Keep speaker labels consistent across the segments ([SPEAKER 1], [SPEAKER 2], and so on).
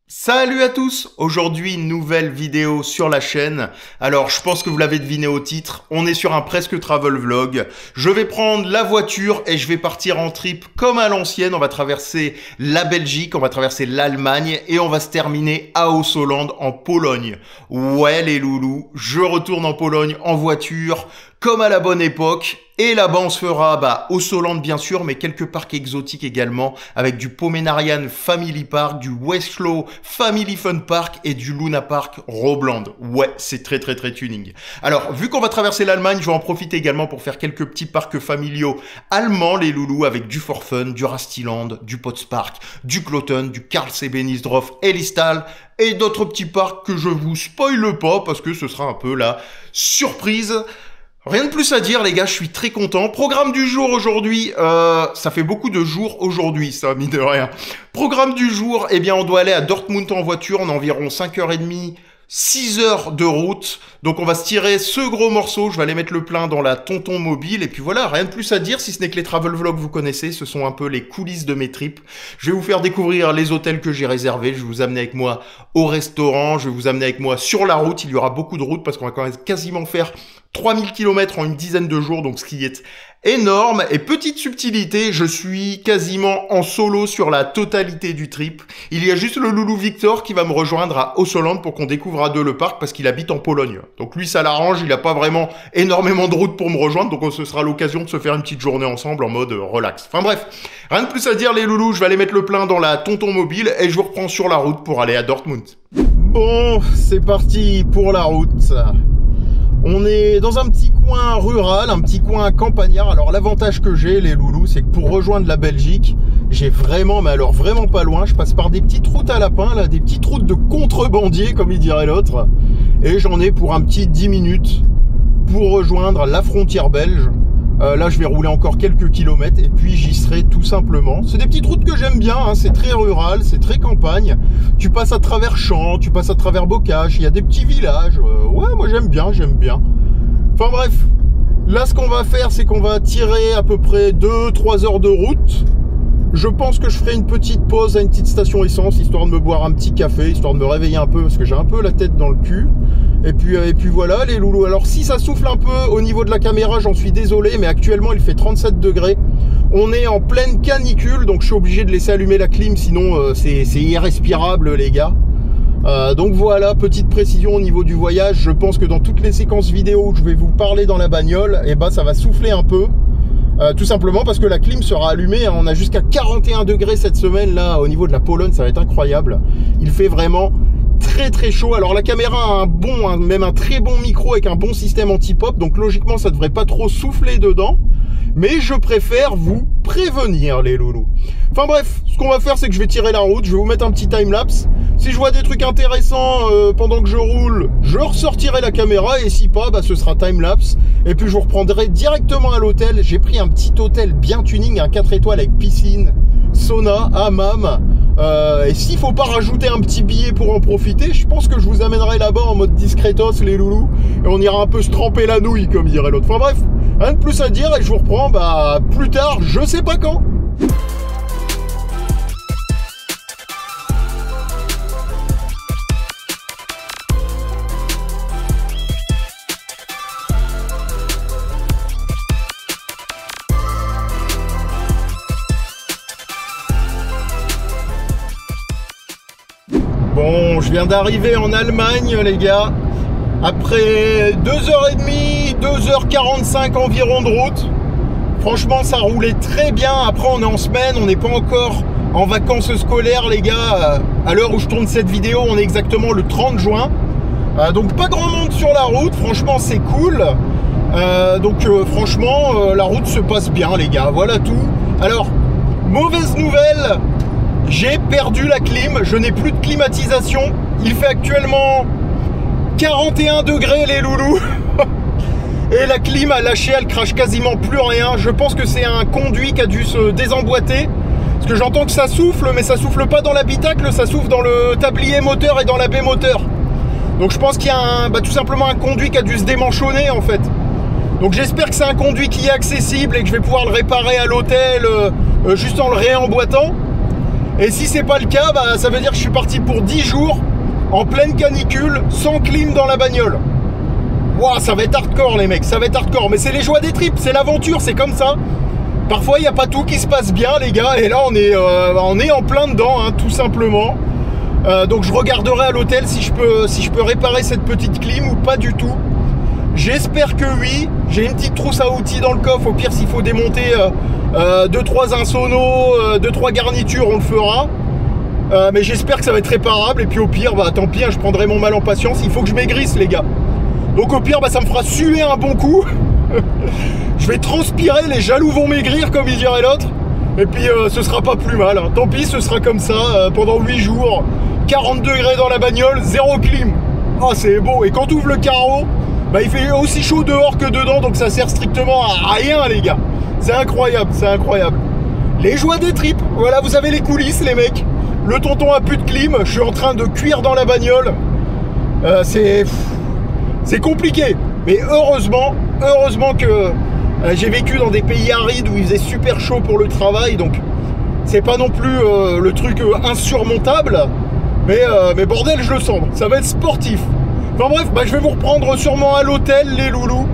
[SPEAKER 1] Salut à tous! Aujourd'hui, une nouvelle vidéo sur la chaîne. Alors, je pense que vous l'avez deviné au titre, on est sur un presque travel vlog. Je vais prendre la voiture et je vais partir en trip comme à l'ancienne. On va traverser la Belgique, on va traverser l'Allemagne et on va se terminer à Ossoland en Pologne. Ouais les loulous, je retourne en Pologne en voiture comme à la bonne époque. Et là-bas, on se fera Ossoland bien sûr, mais quelques parcs exotiques également, avec du Pomeranian Family Park, du Westlow Family Fun Park et du Luna Park Robland. Ouais, c'est très tuning. Alors, vu qu'on va traverser l'Allemagne, je vais en profiter également pour faire quelques petits parcs familiaux allemands, les loulous, avec du For Fun, du Rastiland, du Potspark, du Kloten, du Karl Sebenisdorf, Ellistal, et d'autres petits parcs que je vous spoile pas, parce que ce sera un peu la surprise. Rien de plus à dire les gars, je suis très content. Programme du jour aujourd'hui, ça fait beaucoup de jours aujourd'hui ça, mine de rien. Programme du jour, eh bien on doit aller à Dortmund en voiture, en environ 5h30, 6 heures de route. Donc on va se tirer ce gros morceau, je vais aller mettre le plein dans la Tonton Mobile. Et puis voilà, rien de plus à dire, si ce n'est que les travel vlogs vous connaissez, ce sont un peu les coulisses de mes trips. Je vais vous faire découvrir les hôtels que j'ai réservés, je vais vous amener avec moi au restaurant, je vais vous amener avec moi sur la route. Il y aura beaucoup de routes parce qu'on va quand même quasiment faire 3000 km en une dizaine de jours, donc ce qui est énorme. Et petite subtilité, je suis quasiment en solo sur la totalité du trip. Il y a juste le loulou Victor qui va me rejoindre à Ossoland pour qu'on découvre à deux le parc parce qu'il habite en Pologne. Donc lui, ça l'arrange, il n'a pas vraiment énormément de route pour me rejoindre, donc ce sera l'occasion de se faire une petite journée ensemble en mode relax. Enfin bref, rien de plus à dire les loulous, je vais aller mettre le plein dans la Tonton Mobile et je vous reprends sur la route pour aller à Dortmund. Bon, c'est parti pour la route. On est dans un petit coin rural, un petit coin campagnard. Alors l'avantage que j'ai les loulous, c'est que pour rejoindre la Belgique, j'ai vraiment, mais alors vraiment pas loin, je passe par des petites routes à lapins, là, des petites routes de contrebandiers, comme il dirait l'autre. Et j'en ai pour un petit 10 minutes pour rejoindre la frontière belge. Là, je vais rouler encore quelques kilomètres et puis j'y serai tout simplement. C'est des petites routes que j'aime bien, hein, c'est très rural, c'est très campagne. Tu passes à travers champs, tu passes à travers bocages, il y a des petits villages. Ouais, moi j'aime bien, j'aime bien. Enfin bref, là ce qu'on va faire, c'est qu'on va tirer à peu près 2-3 heures de route. Je pense que je ferai une petite pause à une petite station essence, histoire de me boire un petit café, histoire de me réveiller un peu, parce que j'ai un peu la tête dans le cul. Et puis voilà les loulous. Alors si ça souffle un peu au niveau de la caméra, j'en suis désolé, mais actuellement il fait 37 degrés. On est en pleine canicule, donc je suis obligé de laisser allumer la clim, sinon c'est irrespirable les gars. Donc voilà, petite précision au niveau du voyage. Je pense que dans toutes les séquences vidéo où je vais vous parler dans la bagnole, et ça va souffler un peu. Tout simplement parce que la clim sera allumée, hein. On a jusqu'à 41 degrés cette semaine là au niveau de la Pologne, ça va être incroyable. Il fait vraiment très chaud. Alors la caméra a un bon, même un très bon micro avec un bon système anti-pop, donc logiquement ça devrait pas trop souffler dedans. Mais je préfère vous prévenir les loulous. Enfin bref, ce qu'on va faire c'est que je vais tirer la route, je vais vous mettre un petit timelapse. Si je vois des trucs intéressants pendant que je roule, je ressortirai la caméra et si pas, ce sera timelapse. Et puis je vous reprendrai directement à l'hôtel. J'ai pris un petit hôtel bien tuning, un 4 étoiles avec piscine, sauna, hammam. Et s'il faut pas rajouter un petit billet pour en profiter, je pense que je vous amènerai là-bas en mode discretos les loulous. Et on ira un peu se tremper la nouille comme dirait l'autre. Enfin bref, rien de plus à dire et je vous reprends plus tard, je sais pas quand. Bon, je viens d'arriver en Allemagne les gars. Après 2h30, 2h45 environ de route. Franchement ça roulait très bien. Après on est en semaine, on n'est pas encore en vacances scolaires les gars. À l'heure où je tourne cette vidéo, on est exactement le 30 juin. Donc pas grand monde sur la route, franchement c'est cool. Franchement la route se passe bien les gars, voilà tout. Alors, mauvaise nouvelle, j'ai perdu la clim, je n'ai plus de climatisation. Il fait actuellement 41 degrés les loulous. Et la clim a lâché, elle crache quasiment plus rien. Je pense que c'est un conduit qui a dû se désemboîter. Parce que j'entends que ça souffle, mais ça souffle pas dans l'habitacle, ça souffle dans le tablier moteur et dans la baie moteur. Donc je pense qu'il y a tout simplement un conduit qui a dû se démanchonner en fait. Donc j'espère que c'est un conduit qui est accessible et que je vais pouvoir le réparer à l'hôtel juste en le réemboîtant.
[SPEAKER 2] Et si c'est pas le cas, bah, ça veut dire que je suis parti pour 10 jours en pleine canicule, sans clim dans la bagnole. Waouh, ça va être hardcore les mecs, ça va être hardcore. Mais c'est les joies des tripes, c'est l'aventure, c'est comme ça. Parfois il n'y a pas tout qui se passe bien les gars. Et là on est en plein dedans, hein, tout simplement. Donc je regarderai à l'hôtel si je peux réparer cette petite clim ou pas du tout. J'espère que oui. J'ai une petite trousse à outils dans le coffre. Au pire, s'il faut démonter 2-3 insonos, 2-3 garnitures, on le fera. Mais j'espère que ça va être réparable. Et puis au pire, bah tant pis, hein, je prendrai mon mal en patience. Il faut que je maigrisse les gars. Donc au pire, bah, ça me fera suer un bon coup. Je vais transpirer, les jaloux vont maigrir comme il dirait l'autre. Et puis ce sera pas plus mal, hein. Tant pis, ce sera comme ça pendant 8 jours. 40 degrés dans la bagnole, 0 clim. Oh c'est beau. Et quand tu ouvres le carreau, bah, il fait aussi chaud dehors que dedans. Donc ça sert strictement à rien les gars. C'est incroyable, c'est incroyable. Les joies des tripes. Voilà, vous avez les coulisses les mecs. Le tonton a plus de clim. Je suis en train de cuire dans la bagnole. C'est compliqué. Mais heureusement que j'ai vécu dans des pays arides où il faisait super chaud pour le travail. Donc c'est pas non plus le truc insurmontable. Mais bordel, je le sens. Ça va être sportif. Enfin bref, bah, je vais vous reprendre sûrement à l'hôtel, les loulous.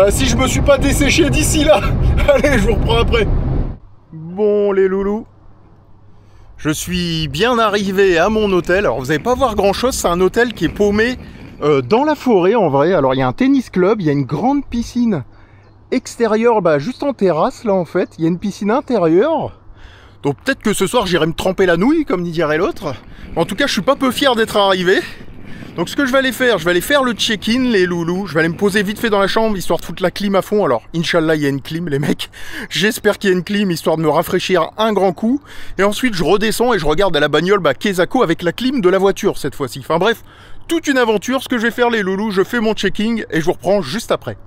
[SPEAKER 2] Si je me suis pas desséché d'ici là. Allez, je vous reprends après. Bon, les loulous. Je suis bien arrivé à mon hôtel. Alors, vous n'allez pas voir grand-chose. C'est un hôtel qui est paumé dans la forêt, en vrai. Alors, il y a un tennis club. Il y a une grande piscine extérieure, bah, juste en terrasse, là, en fait. Il y a une piscine intérieure. Donc, peut-être que ce soir, j'irai me tremper la nouille, comme dirait l'autre. En tout cas, je suis pas peu fier d'être arrivé. Donc ce que je vais aller faire le check-in les loulous, je vais aller me poser vite fait dans la chambre, histoire de foutre la clim à fond. Alors, Inch'Allah, il y a une clim les mecs, j'espère qu'il y a une clim, histoire de me rafraîchir un grand coup. Et ensuite, je redescends et je regarde à la bagnole Kezako avec la clim de la voiture cette fois-ci. Enfin bref, toute une aventure. Ce que je vais faire les loulous, je fais mon checking et je vous reprends juste après.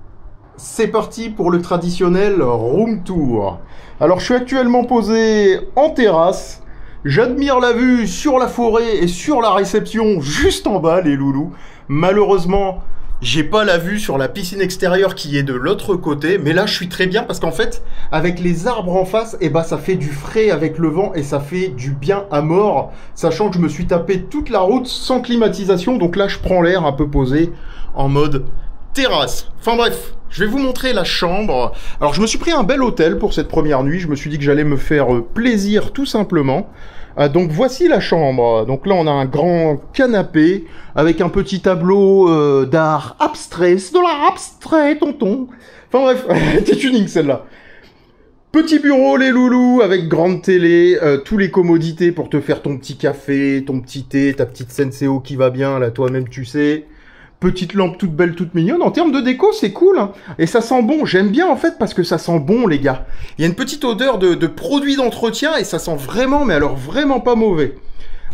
[SPEAKER 2] C'est parti pour le traditionnel room tour. Alors, je suis actuellement posé en terrasse. J'admire la vue sur la forêt et sur la réception juste en bas, les loulous. Malheureusement, j'ai pas la vue sur la piscine extérieure qui est de l'autre côté. Mais là, je suis très bien parce qu'en fait, avec les arbres en face, eh ben, ça fait du frais avec le vent et ça fait du bien à mort. Sachant que je me suis tapé toute la route sans climatisation. Donc là, je prends l'air un peu posé en mode terrasse. Enfin bref, je vais vous montrer la chambre. Alors je me suis pris un bel hôtel pour cette première nuit. Je me suis dit que j'allais me faire plaisir tout simplement. Donc voici la chambre. Donc là on a un grand canapé avec un petit tableau d'art abstrait. C'est de l'art abstrait, tonton. Enfin bref, c'est tuning celle-là. Petit bureau les loulous avec grande télé, tous les commodités pour te faire ton petit café, ton petit thé, ta petite Senseo qui va bien, là toi-même tu sais. Petite lampe toute belle, toute mignonne. En termes de déco, c'est cool. Hein. Et ça sent bon. J'aime bien en fait parce que ça sent bon, les gars. Il y a une petite odeur de produits d'entretien et ça sent vraiment, mais alors vraiment pas mauvais.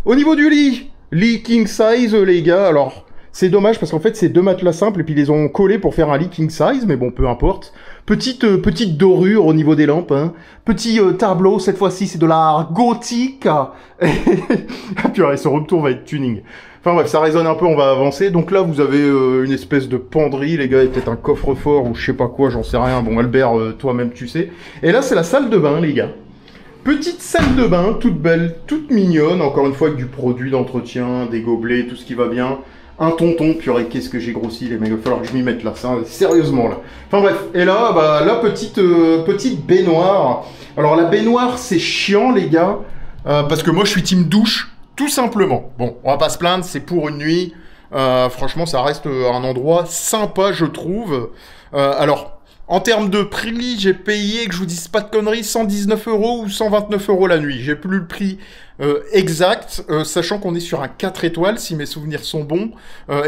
[SPEAKER 2] Au niveau du lit king size, les gars. Alors, c'est dommage parce qu'en fait, c'est 2 matelas simples et puis ils les ont collés pour faire un lit king size. Mais bon, peu importe. Petite dorure au niveau des lampes. Hein. Petit tableau. Cette fois-ci, c'est de l'art gothique. Ah purée, ce retour va être tuning. Enfin bref, ça résonne un peu, on va avancer. Donc là, vous avez une espèce de penderie, les gars, et peut-être un coffre-fort ou je sais pas quoi, j'en sais rien. Bon, Albert, toi-même, tu sais. Et là, c'est la salle de bain, les gars. Petite salle de bain, toute belle, toute mignonne. Encore une fois, avec du produit d'entretien, des gobelets, tout ce qui va bien. Un tonton, purée, qu'est-ce que j'ai grossi, les mecs. Il va falloir que je m'y mette là, ça, sérieusement, là. Enfin bref, et là, bah, la petite baignoire. Alors, la baignoire, c'est chiant, les gars, parce que moi, je suis team douche. Tout simplement. Bon, on va pas se plaindre, c'est pour une nuit. Franchement, ça reste un endroit sympa, je trouve. Alors, en termes de prix, j'ai payé, que je vous dise pas de conneries, 119 € ou 129 € la nuit. J'ai plus le prix exact, sachant qu'on est sur un 4 étoiles, si mes souvenirs sont bons,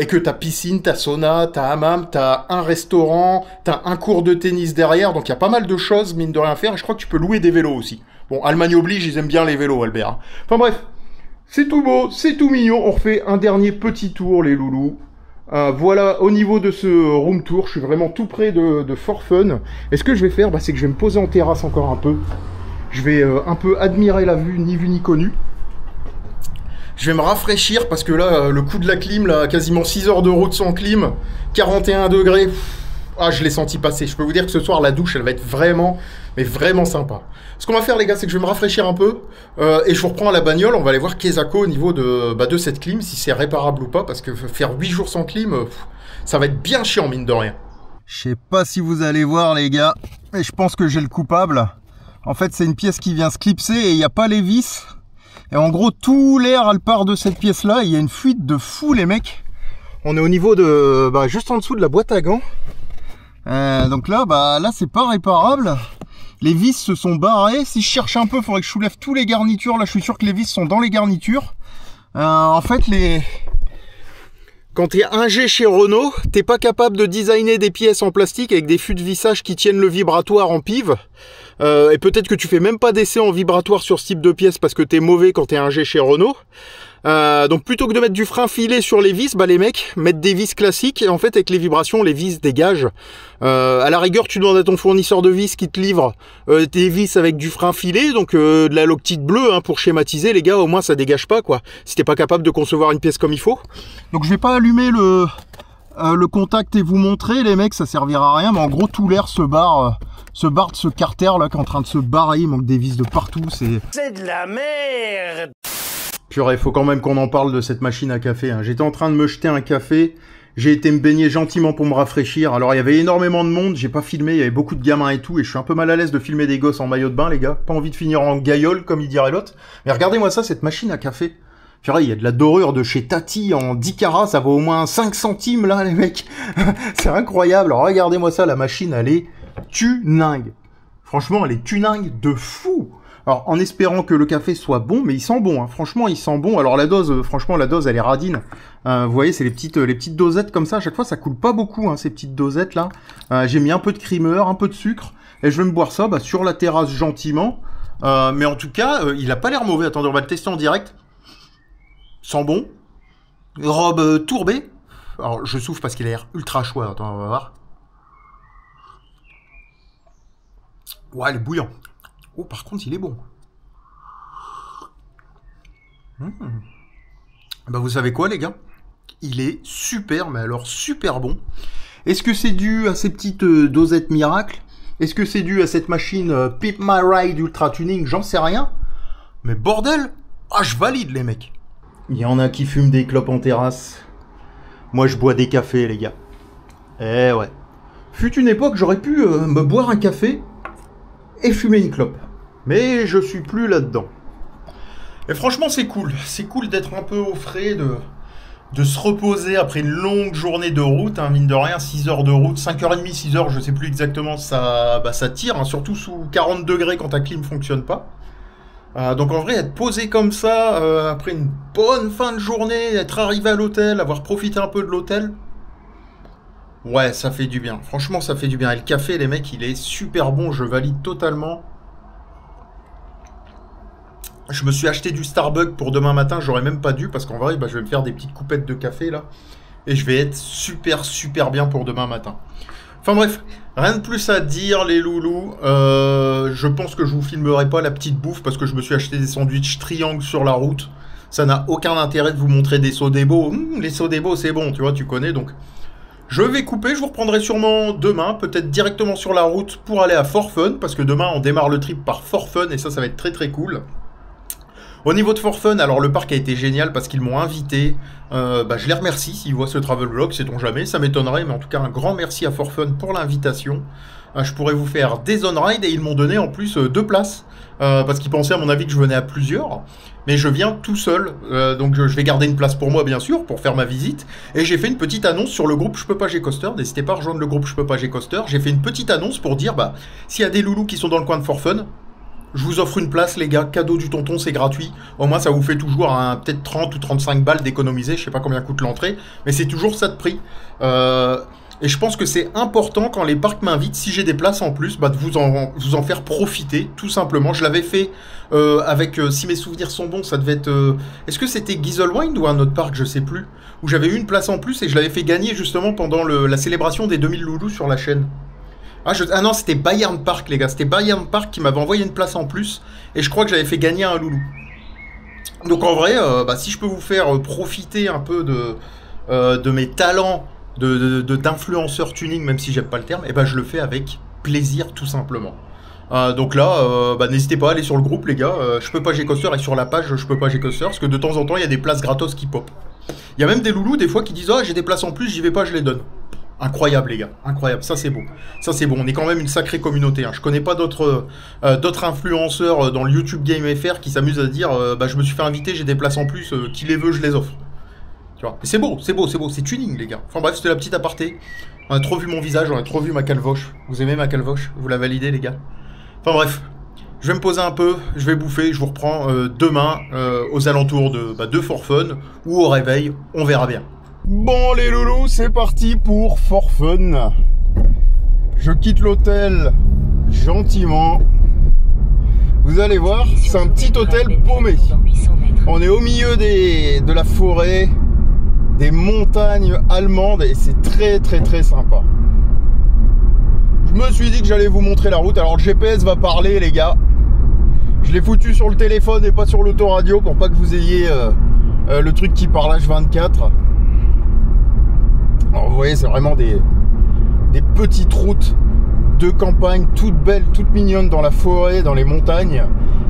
[SPEAKER 2] et que t'as piscine, t'as sauna, t'as hammam, t'as un restaurant, t'as un cours de tennis derrière, donc il y a pas mal de choses, mine de rien faire, et je crois que tu peux louer des vélos aussi. Bon, Allemagne oblige, ils aiment bien les vélos, Albert. Hein. Enfin bref. C'est tout beau, c'est tout mignon. On refait un dernier petit tour, les loulous. Voilà, au niveau de ce room tour, je suis vraiment tout près de For Fun. Et ce que je vais faire, bah, c'est que je vais me poser en terrasse encore un peu. Je vais un peu admirer la vue, ni vue ni connue. Je vais me rafraîchir parce que là, le coup de la clim, là, quasiment 6 heures de route sans clim, 41 degrés. Ah, je l'ai senti passer. Je peux vous dire que ce soir, la douche, elle va être vraiment, mais vraiment sympa. Ce qu'on va faire, les gars, c'est que je vais me rafraîchir un peu et je vous reprends à la bagnole. On va aller voir Kezako au niveau de cette clim, si c'est réparable ou pas, parce que faire 8 jours sans clim, ça va être bien chiant, mine de rien.
[SPEAKER 3] Je sais pas si vous allez voir, les gars, mais je pense que j'ai le coupable. En fait, c'est une pièce qui vient se clipser et il n'y a pas les vis. Et en gros, tout l'air, elle part de cette pièce-là. Il y a une fuite de fou, les mecs. On est au niveau de... juste en dessous de la boîte à gants. Donc là, là, c'est pas réparable. Les vis se sont barrées. Si je cherche un peu, il faudrait que je soulève tous les garnitures. Là, je suis sûr que les vis sont dans les garnitures. En fait, quand tu es ingé chez Renault, t'es pas capable de designer des pièces en plastique avec des fûts de vissage qui tiennent le vibratoire en pive. Et peut-être que tu fais même pas d'essai en vibratoire sur ce type de pièce parce que t'es mauvais quand t'es ingé chez Renault. Donc plutôt que de mettre du frein filé sur les vis, les mecs mettent des vis classiques et en fait avec les vibrations, les vis dégagent. À la rigueur, tu demandes à ton fournisseur de vis qui te livre des vis avec du frein filé, donc de la loctite bleue pour schématiser, les gars, au moins ça dégage pas quoi. Si t'es pas capable de concevoir une pièce comme il faut. Donc je vais pas allumer le contact et vous montrer, les mecs, ça servira à rien, mais en gros tout l'air se barre de ce carter là qui est en train de se barrer, il manque des vis de partout, c'est de la merde. Purée, faut quand même qu'on en parle de cette machine à café. J'étais en train de me jeter un café, j'ai été me baigner gentiment pour me rafraîchir. Alors il y avait énormément de monde, j'ai pas filmé, il y avait beaucoup de gamins et tout, et je suis un peu mal à l'aise de filmer des gosses en maillot de bain, les gars. Pas envie de finir en gaillole, comme il dirait l'autre. Mais regardez-moi ça, cette machine à café. Purée, il y a de la dorure de chez Tati en 10 carats, ça vaut au moins 5 centimes là, les mecs. C'est incroyable. Alors regardez-moi ça, la machine, elle est tuningue. Franchement, elle est tuningue de fou. Alors, en espérant que le café soit bon, mais il sent bon, franchement, il sent bon. Alors, la dose, franchement, la dose, elle est radine. Vous voyez, c'est les petites dosettes comme ça. À chaque fois, ça coule pas beaucoup, ces petites dosettes-là. J'ai mis un peu de creamer, un peu de sucre. Et je vais me boire ça sur la terrasse gentiment. Mais en tout cas, il a pas l'air mauvais. Attendez, on va le tester en direct. Sent bon. Robe tourbée. Alors, je souffle parce qu'il a l'air ultra chaud. Attends, on va voir. Ouais, il est bouillant. Oh, par contre, il est bon. Vous savez quoi, les gars? Il est super, mais alors super bon. Est-ce que c'est dû à ces petites dosettes miracles? Est-ce que c'est dû à cette machine Pimp My Ride Ultra Tuning? J'en sais rien. Mais bordel! Ah, je valide, les mecs. Il y en a qui fument des clopes en terrasse. Moi, je bois des cafés, les gars. Eh ouais. Fut une époque, j'aurais pu me boire un café et fumer une clope. Mais je suis plus là-dedans. Et franchement, c'est cool. C'est cool d'être un peu au frais, de se reposer après une longue journée de route. Mine de rien, 6 heures de route, 5h30, 6 heures, je sais plus exactement, ça tire. Surtout sous 40 degrés quand ta clim fonctionne pas. Donc en vrai, être posé comme ça, après une bonne fin de journée, être arrivé à l'hôtel, avoir profité un peu de l'hôtel. Ouais, ça fait du bien. Franchement, ça fait du bien. Et le café, les mecs, il est super bon. Je valide totalement. Je me suis acheté du Starbucks pour demain matin, j'aurais même pas dû parce qu'en vrai, je vais me faire des petites coupettes de café là. Et je vais être super bien pour demain matin. Enfin bref, rien de plus à dire les loulous. Je pense que je vous filmerai pas la petite bouffe parce que je me suis acheté des sandwichs triangles sur la route. Ça n'a aucun intérêt de vous montrer des Sodebo. Les Sodebo c'est bon, tu vois, tu connais donc. Je vais couper, je vous reprendrai sûrement demain, peut-être directement sur la route pour aller à For Fun parce que demain on démarre le trip par For Fun et ça va être très cool. Au niveau de For Fun, alors le parc a été génial parce qu'ils m'ont invité. Je les remercie s'ils voient ce travel vlog, sait-on jamais, ça m'étonnerait, mais en tout cas un grand merci à For Fun pour l'invitation. Je pourrais vous faire des on-ride et ils m'ont donné en plus 2 places parce qu'ils pensaient à mon avis que je venais à plusieurs. Mais je viens tout seul, donc je vais garder une place pour moi bien sûr pour faire ma visite. Et j'ai fait une petite annonce sur le groupe Je peux pas G-Coaster, n'hésitez pas à rejoindre le groupe Je peux pas G-Coaster. J'ai fait une petite annonce pour dire s'il y a des loulous qui sont dans le coin de For Fun, je vous offre une place, les gars, cadeau du tonton, c'est gratuit. Au moins, ça vous fait toujours peut-être 30 ou 35 balles d'économiser. Je sais pas combien coûte l'entrée, mais c'est toujours ça de prix. Et je pense que c'est important quand les parcs m'invitent, si j'ai des places en plus, de vous en faire profiter, tout simplement. Je l'avais fait avec, si mes souvenirs sont bons, ça devait être... Est-ce que c'était Giselwind ou un autre parc, je sais plus, où j'avais eu une place en plus et je l'avais fait gagner justement pendant la célébration des 2000 loulous sur la chaîne. Ah non, c'était Bayern Park, les gars. C'était Bayern Park qui m'avait envoyé une place en plus. Et je crois que j'avais fait gagner un loulou. Donc en vrai, si je peux vous faire profiter un peu de mes talents
[SPEAKER 1] d'influenceur tuning, même si j'aime pas le terme, et ben je le fais avec plaisir tout simplement. Donc là, n'hésitez pas à aller sur le groupe les gars, je peux pas Gcoaster, et sur la page je peux pas Gcoaster, parce que de temps en temps il y a des places gratos qui pop. Il y a même des loulous des fois qui disent « Ah, j'ai des places en plus, j'y vais pas, je les donne ». Incroyable les gars, incroyable, ça c'est beau. Ça c'est bon, on est quand même une sacrée communauté. Hein. Je connais pas d'autres influenceurs dans le YouTube Game FR qui s'amusent à dire je me suis fait inviter, j'ai des places en plus, qui les veut, je les offre. Tu vois, c'est beau, c'est beau, c'est beau, c'est tuning les gars. Enfin bref, c'était la petite aparté. On a trop vu mon visage, on a trop vu ma calvoche. Vous aimez ma calvoche? Vous la validez les gars? Enfin bref, je vais me poser un peu, je vais bouffer, je vous reprends demain aux alentours de For Fun ou au réveil, on verra bien.
[SPEAKER 3] Bon les loulous, c'est parti pour For Fun. Je quitte l'hôtel gentiment. Vous allez voir, c'est un petit hôtel paumé. On est au milieu de la forêt, des montagnes allemandes et c'est très très très sympa. Je me suis dit que j'allais vous montrer la route. Alors le GPS va parler les gars. Je l'ai foutu sur le téléphone et pas sur l'autoradio pour pas que vous ayez le truc qui parle H24. Alors vous voyez, c'est vraiment des petites routes de campagne, toutes belles, toutes mignonnes dans la forêt, dans les montagnes.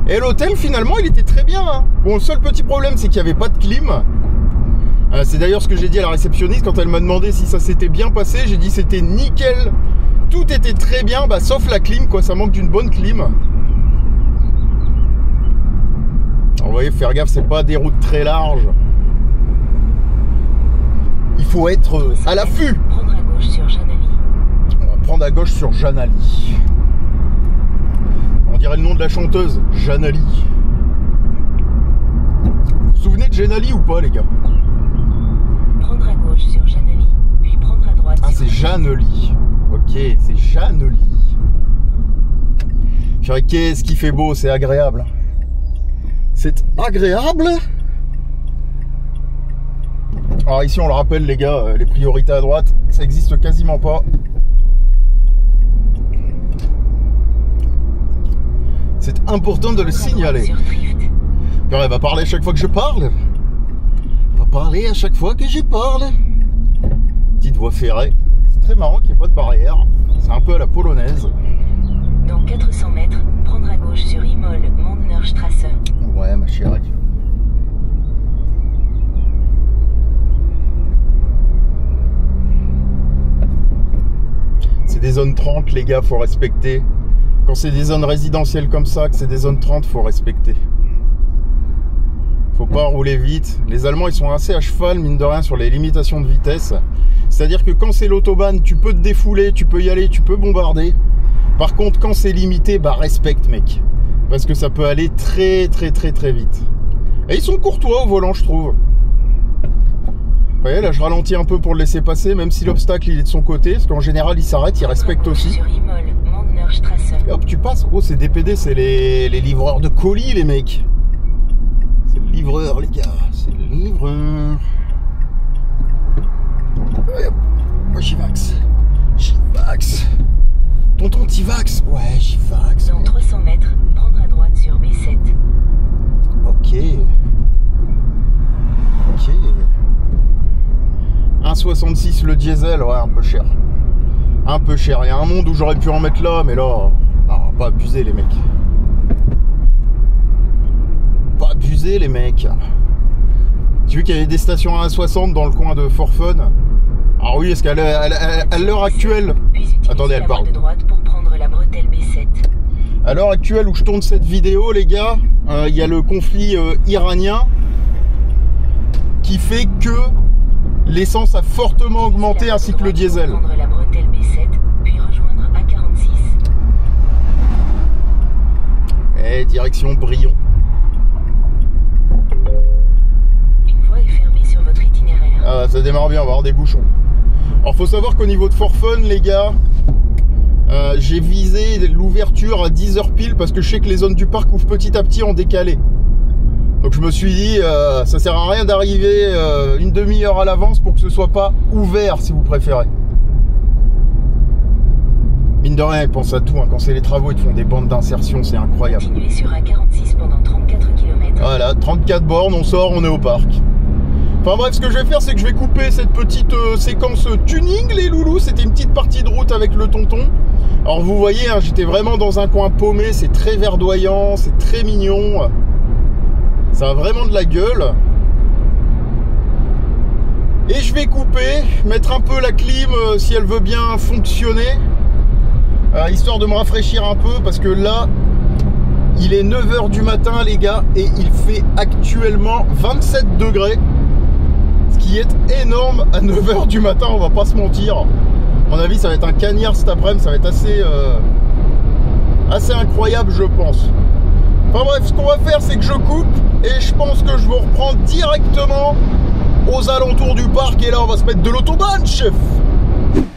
[SPEAKER 3] Et l'hôtel finalement il était très bien. Hein. Bon, le seul petit problème c'est qu'il n'y avait pas de clim. C'est d'ailleurs ce que j'ai dit à la réceptionniste quand elle m'a demandé si ça s'était bien passé. J'ai dit c'était nickel, tout était très bien, sauf la clim quoi, ça manque d'une bonne clim. Alors, vous voyez, faire gaffe, c'est pas des routes très larges. Il faut être à l'affût.
[SPEAKER 4] Prendre à gauche sur Janali.
[SPEAKER 3] On va prendre à gauche sur Janali. On dirait le nom de la chanteuse, Janali. Vous vous souvenez de Janali ou pas les gars?
[SPEAKER 4] Prendre à gauche sur Janali, puis prendre à droite.
[SPEAKER 3] Ah, c'est Janali. Ok, c'est Janali. Qu'est-ce qui fait beau, c'est agréable. C'est agréable. Alors ici on le rappelle les gars, les priorités à droite, ça existe quasiment pas. C'est important de le signaler. Alors, elle va parler à chaque fois que je parle. Elle va parler à chaque fois que je parle. Petite voie ferrée. C'est très marrant qu'il n'y ait pas de barrière. C'est un peu à la polonaise.
[SPEAKER 4] Dans 400 mètres, prendre à gauche sur Imol, Mondnerstrasse.
[SPEAKER 3] Ouais ma chérie. C'est des zones 30 les gars, faut respecter. Quand c'est des zones résidentielles comme ça, que c'est des zones 30, faut respecter. Faut pas rouler vite. Les Allemands ils sont assez à cheval mine de rien sur les limitations de vitesse. C'est-à-dire que quand c'est l'autobahn, tu peux te défouler, tu peux y aller, tu peux bombarder. Par contre quand c'est limité, respecte mec. Parce que ça peut aller très très très très vite. Et ils sont courtois au volant je trouve. Vous voyez, là je ralentis un peu pour le laisser passer, même si l'obstacle il est de son côté, parce qu'en général il s'arrête, il respecte aussi. Et hop, tu passes. Oh, c'est DPD, c'est les livreurs de colis, les mecs. C'est le livreur, les gars, c'est le livreur. Hop, J-Vax. J-Vax. Tonton T-Vax. Ouais, J-Vax.
[SPEAKER 4] Dans 300 mètres, prendre à droite sur B7.
[SPEAKER 3] Ok. Ok. 1,66 le diesel, ouais, un peu cher. Un peu cher. Il y a un monde où j'aurais pu en mettre là, mais là, non, pas abuser les mecs. Pas abuser les mecs. Tu vois qu'il y avait des stations à 1,60 dans le coin de For Fun. Ah oui, est-ce qu'à l'heure actuelle... Attendez, elle parle.
[SPEAKER 4] De droite pour prendre la bretelle B7.
[SPEAKER 3] À l'heure actuelle où je tourne cette vidéo, les gars, il y a le conflit iranien qui fait que l'essence a fortement augmenté ainsi que le diesel.
[SPEAKER 4] Prendre la bretelle B7, puis rejoindre A46.
[SPEAKER 3] Et direction Brion.
[SPEAKER 4] Une voie est fermée sur votre itinéraire.
[SPEAKER 3] Ah, ça démarre bien, on va avoir des bouchons. Alors faut savoir qu'au niveau de For Fun, les gars, j'ai visé l'ouverture à 10h pile parce que je sais que les zones du parc ouvrent petit à petit en décalé. Donc je me suis dit, ça sert à rien d'arriver une demi-heure à l'avance pour que ce soit pas ouvert si vous préférez. Mine de rien, ils pensent à tout, hein. Quand c'est les travaux, ils te font des bandes d'insertion, c'est incroyable.
[SPEAKER 4] Continuez sur A46 pendant 34 km.
[SPEAKER 3] Voilà, 34 bornes, on sort, on est au parc.
[SPEAKER 2] Enfin bref, ce que je vais faire, c'est que je vais couper cette petite séquence tuning, les loulous. C'était une petite partie de route avec le tonton. Alors vous voyez, hein, j'étais vraiment dans un coin paumé. C'est très verdoyant, c'est très mignon. Ça a vraiment de la gueule. Et je vais couper, mettre un peu la clim si elle veut bien fonctionner. Histoire de me rafraîchir un peu, parce que là, il est 9 h du matin, les gars, et il fait actuellement 27 degrés. Ce qui est énorme à 9 h du matin, on va pas se mentir. À mon avis, ça va être un cagnard cet après-midi, ça va être assez incroyable, je pense. Enfin bref, ce qu'on va faire, c'est que je coupe, et je pense que je vais reprendre directement aux alentours du parc, et là, on va se mettre de l'autobahn, chef.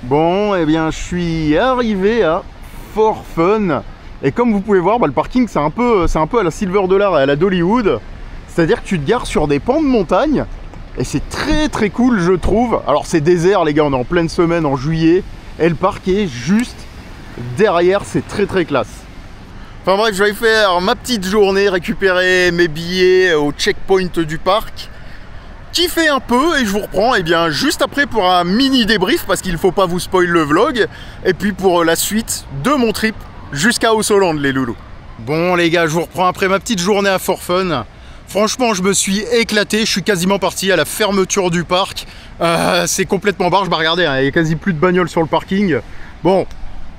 [SPEAKER 3] Bon, eh bien, je suis arrivé à For Fun. Et comme vous pouvez voir, bah, le parking, c'est un peu à la Silver Dollar et à la d'Hollywood. C'est-à-dire que tu te gares sur des pans de montagne. Et c'est très très cool, je trouve. Alors, c'est désert, les gars, on est en pleine semaine, en juillet. Et le parc est juste derrière, c'est très très classe. Enfin bref, je vais faire ma petite journée, récupérer mes billets au checkpoint du parc. Kiffer un peu et je vous reprends juste après pour un mini débrief parce qu'il ne faut pas vous spoil le vlog et puis pour la suite de mon trip jusqu'à Ossoland, les loulous. Bon les gars, je vous reprends après ma petite journée à For Fun. Franchement, je me suis éclaté, je suis quasiment parti à la fermeture du parc. C'est complètement barge, bah regardez, hein, il n'y a quasi plus de bagnoles sur le parking. Bon,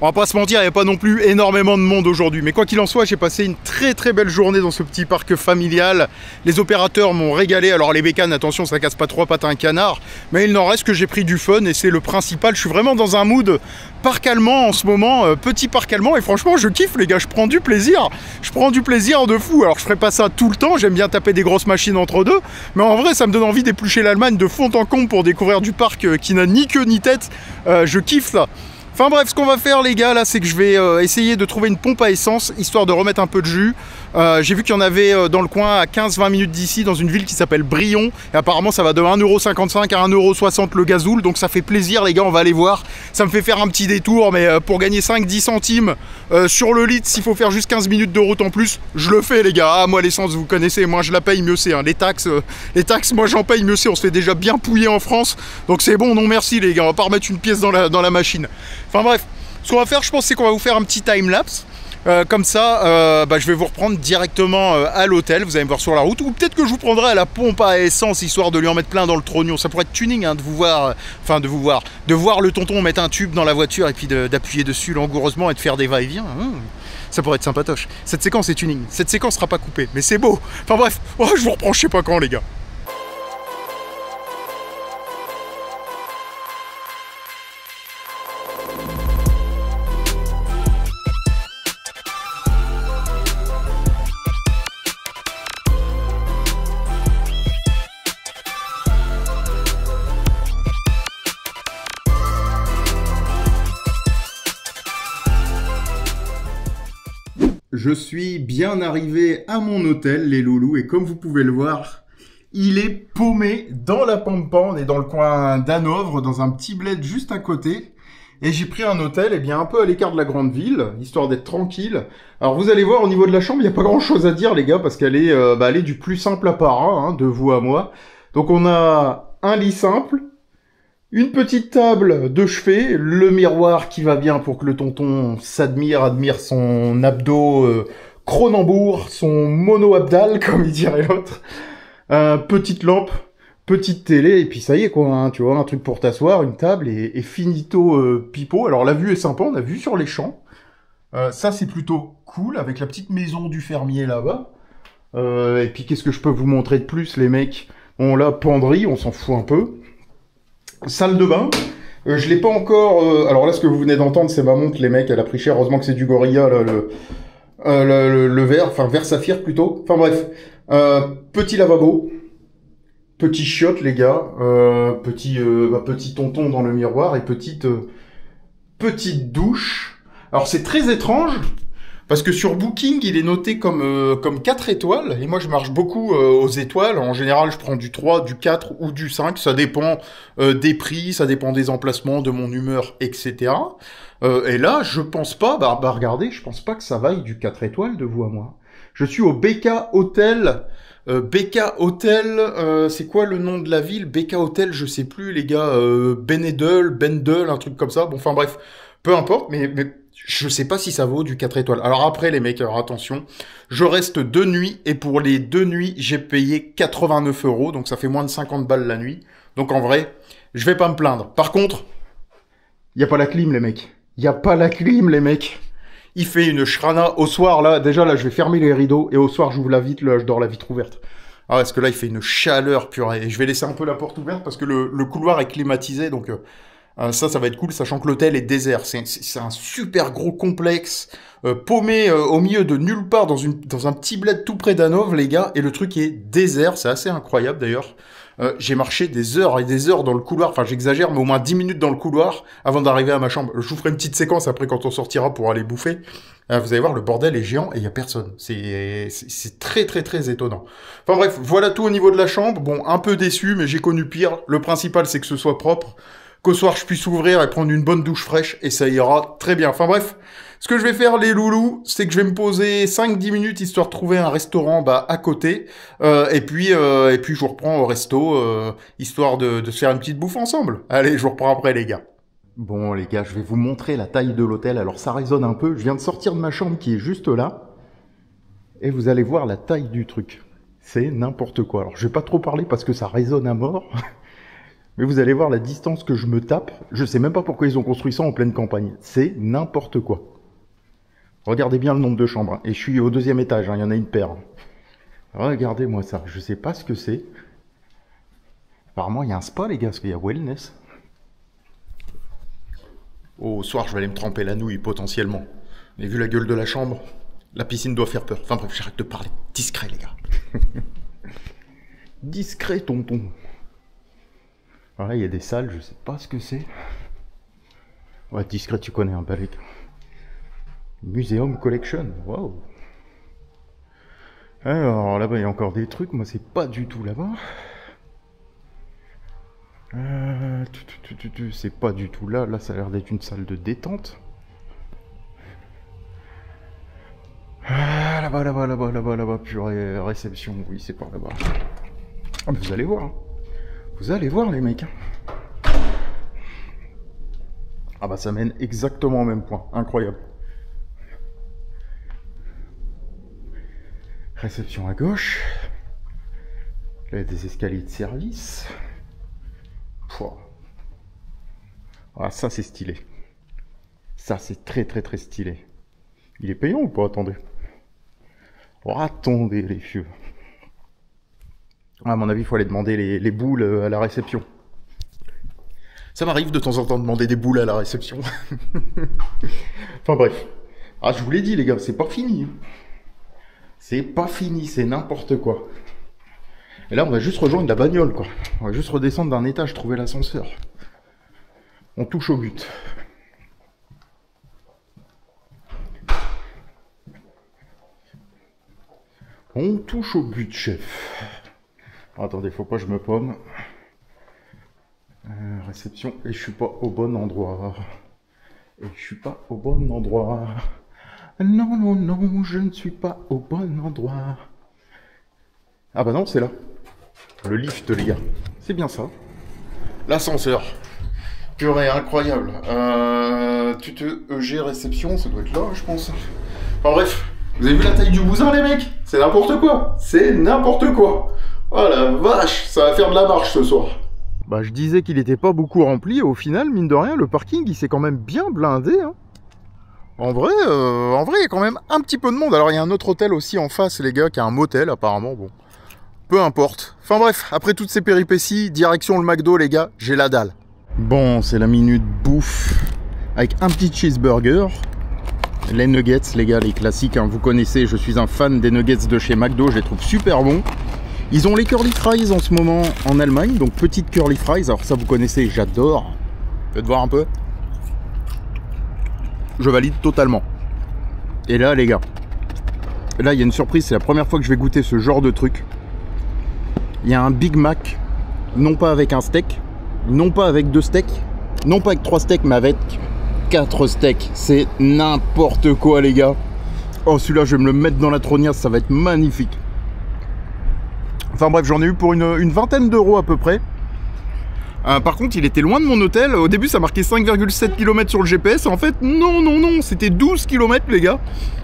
[SPEAKER 3] on va pas se mentir, il n'y a pas non plus énormément de monde aujourd'hui. Mais quoi qu'il en soit, j'ai passé une très très belle journée dans ce petit parc familial. Les opérateurs m'ont régalé. Alors les bécanes, attention, ça casse pas trois pattes à un canard. Mais il n'en reste que j'ai pris du fun et c'est le principal. Je suis vraiment dans un mood parc allemand en ce moment, petit parc allemand. Et franchement, je kiffe les gars, je prends du plaisir. Je prends du plaisir de fou. Alors je ferai pas ça tout le temps, j'aime bien taper des grosses machines entre deux. Mais en vrai, ça me donne envie d'éplucher l'Allemagne de fond en comble pour découvrir du parc qui n'a ni queue ni tête. Je kiffe ça. Enfin bref, ce qu'on va faire les gars là, c'est que je vais essayer de trouver une pompe à essence, histoire de remettre un peu de jus. J'ai vu qu'il y en avait dans le coin à 15-20 minutes d'ici, dans une ville qui s'appelle Brion. Et apparemment ça va de 1,55 € à 1,60 € le gazoul, donc ça fait plaisir les gars, on va aller voir. Ça me fait faire un petit détour, mais pour gagner 5-10 centimes sur le litre, s'il faut faire juste 15 minutes de route en plus, je le fais les gars. Ah moi l'essence vous connaissez, moi je la paye mieux c'est, hein. Les taxes moi j'en paye mieux c'est, on se fait déjà bien pouiller en France. Donc c'est bon, non merci les gars, on va pas remettre une pièce dans la machine. Enfin bref, ce qu'on va faire, je pense, c'est qu'on va vous faire un petit time-lapse. Comme ça, je vais vous reprendre directement à l'hôtel. Vous allez me voir sur la route. Ou peut-être que je vous prendrai à la pompe à essence, histoire de lui en mettre plein dans le trognon. Ça pourrait être tuning, hein, de voir le tonton mettre un tube dans la voiture et puis d'appuyer dessus langoureusement et de faire des va-et-vient. Ça pourrait être sympatoche. Cette séquence est tuning. Cette séquence sera pas coupée, mais c'est beau. Enfin bref, je vous reprends je sais pas quand, les gars. Je suis bien arrivé à mon hôtel, les loulous, et comme vous pouvez le voir, il est paumé dans la pampa. On est dans le coin d'Hanovre, dans un petit bled juste à côté. Et j'ai pris un hôtel, un peu à l'écart de la grande ville, histoire d'être tranquille. Alors vous allez voir, au niveau de la chambre, il n'y a pas grand chose à dire, les gars, parce qu'elle est, elle est du plus simple apparat, hein, de vous à moi. Donc on a un lit simple, une petite table de chevet, le miroir qui va bien pour que le tonton admire son abdo Cronenbourg, son mono-abdal, comme il dirait l'autre. Petite lampe, petite télé, et puis ça y est quoi, hein, tu vois, un truc pour t'asseoir, une table, et finito pipo. Alors la vue est sympa, on a vue sur les champs. Ça c'est plutôt cool, avec la petite maison du fermier là-bas. Et puis qu'est-ce que je peux vous montrer de plus, les mecs? Bon là, penderie, on s'en fout un peu. Salle de bain, je l'ai pas encore... alors là, ce que vous venez d'entendre, c'est ma montre, les mecs, elle a pris cher. Heureusement que c'est du Gorilla, là, le verre, enfin verre saphir plutôt. Enfin bref, petit lavabo, petit chiotte, les gars, petit tonton dans le miroir et petite douche. Alors c'est très étrange, parce que sur Booking, il est noté comme 4 étoiles, et moi je marche beaucoup aux étoiles. En général, je prends du 3, du 4 ou du 5, ça dépend des prix, ça dépend des emplacements, de mon humeur, etc. Et là, je pense pas, regardez, je pense pas que ça vaille du 4 étoiles de vous à moi. Je suis au BK Hotel
[SPEAKER 1] BK Hotel, c'est quoi le nom de la ville? BK Hotel, je sais plus, les gars. Bendel, un truc comme ça. Bon, enfin bref, peu importe, mais je sais pas si ça vaut du 4 étoiles. Alors après, les mecs, alors attention, je reste 2 nuits, et pour les 2 nuits, j'ai payé 89 €, donc ça fait moins de 50 balles la nuit. Donc en vrai, je vais pas me plaindre. Par contre, y a pas la clim, les mecs. Y a pas la clim, les mecs. Il fait une shrana au soir, là. Déjà, là, je vais fermer les rideaux. Et au soir, j'ouvre la vitre, là, je dors la vitre ouverte. Ah, parce que là, il fait une chaleur purée. Et je vais laisser un peu la porte ouverte parce que le couloir est climatisé. Donc, ça va être cool, sachant que l'hôtel est désert. C'est un super gros complexe, paumé au milieu de nulle part, dans un petit bled tout près d'Hanovre, les gars. Et le truc est désert. C'est assez incroyable, d'ailleurs. J'ai marché des heures et des heures dans le couloir, enfin j'exagère, mais au moins 10 minutes dans le couloir avant d'arriver à ma chambre. Je vous ferai une petite séquence après quand on sortira pour aller bouffer. Vous allez voir, le bordel est géant et il y a personne. C'est très très très étonnant. Enfin bref, voilà tout au niveau de la chambre. Bon, un peu déçu, mais j'ai connu pire. Le principal, c'est que ce soit propre, qu'au soir je puisse ouvrir et prendre une bonne douche fraîche et ça ira très bien. Enfin bref, ce que je vais faire, les loulous, c'est que je vais me poser 5-10 minutes histoire de trouver un restaurant à côté. Et puis je vous reprends au resto, histoire de se faire une petite bouffe ensemble. Allez, je vous reprends après, les gars. Bon, les gars, je vais vous montrer la taille de l'hôtel. Alors, ça résonne un peu. Je viens de sortir de ma chambre qui est juste là. Et vous allez voir la taille du truc. C'est n'importe quoi. Alors, je vais pas trop parler parce que ça résonne à mort. Mais vous allez voir la distance que je me tape. Je sais même pas pourquoi ils ont construit ça en pleine campagne. C'est n'importe quoi. Regardez bien le nombre de chambres. Et je suis au 2e étage, il y en a une paire. Regardez-moi ça. Je sais pas ce que c'est. Apparemment, il y a un spa, les gars, parce qu'il y a wellness. Au soir, je vais aller me tremper la nouille, potentiellement. Mais vu la gueule de la chambre, la piscine doit faire peur. Enfin bref, j'arrête de parler. Discret, les gars. Discret, tonton. Voilà, il y a des salles, je sais pas ce que c'est. Ouais, discret, tu connais un peu, les gars. Museum Collection, waouh. Alors là-bas il y a encore des trucs, moi c'est pas du tout là-bas. C'est pas du tout là, là ça a l'air d'être une salle de détente. Là-bas, purée, réception, oui c'est par là-bas. Ah mais vous allez voir, hein. Vous allez voir les mecs. Ah bah ça mène exactement au même point, incroyable. Réception à gauche. Là, il y a des escaliers de service. Pouah. Ah, ça, c'est stylé. Ça, c'est très, très, très stylé. Il est payant ou pas? Attendez. Oh, attendez, les vieux. À mon avis, il faut aller demander les boules à la réception. Ça m'arrive de temps en temps de demander des boules à la réception. Enfin, bref. Ah, je vous l'ai dit, les gars, c'est pas fini. C'est pas fini, c'est n'importe quoi. Et là, on va juste rejoindre la bagnole, quoi. On va juste redescendre d'un étage, trouver l'ascenseur. On touche au but. On touche au but, chef. Attendez, faut pas que je me pomme. Réception, et je suis pas au bon endroit. Et je suis pas au bon endroit. Non, non, non, je ne suis pas au bon endroit. Ah bah non, c'est là. Le lift, les gars. C'est bien ça. L'ascenseur. Purée, incroyable. EG réception, ça doit être là, je pense. Enfin bref, vous avez vu la taille du bousin, les mecs? C'est n'importe quoi. C'est n'importe quoi. Oh la vache, ça va faire de la marche ce soir. Bah je disais qu'il était pas beaucoup rempli, au final, mine de rien, le parking, il s'est quand même bien blindé, hein. En vrai, il y a quand même un petit peu de monde. Alors, il y a un autre hôtel aussi en face, les gars, qui a un motel, apparemment. Bon, peu importe. Enfin bref, après toutes ces péripéties, direction le McDo, les gars, j'ai la dalle. Bon, c'est la minute bouffe. Avec un petit cheeseburger. Les nuggets, les gars, les classiques, hein, vous connaissez, je suis un fan des nuggets de chez McDo, je les trouve super bons. Ils ont les curly fries en ce moment en Allemagne, donc petites curly fries. Alors ça, vous connaissez, j'adore. Faites voir un peu. Je valide totalement. Et là, les gars, là, il y a une surprise. C'est la première fois que je vais goûter ce genre de truc. Il y a un Big Mac, non pas avec un steak, non pas avec 2 steaks, non pas avec 3 steaks, mais avec 4 steaks. C'est n'importe quoi, les gars. Oh, celui-là, je vais me le mettre dans la trognasse. Ça va être magnifique.
[SPEAKER 3] Enfin bref, j'en ai eu pour une vingtaine d'euros à peu près. Par contre, il était loin de mon hôtel. Au début, ça marquait 5,7 km sur le GPS. En fait, non, c'était 12 km, les gars.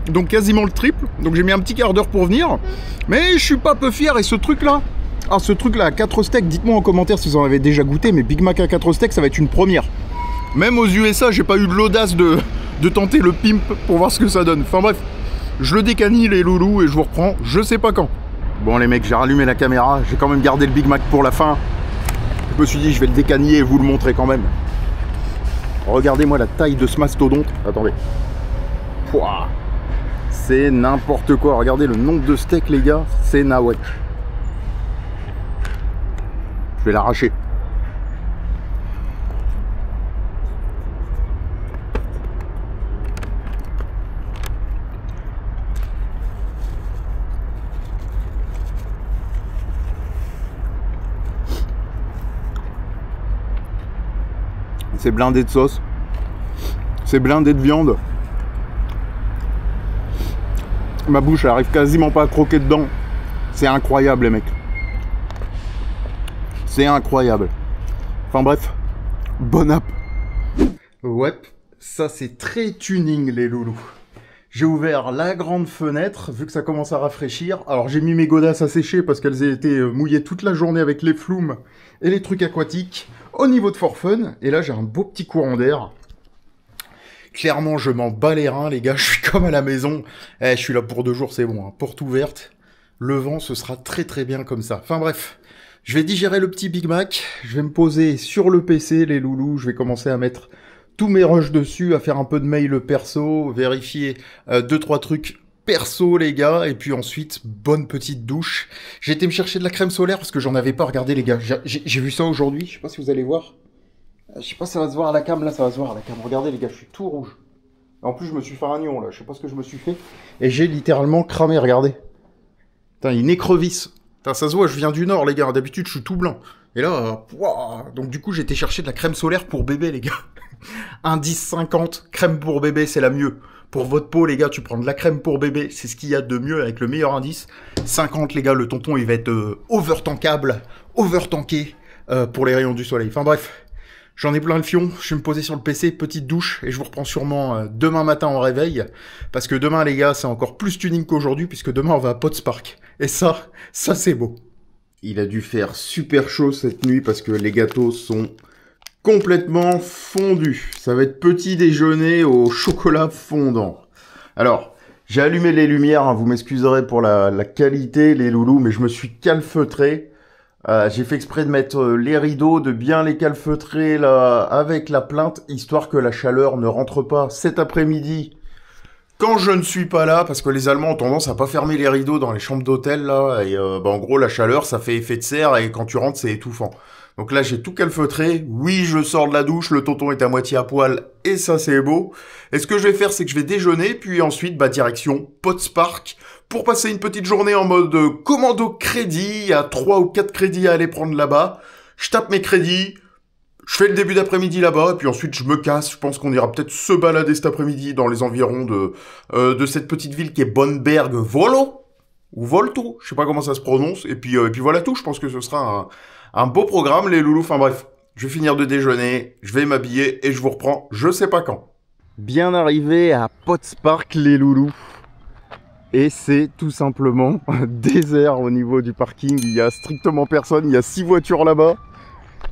[SPEAKER 3] Donc quasiment le triple. Donc j'ai mis un petit quart d'heure pour venir. Mais je suis pas peu fier. Et ce truc-là, à 4 steaks, dites-moi en commentaire si vous en avez déjà goûté. Mais Big Mac à 4 steaks, ça va être une première. Même aux USA, j'ai pas eu de l'audace de tenter le pimp pour voir ce que ça donne. Enfin bref, je le décanille, les loulous, et je vous reprends, je sais pas quand. Bon les mecs, j'ai rallumé la caméra. J'ai quand même gardé le Big Mac pour la fin. Je me suis dit, je vais le décaniller et vous le montrer quand même. Regardez-moi la taille de ce mastodonte. Attendez. C'est n'importe quoi. Regardez le nombre de steaks, les gars. C'est nawak. Je vais l'arracher. C'est blindé de sauce. C'est blindé de viande. Ma bouche elle arrive quasiment pas à croquer dedans. C'est incroyable les mecs. C'est incroyable. Enfin bref, bon app. Ouais, ça c'est très tuning les loulous. J'ai ouvert la grande fenêtre, vu que ça commence à rafraîchir. Alors j'ai mis mes godasses à sécher parce qu'elles étaient mouillées toute la journée avec les flumes et les trucs aquatiques au niveau de For Fun. Et là j'ai un beau petit courant d'air. Clairement je m'en bats les reins les gars, je suis comme à la maison. Je suis là pour 2 jours, c'est bon, hein. Porte ouverte. Le vent, ce sera très très bien comme ça. Enfin bref, je vais digérer le petit Big Mac. Je vais me poser sur le PC les loulous. Je vais commencer à mettre tous mes rushs dessus, à faire un peu de mail perso, vérifier 2-3 trucs perso les gars, et puis ensuite, bonne petite douche. J'ai été me chercher de la crème solaire parce que j'en avais pas, regardé les gars, j'ai vu ça aujourd'hui, je sais pas si vous allez voir. Je sais pas si ça va se voir à la cam, là ça va se voir à la cam, regardez les gars, je suis tout rouge. En plus je me suis fait un nion là, je sais pas ce que je me suis fait, et j'ai littéralement cramé, regardez. Putain, une écrevisse. Putain, ça se voit, je viens du nord les gars, d'habitude je suis tout blanc. Et là, donc du coup j'ai été chercher de la crème solaire pour bébé les gars. Indice 50, crème pour bébé, c'est la mieux. Pour votre peau, les gars, tu prends de la crème pour bébé, c'est ce qu'il y a de mieux avec le meilleur indice. 50, les gars, le tonton, il va être overtankable, overtanké pour les rayons du soleil. Enfin bref, j'en ai plein le fion, je vais me poser sur le PC, petite douche, et je vous reprends sûrement demain matin au réveil. Parce que demain, les gars, c'est encore plus tuning qu'aujourd'hui, puisque demain, on va à Potts Park. Et ça c'est beau. Il a dû faire super chaud cette nuit, parce que les gâteaux sont complètement fondu. Ça va être petit déjeuner au chocolat fondant. Alors, j'ai allumé les lumières, hein, vous m'excuserez pour la qualité, les loulous, mais je me suis calfeutré. J'ai fait exprès de mettre les rideaux, de bien les calfeutrer là avec la plainte, histoire que la chaleur ne rentre pas cet après-midi quand je ne suis pas là, parce que les Allemands ont tendance à pas fermer les rideaux dans les chambres d'hôtel là, et en gros la chaleur ça fait effet de serre et quand tu rentres c'est étouffant. Donc là, j'ai tout calfeutré. Oui, je sors de la douche, le tonton est à moitié à poil, et ça, c'est beau. Et ce que je vais faire, c'est que je vais déjeuner, puis ensuite, direction Potts Park, pour passer une petite journée en mode commando crédit. Il y a 3 ou 4 crédits à aller prendre là-bas. Je tape mes crédits, je fais le début d'après-midi là-bas, et puis ensuite, je me casse. Je pense qu'on ira peut-être se balader cet après-midi dans les environs de cette petite ville qui est Bonberg-Volo, ou Volto, je sais pas comment ça se prononce. Et puis voilà tout, je pense que ce sera un beau programme, les loulous. Enfin bref, je vais finir de déjeuner, je vais m'habiller et je vous reprends je sais pas quand. Bien arrivé à Potts Park, les loulous. Et c'est tout simplement désert au niveau du parking. Il y a strictement personne. Il y a 6 voitures là-bas.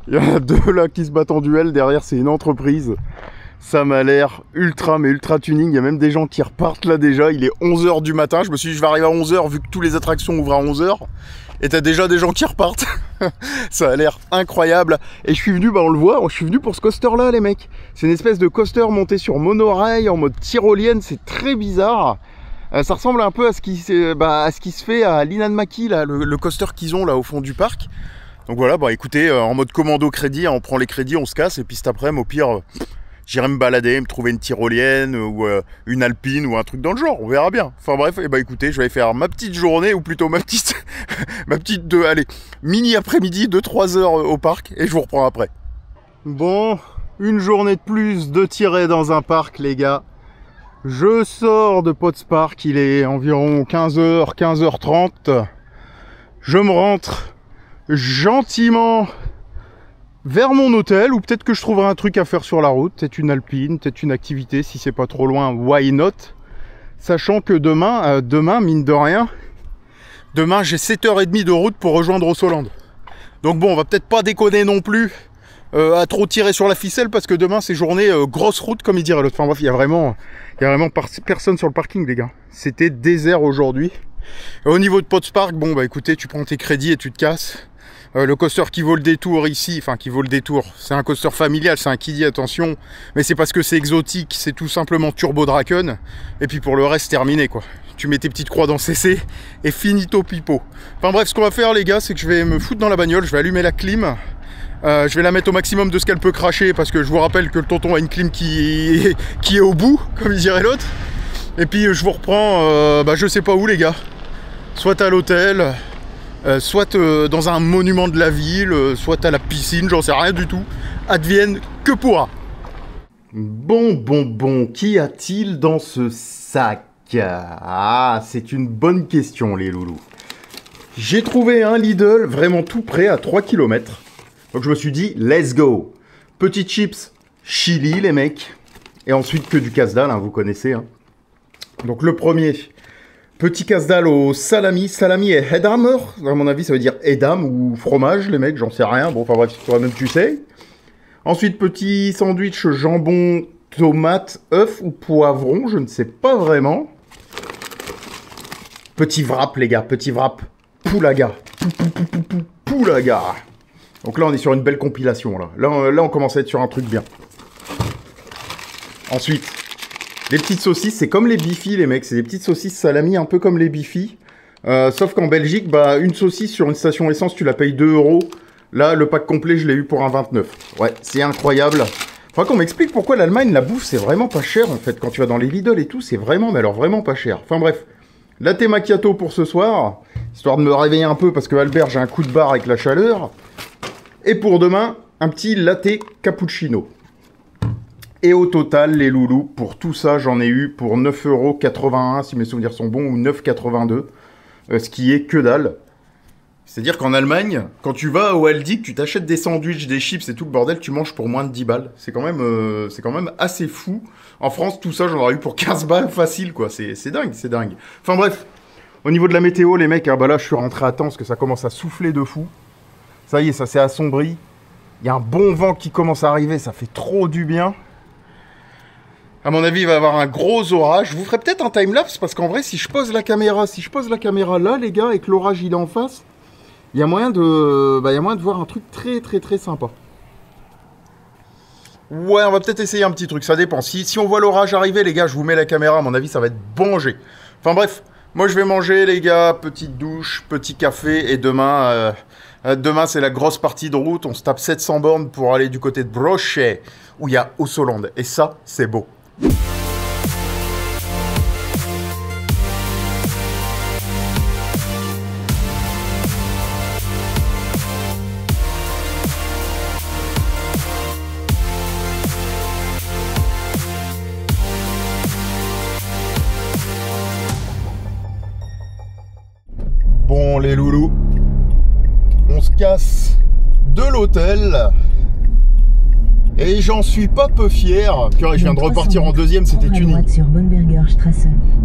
[SPEAKER 3] Il y en a 2 là qui se battent en duel. Derrière, c'est une entreprise. Ça m'a l'air ultra, mais ultra tuning. Il y a même des gens qui repartent là déjà. Il est 11h du matin. Je me suis dit, je vais arriver à 11h vu que toutes les attractions ouvrent à 11h. Et t'as déjà des gens qui repartent. Ça a l'air incroyable. Et je suis venu, on le voit, je suis venu pour ce coaster là les mecs. C'est une espèce de coaster monté sur monorail en mode tyrolienne. C'est très bizarre. Ça ressemble un peu à ce qui se fait à l'Inanmaki là, le coaster qu'ils ont là au fond du parc. Donc voilà, écoutez, en mode commando crédit, on prend les crédits, on se casse. Et puis cet après-midi, au pire, j'irai me balader, me trouver une tyrolienne ou une alpine ou un truc dans le genre, on verra bien. Enfin bref, écoutez, je vais faire ma petite journée, ou plutôt ma petite mini après-midi de 3 heures au parc, et je vous reprends après. Bon, une journée de plus de tirer dans un parc, les gars. Je sors de Potts Park, il est environ 15h, 15h30. je me rentre gentiment vers mon hôtel, ou peut-être que je trouverai un truc à faire sur la route, peut-être une alpine, peut-être une activité, si c'est pas trop loin, why not? Sachant que demain, mine de rien, demain j'ai 7h30 de route pour rejoindre Ossoland. Donc bon, on va peut-être pas déconner non plus à trop tirer sur la ficelle, parce que demain c'est journée grosse route, comme il dirait l'autre. Enfin bref, il y a vraiment personne sur le parking, les gars. C'était désert aujourd'hui. Au niveau de Potspark, bon bah écoutez, tu prends tes crédits et tu te casses. Le coaster qui vaut le détour ici, enfin qui vaut le détour, c'est un coaster familial, c'est un kiddie, attention, mais c'est parce que c'est exotique, c'est tout simplement Turbo Draken, et puis pour le reste, terminé quoi. Tu mets tes petites croix dans CC, et finito pipo. Enfin bref, ce qu'on va faire les gars, c'est que je vais me foutre dans la bagnole, je vais allumer la clim, je vais la mettre au maximum de ce qu'elle peut cracher, parce que je vous rappelle que le tonton a une clim qui est au bout, comme il dirait l'autre, et puis je vous reprends, je sais pas où les gars, soit à l'hôtel, soit dans un monument de la ville, soit à la piscine, j'en sais rien du tout. Advienne que pourra.
[SPEAKER 1] Bon, qu'y a-t-il dans ce sac? Ah, c'est une bonne question, les loulous. J'ai trouvé un Lidl vraiment tout près, à 3 km. Donc je me suis dit, let's go. Petites chips, chili, les mecs. Et ensuite que du casse-dalle, hein, vous connaissez. Hein. Donc le premier... Petit casse-dalle au salami. Salami et edam. À mon avis, ça veut dire edam ou fromage, les mecs, j'en sais rien. Bon, enfin bref, toi-même tu sais. Ensuite, petit sandwich jambon, tomate, œuf ou poivron, je ne sais pas vraiment. Petit wrap, les gars, petit wrap. Poulaga. Poulaga. Donc là, on est sur une belle compilation, là. Là, on commence à être sur un truc bien. Ensuite... les petites saucisses, c'est comme les Bifi, les mecs. C'est des petites saucisses salami, un peu comme les Bifi. Sauf qu'en Belgique, une saucisse sur une station essence, tu la payes 2 €. Là, le pack complet, je l'ai eu pour un 29. Ouais, c'est incroyable. Faudra qu'on m'explique pourquoi l'Allemagne, la bouffe, c'est vraiment pas cher, en fait. Quand tu vas dans les Lidl et tout, c'est vraiment, mais alors vraiment pas cher. Enfin bref, latte macchiato pour ce soir. Histoire de me réveiller un peu, parce que Albert, j'ai un coup de barre avec la chaleur. Et pour demain, un petit latte cappuccino. Et au total, les loulous, pour tout ça, j'en ai eu pour 9,81 €, si mes souvenirs sont bons, ou 9,82 €, ce qui est que dalle. C'est-à-dire qu'en Allemagne, quand tu vas au Aldi, que tu t'achètes des sandwichs, des chips et tout le bordel, tu manges pour moins de 10 balles. C'est quand même assez fou. En France, tout ça, j'en aurais eu pour 15 balles facile, quoi. C'est dingue, c'est dingue. Enfin bref, au niveau de la météo, les mecs, là, je suis rentré à temps, parce que ça commence à souffler de fou. Ça y est, ça s'est assombri. Il y a un bon vent qui commence à arriver, ça fait trop du bien. À mon avis, il va y avoir un gros orage. Je vous ferai peut-être un timelapse, parce qu'en vrai, si je pose la caméra là, les gars, et que l'orage il est en face, il y a moyen de voir un truc très sympa. Ouais, on va peut-être essayer un petit truc, ça dépend. Si on voit l'orage arriver, les gars, je vous mets la caméra, à mon avis, ça va être bon jet. Enfin bref, moi je vais manger, les gars, petite douche, petit café, et demain, c'est la grosse partie de route. On se tape 700 bornes pour aller du côté de Brochet, où il y a Ossoland. Et ça, c'est beau. Bon les loulous, on se casse de l'hôtel. Et j'en suis pas peu fier. Purée, je viens de repartir en deuxième, c'était une.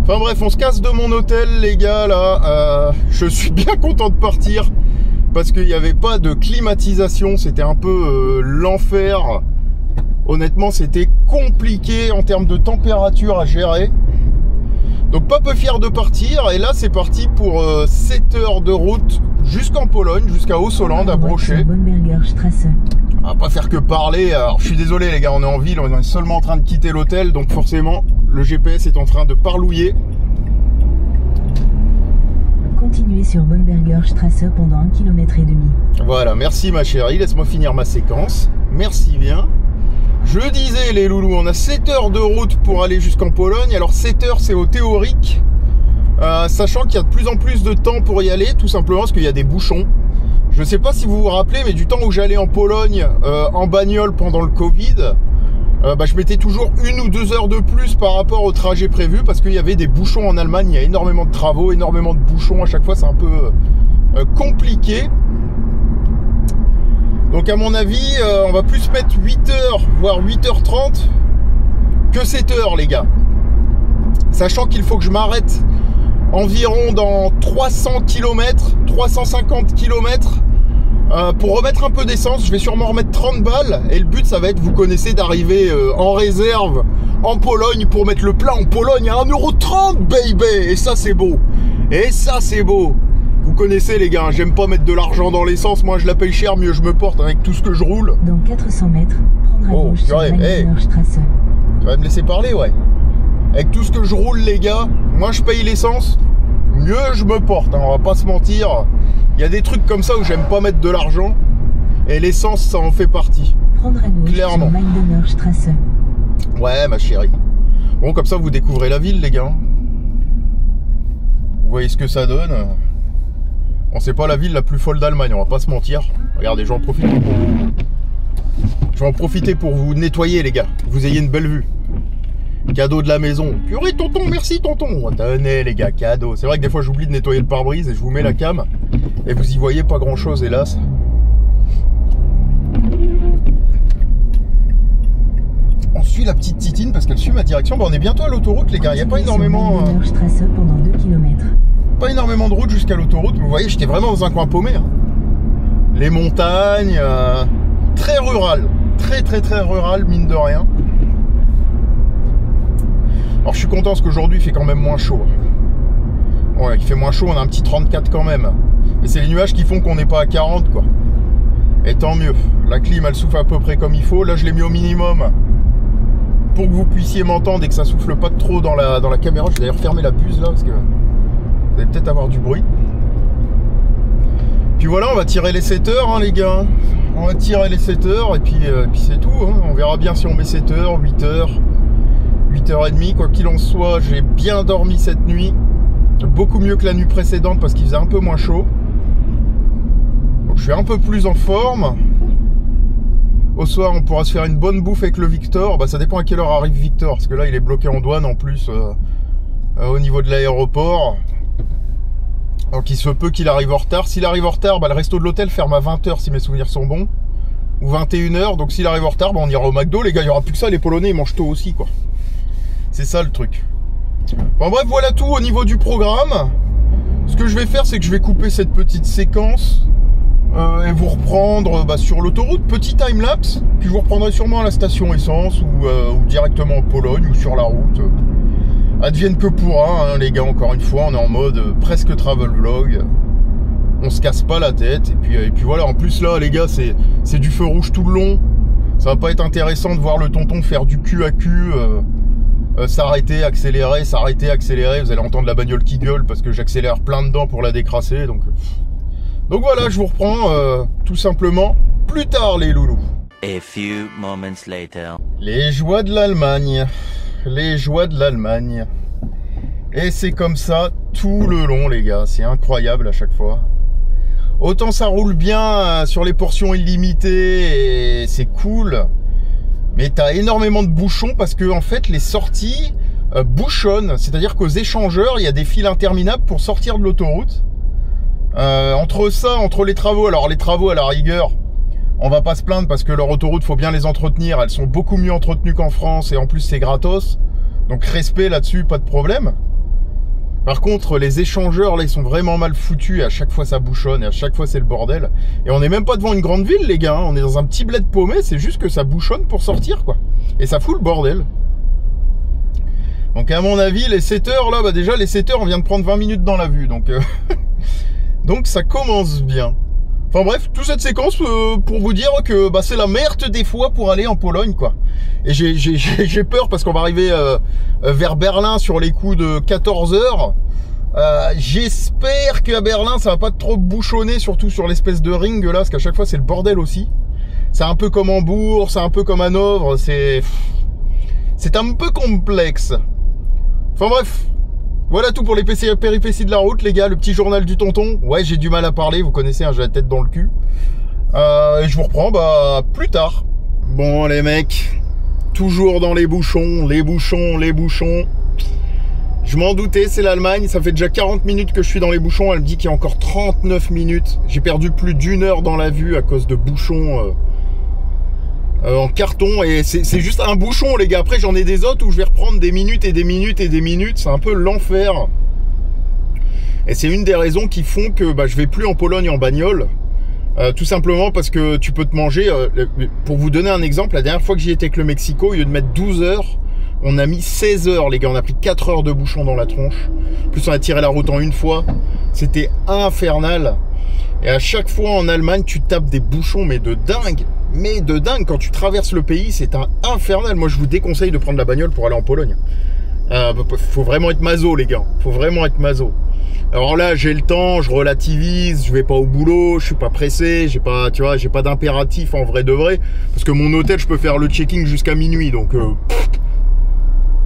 [SPEAKER 1] Enfin bref, on se casse de mon hôtel, les gars, là. Je suis bien content de partir. Parce qu'il n'y avait pas de climatisation. C'était un peu l'enfer. Honnêtement, c'était compliqué en termes de température à gérer. Donc pas peu fier de partir. Et là, c'est parti pour 7 heures de route jusqu'en Pologne, jusqu'à Ossoland, à Brochet. On va pas faire que parler. Alors, je suis désolé les gars, on est en ville, on est seulement en train de quitter l'hôtel, donc forcément le GPS est en train de parlouiller.
[SPEAKER 4] Continuez sur Bonberger Strasse pendant 1,5 km.
[SPEAKER 1] Voilà, merci ma chérie, laisse-moi finir ma séquence. Merci bien. Je disais les loulous, on a 7 heures de route pour aller jusqu'en Pologne. Alors 7 heures c'est au théorique, sachant qu'il y a de plus en plus de temps pour y aller, tout simplement parce qu'il y a des bouchons. Je ne sais pas si vous vous rappelez, mais du temps où j'allais en Pologne en bagnole pendant le Covid, je mettais toujours 1 ou 2 heures de plus par rapport au trajet prévu, parce qu'il y avait des bouchons en Allemagne. Il y a énormément de travaux, énormément de bouchons à chaque fois, c'est un peu
[SPEAKER 3] compliqué. Donc à mon avis, on va plus mettre 8h, voire 8h30 que 7h les gars. Sachant qu'il faut que je m'arrête environ dans 300 km, 350 km pour remettre un peu d'essence. Je vais sûrement remettre 30 balles et le but ça va être, vous connaissez, d'arriver en réserve en Pologne pour mettre le plein en Pologne à 1,30 € baby. Et ça c'est beau. Et ça c'est beau. Vous connaissez les gars, j'aime pas mettre de l'argent dans l'essence, moi je la paye cher, mieux je me porte avec tout ce que je roule.
[SPEAKER 4] Dans 400 mètres, prendre à gauche sur Strasse.
[SPEAKER 3] Tu vas me laisser parler, ouais. Avec tout ce que je roule les gars, moi je paye l'essence, mieux je me porte, hein, on va pas se mentir. Il y a des trucs comme ça où j'aime pas mettre de l'argent, et l'essence ça en fait partie.
[SPEAKER 4] Prendre à gauche
[SPEAKER 3] clairement.
[SPEAKER 4] sur Maindener Strasse.
[SPEAKER 3] Ouais ma chérie. Bon comme ça vous découvrez la ville les gars. Vous voyez ce que ça donne. Bon, c'est pas la ville la plus folle d'Allemagne, on va pas se mentir. Regardez, j'en profite pour vous. Je vais en profiter pour vous nettoyer les gars, que vous ayez une belle vue. Cadeau de la maison. Purée tonton, merci tonton. Tenez les gars, cadeau. C'est vrai que des fois j'oublie de nettoyer le pare-brise et je vous mets la cam. Et vous y voyez pas grand chose hélas. On suit la petite Titine parce qu'elle suit ma direction. Bon, on est bientôt à l'autoroute les gars, il n'y a pas énormément...
[SPEAKER 4] pendant 2 km.
[SPEAKER 3] Pas énormément de route jusqu'à l'autoroute, mais vous voyez, j'étais vraiment dans un coin paumé. Hein. Les montagnes, très rural. Très rural, mine de rien. Alors je suis content parce qu'aujourd'hui il fait quand même moins chaud. Ouais, il fait moins chaud, on a un petit 34 quand même. Et c'est les nuages qui font qu'on n'est pas à 40 quoi. Et tant mieux. La clim elle souffle à peu près comme il faut. Là je l'ai mis au minimum pour que vous puissiez m'entendre et que ça souffle pas trop dans la caméra. Je vais d'ailleurs fermer la buse là parce que vous allez peut-être avoir du bruit. Puis voilà, on va tirer les 7 heures hein, les gars. On va tirer les 7 heures et puis c'est tout. Hein. On verra bien si on met 7 heures, 8 heures. 8h30, quoi qu'il en soit, j'ai bien dormi cette nuit. Beaucoup mieux que la nuit précédente parce qu'il faisait un peu moins chaud. Donc je suis un peu plus en forme. Au soir, on pourra se faire une bonne bouffe avec le Victor. Bah, ça dépend à quelle heure arrive Victor, parce que là, il est bloqué en douane en plus au niveau de l'aéroport. Donc il se peut qu'il arrive en retard. S'il arrive en retard, bah, le resto de l'hôtel ferme à 20 h si mes souvenirs sont bons. Ou 21 h. Donc s'il arrive en retard, bah, on ira au McDo. Les gars, il n'y aura plus que ça. Les Polonais, ils mangent tôt aussi, quoi. C'est ça le truc. Enfin bref, voilà tout au niveau du programme. Ce que je vais faire, c'est que je vais couper cette petite séquence et vous reprendre sur l'autoroute, petit time-lapse. Puis je vous reprendrai sûrement à la station essence ou directement en Pologne ou sur la route. Advienne que pourra, hein, les gars, encore une fois, on est en mode presque travel vlog. On se casse pas la tête. Et puis voilà, en plus là, les gars, c'est du feu rouge tout le long. Ça va pas être intéressant de voir le tonton faire du cul à cul. S'arrêter, accélérer, s'arrêter, accélérer. Vous allez entendre la bagnole qui gueule parce que j'accélère plein dedans pour la décrasser. Donc voilà, je vous reprends tout simplement plus tard les loulous.
[SPEAKER 5] A few moments later.
[SPEAKER 3] Les joies de l'Allemagne. Les joies de l'Allemagne. Et c'est comme ça tout le long les gars. C'est incroyable à chaque fois. Autant ça roule bien sur les portions illimitées et c'est cool. Mais t'as énormément de bouchons parce que en fait les sorties bouchonnent. C'est-à-dire qu'aux échangeurs, il y a des files interminables pour sortir de l'autoroute. Entre les travaux, alors les travaux à la rigueur, on va pas se plaindre parce que leur autoroute, faut bien les entretenir. Elles sont beaucoup mieux entretenues qu'en France et en plus c'est gratos. Donc respect là-dessus, pas de problème. Par contre, les échangeurs, là, ils sont vraiment mal foutus et à chaque fois ça bouchonne et à chaque fois c'est le bordel. Et on n'est même pas devant une grande ville, les gars, hein. On est dans un petit bled paumé, c'est juste que ça bouchonne pour sortir, quoi. Et ça fout le bordel. Donc à mon avis, les 7 heures, là, bah déjà, les 7 heures, on vient de prendre 20 minutes dans la vue, donc... donc ça commence bien. Enfin bref, toute cette séquence pour vous dire que bah, c'est la merde des fois pour aller en Pologne, quoi. Et j'ai peur parce qu'on va arriver vers Berlin sur les coups de 14 heures. J'espère qu'à Berlin ça va pas trop bouchonner, surtout sur l'espèce de ring là, parce qu'à chaque fois c'est le bordel aussi. C'est un peu comme Hambourg, c'est un peu comme Hanovre, c'est un peu complexe. Enfin bref, voilà tout pour les péripéties de la route, les gars. Le petit journal du tonton. Ouais, j'ai du mal à parler, vous connaissez, hein, j'ai la tête dans le cul. Et je vous reprends bah plus tard. Bon les mecs, toujours dans les bouchons, les bouchons.
[SPEAKER 2] Je m'en doutais, c'est l'Allemagne. Ça fait déjà 40 minutes que je suis dans les bouchons. Elle me dit qu'il y a encore 39 minutes. J'ai perdu plus d'1 heure dans la vue à cause de bouchons en carton. Et c'est juste un bouchon, les gars. Après, j'en ai des autres où je vais reprendre des minutes et des minutes et des minutes. C'est un peu l'enfer. Et c'est une des raisons qui font que je vais plus en Pologne en bagnole. Tout simplement parce que tu peux te manger. Pour vous donner un exemple, la dernière fois que j'y étais avec le Mexico, au lieu de mettre 12 heures, on a mis 16 heures, les gars. On a pris 4 heures de bouchon dans la tronche. En plus, on a tiré la route en une fois. C'était infernal. Et à chaque fois en Allemagne, tu tapes des bouchons, mais de dingue. Mais de dingue. Quand tu traverses le pays, c'est un infernal. Moi, je vous déconseille de prendre la bagnole pour aller en Pologne. Faut vraiment être maso, les gars. Faut vraiment être maso. Alors là, j'ai le temps, je relativise, je vais pas au boulot, je suis pas pressé, j'ai pas, tu vois, j'ai pas d'impératif en vrai de vrai. Parce que mon hôtel, je peux faire le checking jusqu'à minuit. Donc,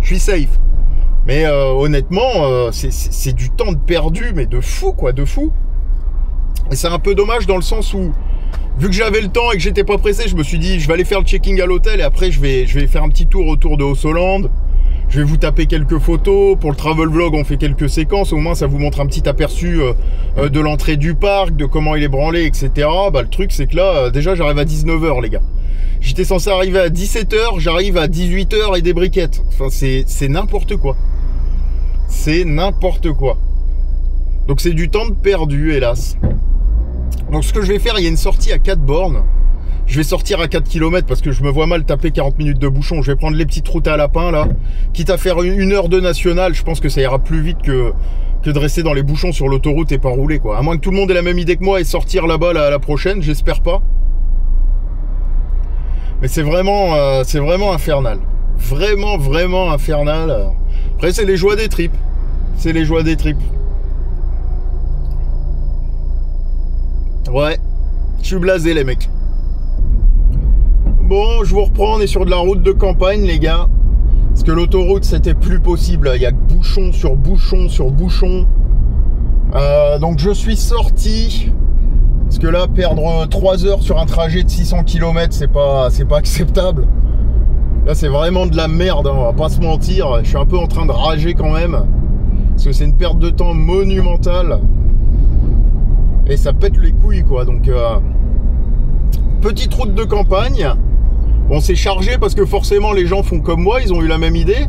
[SPEAKER 2] je suis safe. Mais honnêtement, c'est du temps de perdu, mais de fou, quoi, de fou. Et c'est un peu dommage dans le sens où, vu que j'avais le temps et que j'étais pas pressé, je me suis dit, je vais aller faire le checking à l'hôtel et après, je vais faire un petit tour autour de Haute-Hollande. Je vais vous taper quelques photos. Pour le travel vlog, on fait quelques séquences. Au moins, ça vous montre un petit aperçu de l'entrée du parc, de comment il est branlé, etc. Le truc, c'est que là, déjà, j'arrive à 19 h, les gars. J'étais censé arriver à 17 h, j'arrive à 18 h et des briquettes. Enfin, c'est n'importe quoi. C'est n'importe quoi. Donc, c'est du temps de perdu, hélas. Donc, ce que je vais faire, il y a une sortie à 4 bornes. Je vais sortir à 4 km parce que je me vois mal taper 40 minutes de bouchon. Je vais prendre les petites routes à lapin, là. Quitte à faire 1 heure de nationale, je pense que ça ira plus vite que de rester dans les bouchons sur l'autoroute et pas rouler, quoi. À moins que tout le monde ait la même idée que moi et sortir là-bas la prochaine, j'espère pas. Mais c'est vraiment infernal. Vraiment, vraiment infernal. Après, c'est les joies des tripes. C'est les joies des tripes. Ouais. Je suis blasé, les mecs. Bon, je vous reprends, on est sur de la route de campagne, les gars. Parce que l'autoroute, c'était plus possible. Il y a bouchon sur bouchon sur bouchon. Donc, je suis sorti. Parce que là, perdre 3 heures sur un trajet de 600 km, c'est pas acceptable. Là, c'est vraiment de la merde, hein, on va pas se mentir. Je suis un peu en train de rager quand même. Parce que c'est une perte de temps monumentale. Et ça pète les couilles, quoi. Donc, petite route de campagne. Bon, c'est chargé parce que forcément les gens font comme moi, ils ont eu la même idée,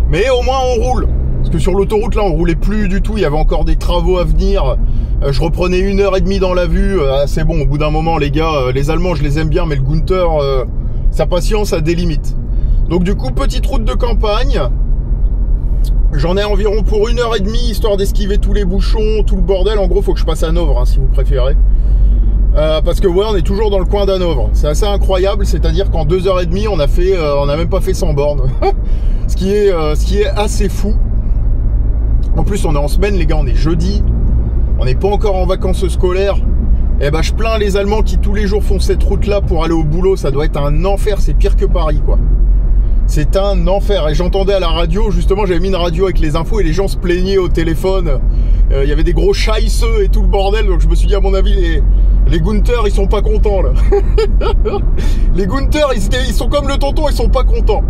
[SPEAKER 2] mais au moins on roule. Parce que sur l'autoroute là on roulait plus du tout, il y avait encore des travaux à venir. Je reprenais 1 heure et demie dans la vue, c'est bon, au bout d'un moment les gars, les Allemands je les aime bien, mais le Gunther, sa patience a des limites. Donc du coup, petite route de campagne. J'en ai environ pour 1 heure et demie, histoire d'esquiver tous les bouchons, tout le bordel. En gros, faut que je passe à Hanovre, hein, si vous préférez. Parce que ouais, on est toujours dans le coin d'Hanovre. C'est assez incroyable, c'est-à-dire qu'en 2 heures et demie, on a même pas fait 100 bornes. ce qui est assez fou. En plus, on est en semaine, les gars, on est jeudi. On n'est pas encore en vacances scolaires. Et je plains les Allemands qui tous les jours font cette route-là pour aller au boulot. Ça doit être un enfer, c'est pire que Paris, quoi. C'est un enfer. Et j'entendais à la radio, justement, j'avais mis une radio avec les infos et les gens se plaignaient au téléphone. Il y avait des gros chaisseux et tout le bordel. Donc je me suis dit, à mon avis, les Gunther, ils sont pas contents, là. Les Gunther, ils sont comme le tonton, ils sont pas contents.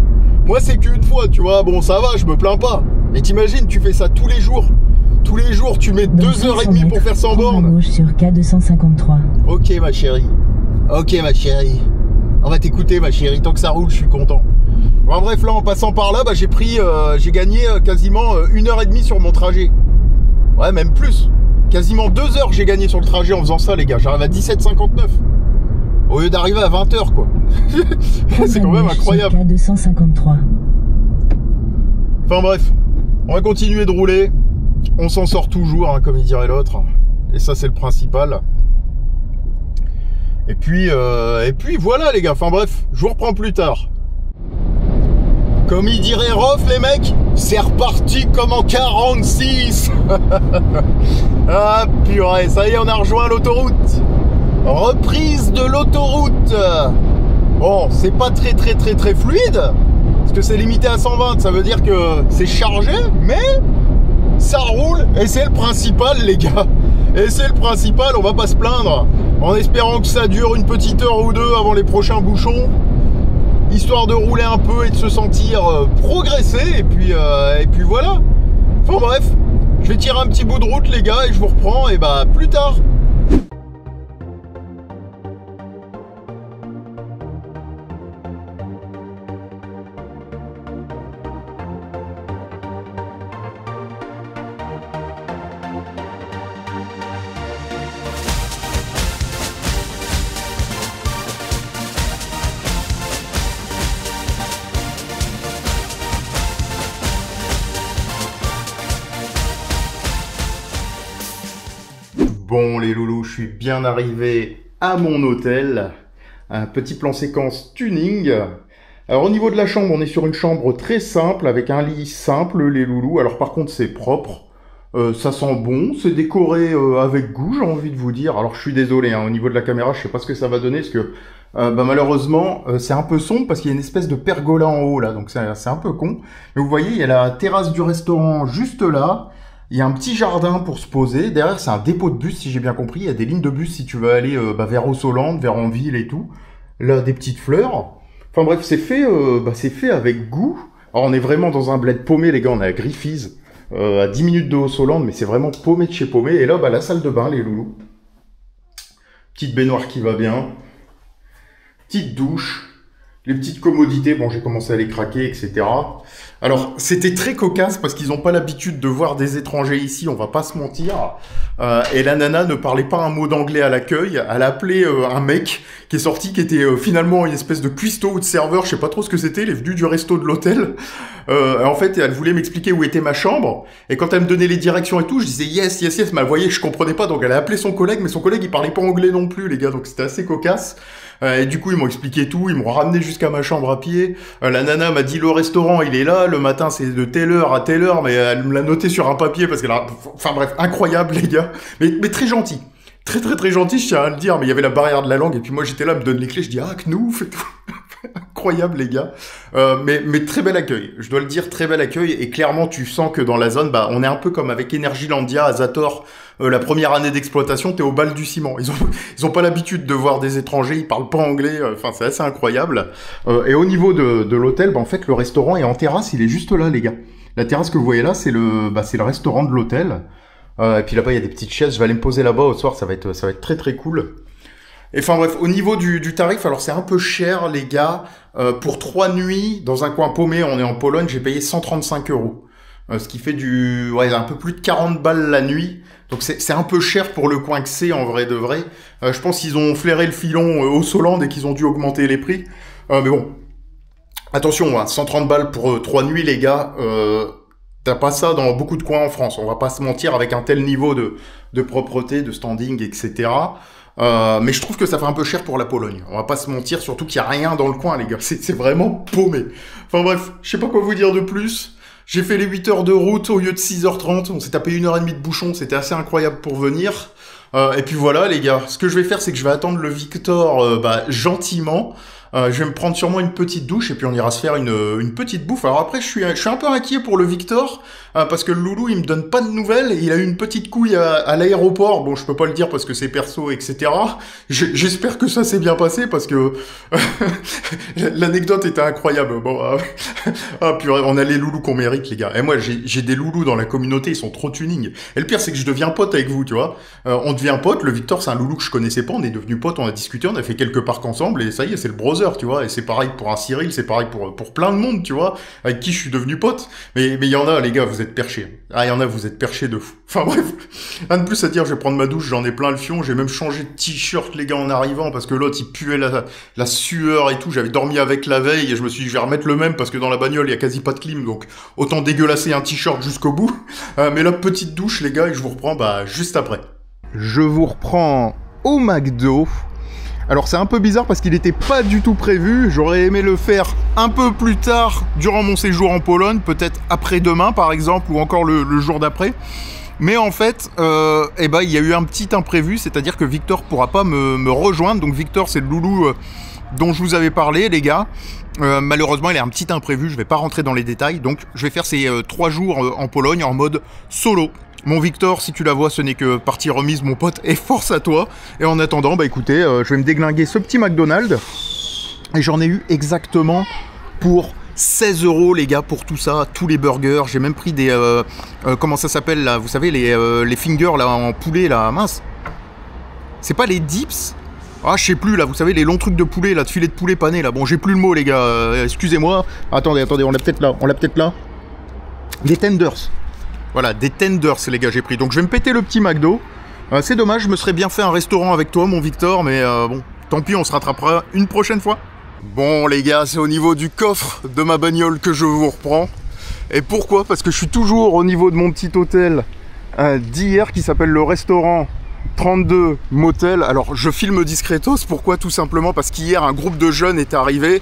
[SPEAKER 2] Moi, c'est qu'une fois, tu vois. Bon, ça va, je me plains pas. Mais t'imagines, tu fais ça tous les jours. Tous les jours, tu mets 2 heures et demie pour faire 100 bornes.
[SPEAKER 4] Gauche sur K253.
[SPEAKER 2] Ok, ma chérie. Ok, ma chérie. On va t'écouter, ma chérie. Tant que ça roule, je suis content. Bon, bref, là, en passant par là, j'ai gagné quasiment 1 heure et demie sur mon trajet. Ouais, même plus. Quasiment 2 heures j'ai gagné sur le trajet en faisant ça, les gars. J'arrive à 17h59. Au lieu d'arriver à 20h, quoi. C'est quand même incroyable.
[SPEAKER 4] K253.
[SPEAKER 2] Enfin bref, on va continuer de rouler. On s'en sort toujours, hein, comme il dirait l'autre. Et ça, c'est le principal. Et puis voilà, les gars. Enfin bref, je vous reprends plus tard. Comme il dirait Rof, les mecs, c'est reparti comme en 46. Ah purée, ça y est, on a rejoint l'autoroute. Reprise de l'autoroute. Bon, c'est pas très fluide, parce que c'est limité à 120, ça veut dire que c'est chargé, mais ça roule, et c'est le principal, les gars. Et c'est le principal, on va pas se plaindre, en espérant que ça dure une petite heure ou deux avant les prochains bouchons, histoire de rouler un peu et de se sentir progresser, et puis voilà. Bon bref, je vais tirer un petit bout de route les gars et je vous reprends et bah plus tard.
[SPEAKER 1] Bon les loulous, je suis bien arrivé à mon hôtel. Un petit plan séquence tuning. Alors au niveau de la chambre, on est sur une chambre très simple, avec un lit simple les loulous. Alors par contre c'est propre, ça sent bon, c'est décoré avec goût j'ai envie de vous dire. Alors je suis désolé, hein, au niveau de la caméra je sais pas ce que ça va donner, parce que malheureusement c'est un peu sombre, parce qu'il y a une espèce de pergola en haut là, donc c'est un peu con. Mais vous voyez, il y a la terrasse du restaurant juste là. Il y a un petit jardin pour se poser. Derrière, c'est un dépôt de bus, si j'ai bien compris. Il y a des lignes de bus si tu veux aller vers Ossolande, vers Anville et tout. Là, des petites fleurs. Enfin bref, c'est fait avec goût. Alors, on est vraiment dans un bled paumé, les gars. On est à Griffith, à 10 minutes de Ossolande, mais c'est vraiment paumé de chez paumé. Et là, la salle de bain, les loulous. Petite baignoire qui va bien. Petite douche. Les petites commodités, bon, j'ai commencé à les craquer, etc. Alors, c'était très cocasse parce qu'ils n'ont pas l'habitude de voir des étrangers ici, on va pas se mentir. Et la nana ne parlait pas un mot d'anglais à l'accueil. Elle a appelé un mec qui est sorti, qui était finalement une espèce de cuistot ou de serveur, je sais pas trop ce que c'était, il est venu du resto de l'hôtel. En fait, elle voulait m'expliquer où était ma chambre. Et quand elle me donnait les directions et tout, je disais yes, yes, yes, mais elle voyait, je comprenais pas. Donc elle a appelé son collègue, mais son collègue, il parlait pas anglais non plus, les gars, donc c'était assez cocasse. Et du coup, ils m'ont expliqué tout, ils m'ont ramené jusqu'à ma chambre à pied. La nana m'a dit, le restaurant, il est là, le matin, c'est de telle heure à telle heure, mais elle me l'a noté sur un papier parce qu'elle a... Enfin bref, incroyable, les gars. Mais très gentil. Très, très, très gentil, je tiens à le dire, mais il y avait la barrière de la langue, et puis moi, j'étais là, me donne les clés, je dis, ah, Knouf, et tout. Incroyable, les gars. Mais très bel accueil. Je dois le dire, très bel accueil, et clairement, tu sens que dans la zone, on est un peu comme avec Energylandia à Zator. La première année d'exploitation, t'es au bal du ciment. Ils ont pas l'habitude de voir des étrangers, ils parlent pas anglais, enfin c'est assez incroyable. Et au niveau de l'hôtel, en fait le restaurant est en terrasse, il est juste là les gars. La terrasse que vous voyez là, c'est le restaurant de l'hôtel. Et puis là-bas il y a des petites chaises, je vais aller me poser là-bas au soir, ça va être très très cool. Et enfin bref, au niveau du tarif, alors c'est un peu cher les gars. Pour 3 nuits dans un coin paumé, on est en Pologne, j'ai payé 135 €. Ce qui fait un peu plus de 40 balles la nuit. Donc c'est un peu cher pour le coin que c'est en vrai de vrai. Je pense qu'ils ont flairé le filon Ossolande et qu'ils ont dû augmenter les prix. Mais bon, attention, 130 balles pour 3 nuits les gars. T'as pas ça dans beaucoup de coins en France. On va pas se mentir avec un tel niveau de propreté, de standing, etc. Mais je trouve que ça fait un peu cher pour la Pologne. On va pas se mentir, surtout qu'il y a rien dans le coin les gars. C'est vraiment paumé. Enfin bref, je sais pas quoi vous dire de plus. J'ai fait les 8 heures de route au lieu de 6h30. On s'est tapé 1h30 de bouchon. C'était assez incroyable pour venir. Et puis voilà, les gars. Ce que je vais faire, c'est que je vais attendre le Victor gentiment. Je vais me prendre sûrement une petite douche et puis on ira se faire une petite bouffe. Alors après, je suis un peu inquiet pour le Victor parce que le loulou, il me donne pas de nouvelles. Il a eu une petite couille à l'aéroport. Bon, je peux pas le dire parce que c'est perso, etc. J'espère que ça s'est bien passé parce que l'anecdote était incroyable. Bon, purée, on a les loulous qu'on mérite, les gars. Et moi, j'ai des loulous dans la communauté, ils sont trop tuning. Et le pire, c'est que je deviens pote avec vous, tu vois. On devient pote. Le Victor, c'est un loulou que je connaissais pas. On est devenu pote, on a discuté, on a fait quelques parcs ensemble et ça y est, c'est le brother. Tu vois, et c'est pareil pour un Cyril, c'est pareil pour plein de monde, tu vois, avec qui je suis devenu pote. Mais il y en a, les gars, vous êtes perchés. Ah, il y en a, vous êtes perchés de fou. Enfin bref, rien de plus à dire, je vais prendre ma douche, j'en ai plein le fion, j'ai même changé de t-shirt, les gars, en arrivant, parce que l'autre, il puait la sueur et tout, j'avais dormi avec la veille, et je me suis dit, je vais remettre le même, parce que dans la bagnole, il y a quasi pas de clim, donc autant dégueulasser un t-shirt jusqu'au bout. Mais la petite douche, les gars, et je vous reprends, juste après.
[SPEAKER 3] Je vous reprends au McDo. Alors c'est un peu bizarre parce qu'il n'était pas du tout prévu, j'aurais aimé le faire un peu plus tard durant mon séjour en Pologne, peut-être après-demain par exemple, ou encore le jour d'après. Mais en fait, il y a eu un petit imprévu, c'est-à-dire que Victor pourra pas me rejoindre. Donc Victor, c'est le loulou dont je vous avais parlé, les gars. Malheureusement, il y a un petit imprévu, je vais pas rentrer dans les détails. Donc je vais faire ces 3 jours en Pologne en mode solo. Mon Victor, si tu la vois, ce n'est que partie remise, mon pote, et force à toi. Et en attendant, écoutez, je vais me déglinguer ce petit McDonald's. Et j'en ai eu exactement pour 16 € les gars pour tout ça, tous les burgers. J'ai même pris des... comment ça s'appelle là? Vous savez, les fingers là en poulet là, mince. C'est pas les dips? Ah, je sais plus là, vous savez, les longs trucs de poulet là, de filet de poulet pané là. Bon, j'ai plus le mot les gars, excusez-moi. Attendez, on l'a peut-être là, Des tenders. Voilà, des tenders les gars, j'ai pris. Donc je vais me péter le petit McDo. C'est dommage, je me serais bien fait un restaurant avec toi mon Victor, mais bon, tant pis, on se rattrapera une prochaine fois. Bon les gars, c'est au niveau du coffre de ma bagnole que je vous reprends. Et pourquoi? Parce que je suis toujours au niveau de mon petit hôtel d'hier qui s'appelle le restaurant 32 Motel. Alors je filme discretos, pourquoi? Tout simplement parce qu'hier un groupe de jeunes est arrivé,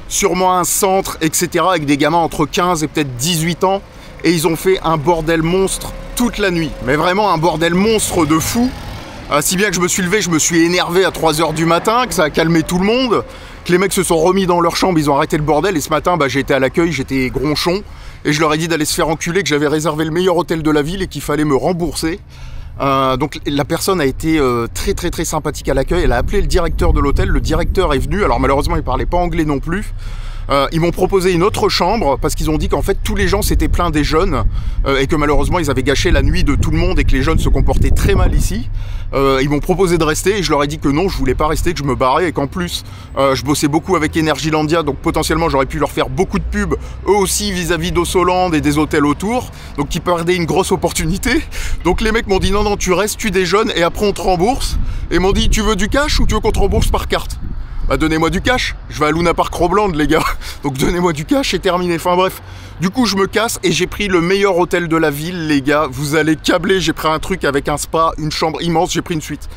[SPEAKER 3] sûrement un centre, etc. avec des gamins entre 15 et peut-être 18 ans. Et ils ont fait un bordel monstre toute la nuit. Mais vraiment un bordel monstre de fou. Si bien que je me suis levé, je me suis énervé à 3 h du matin, que ça a calmé tout le monde, que les mecs se sont remis dans leur chambre, ils ont arrêté le bordel. Et ce matin, bah, j'ai été à l'accueil, j'étais gronchon. Et je leur ai dit d'aller se faire enculer, que j'avais réservé le meilleur hôtel de la ville et qu'il fallait me rembourser. Donc la personne a été très sympathique à l'accueil. Elle a appelé le directeur de l'hôtel, le directeur est venu. Alors malheureusement, il parlait pas anglais non plus. Ils m'ont proposé une autre chambre parce qu'ils ont dit qu'en fait tous les gens s'étaient plaints des jeunes et que malheureusement ils avaient gâché la nuit de tout le monde et que les jeunes se comportaient très mal ici. Ils m'ont proposé de rester et je leur ai dit que non, je voulais pas rester, que je me barrais et qu'en plus je bossais beaucoup avec Energylandia, donc potentiellement j'aurais pu leur faire beaucoup de pubs eux aussi vis-à-vis d'Ossoland et des hôtels autour, donc qui perdaient une grosse opportunité. Donc les mecs m'ont dit non, tu restes, tu déjeunes et après on te rembourse. Et m'ont dit tu veux du cash ou tu veux qu'on te rembourse par carte? Bah donnez-moi du cash, je vais à Luna Park Robland les gars, donc donnez-moi du cash et terminé. Enfin bref, du coup je me casse et j'ai pris le meilleur hôtel de la ville les gars, vous allez câbler, j'ai pris un truc avec un spa, une chambre immense, j'ai pris une suite,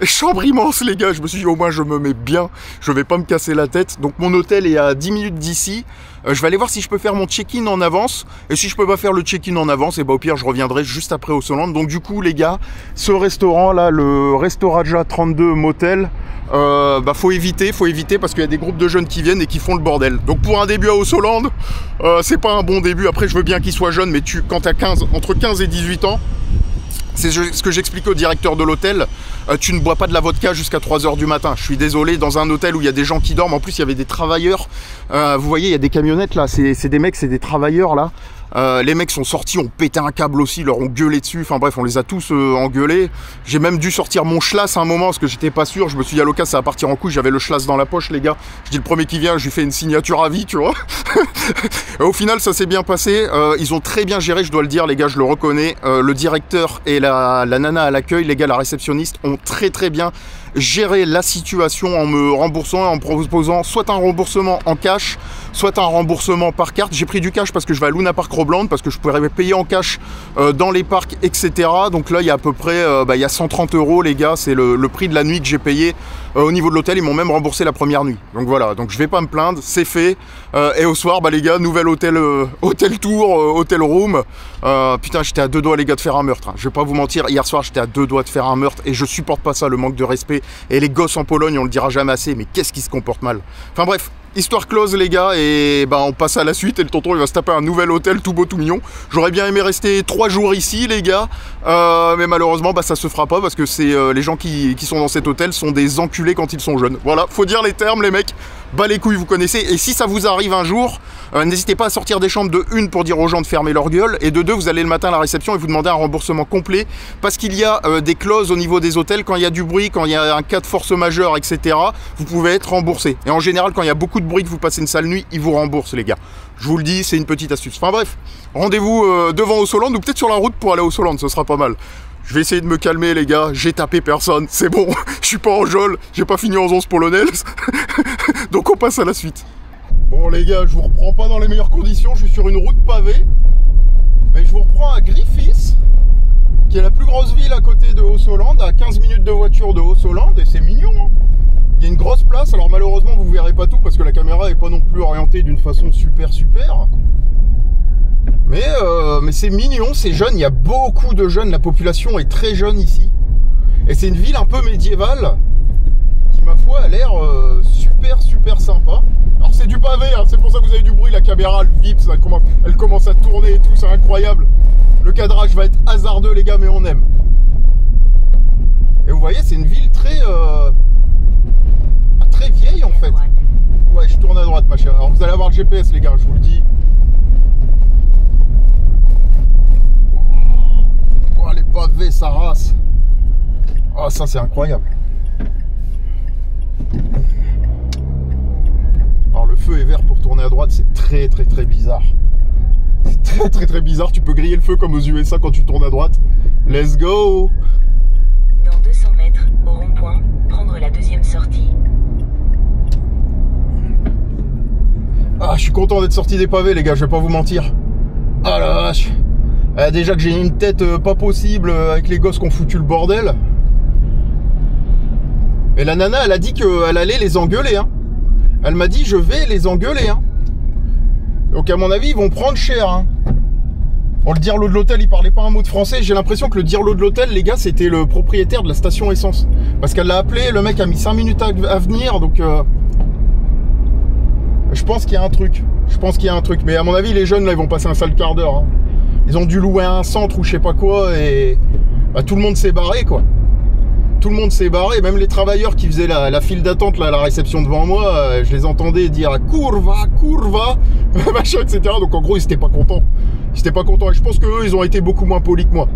[SPEAKER 3] chambre immense les gars, je me suis dit au moins je me mets bien, je vais pas me casser la tête. Donc mon hôtel est à 10 minutes d'ici, je vais aller voir si je peux faire mon check-in en avance, et si je peux pas faire le check-in en avance, et bah au pire je reviendrai juste après Ossoland. Donc du coup les gars, ce restaurant là, le Restauraja 32 Motel, bah faut éviter parce qu'il y a des groupes de jeunes qui viennent et qui font le bordel. Donc pour un début à Ossoland, c'est pas un bon début. Après je veux bien qu'ils soient jeunes, mais quand t'as entre 15 et 18 ans, c'est ce que j'explique au directeur de l'hôtel, tu ne bois pas de la vodka jusqu'à 3 h du matin. Je suis désolé, dans un hôtel où il y a des gens qui dorment, en plus il y avait des travailleurs, vous voyez il y a des camionnettes là, c'est des mecs, c'est des travailleurs là. Les mecs sont sortis, ont pété un câble aussi, leur ont gueulé dessus, enfin bref on les a tous engueulés. J'ai même dû sortir mon schlass à un moment parce que j'étais pas sûr, je me suis dit à l'occasion ça va partir en couille, j'avais le schlass dans la poche les gars. Je dis le premier qui vient, je lui fais une signature à vie tu vois. Au final ça s'est bien passé, ils ont très bien géré, je dois le dire les gars, je le reconnais. Le directeur et la nana à l'accueil, les gars, la réceptionniste ont très bien géré la situation en me remboursant et en me proposant soit un remboursement en cash, soit un remboursement par carte. J'ai pris du cash parce que je vais à Luna Park Robland, parce que je pourrais payer en cash dans les parcs, etc. Donc là, il y a à peu près il y a 130 € les gars, c'est le prix de la nuit que j'ai payé au niveau de l'hôtel. Ils m'ont même remboursé la première nuit. Donc voilà, donc je vais pas me plaindre, c'est fait. Et au soir, bah les gars, nouvel hôtel, hôtel tour, hôtel room. Putain, j'étais à 2 doigts les gars de faire un meurtre. Hein. Je vais pas vous mentir, hier soir, j'étais à 2 doigts de faire un meurtre et je supporte pas ça, le manque de respect. Et les gosses en Pologne, on le dira jamais assez, mais qu'est-ce qui se comporte mal. Enfin bref, histoire close les gars, et bah on passe à la suite et le tonton il va se taper un nouvel hôtel tout beau tout mignon. J'aurais bien aimé rester 3 jours ici les gars, mais malheureusement bah ça se fera pas parce que c'est les gens qui sont dans cet hôtel sont des enculés quand ils sont jeunes. Voilà, faut dire les termes les mecs, bah les couilles vous connaissez. Et si ça vous arrive un jour, n'hésitez pas à sortir des chambres de 1 pour dire aux gens de fermer leur gueule, et de 2 vous allez le matin à la réception et vous demandez un remboursement complet parce qu'il y a des clauses au niveau des hôtels, quand il y a du bruit, quand il y a un cas de force majeure, etc. vous pouvez être remboursé. Et en général quand il y a beaucoup de bruit, que vous passez une sale nuit, ils vous remboursent les gars. Je vous le dis, c'est une petite astuce. Enfin bref, rendez-vous devant Ossoland ou peut-être sur la route pour aller à Ossoland, ce sera pas mal. Je vais essayer de me calmer les gars, j'ai tapé personne, c'est bon, je suis pas en geôle, j'ai pas fini en 11 polonaises. Donc on passe à la suite. Bon les gars, je vous reprends pas dans les meilleures conditions, je suis sur une route pavée, mais je vous reprends à Griffiths, qui est la plus grosse ville à côté de Ossoland, à 15 minutes de voiture de Ossoland, et c'est mignon hein. Il y a une grosse place, alors malheureusement vous verrez pas tout parce que la caméra est pas non plus orientée d'une façon super. Mais c'est mignon, c'est jeune, il y a beaucoup de jeunes, la population est très jeune ici. Et c'est une ville un peu médiévale, qui ma foi a l'air super sympa. Alors c'est du pavé, hein, c'est pour ça que vous avez du bruit, la caméra elle vibre, elle commence à tourner et tout, c'est incroyable. Le cadrage va être hasardeux les gars, mais on aime. Et vous voyez, c'est une ville très vieille en fait. Ouais, je tourne à droite ma chère. Alors vous allez avoir GPS, les gars, je vous le dis. Oh, les pavés, ça race. Oh, ça, c'est incroyable. Alors, le feu est vert pour tourner à droite, c'est très, très, très bizarre. C'est très, très, très bizarre. Tu peux griller le feu comme aux USA quand tu tournes à droite. Let's go!
[SPEAKER 4] Dans 200 mètres, au rond-point, prendre la deuxième sortie.
[SPEAKER 3] Ah, je suis content d'être sorti des pavés, les gars, je vais pas vous mentir. Ah la vache. Déjà que j'ai une tête pas possible avec les gosses qui ont foutu le bordel. Et la nana, elle a dit qu'elle allait les engueuler, hein. Elle m'a dit, je vais les engueuler, hein. Donc à mon avis, ils vont prendre cher, hein. Bon, le dirlo de l'hôtel, il parlait pas un mot de français. J'ai l'impression que le dirlo de l'hôtel, les gars, c'était le propriétaire de la station essence. Parce qu'elle l'a appelé, le mec a mis 5 minutes à venir, donc... je pense qu'il y a un truc. Je pense qu'il y a un truc. Mais à mon avis, les jeunes, là, ils vont passer un sale quart d'heure, hein. Ils ont dû louer un centre ou je sais pas quoi, et... bah, tout le monde s'est barré, quoi. Tout le monde s'est barré, même les travailleurs qui faisaient la file d'attente là à la réception devant moi, je les entendais dire curva, curva, machin, etc. Donc en gros, ils étaient pas contents. Ils étaient pas contents. Et je pense qu'eux, ils ont été beaucoup moins polis que moi.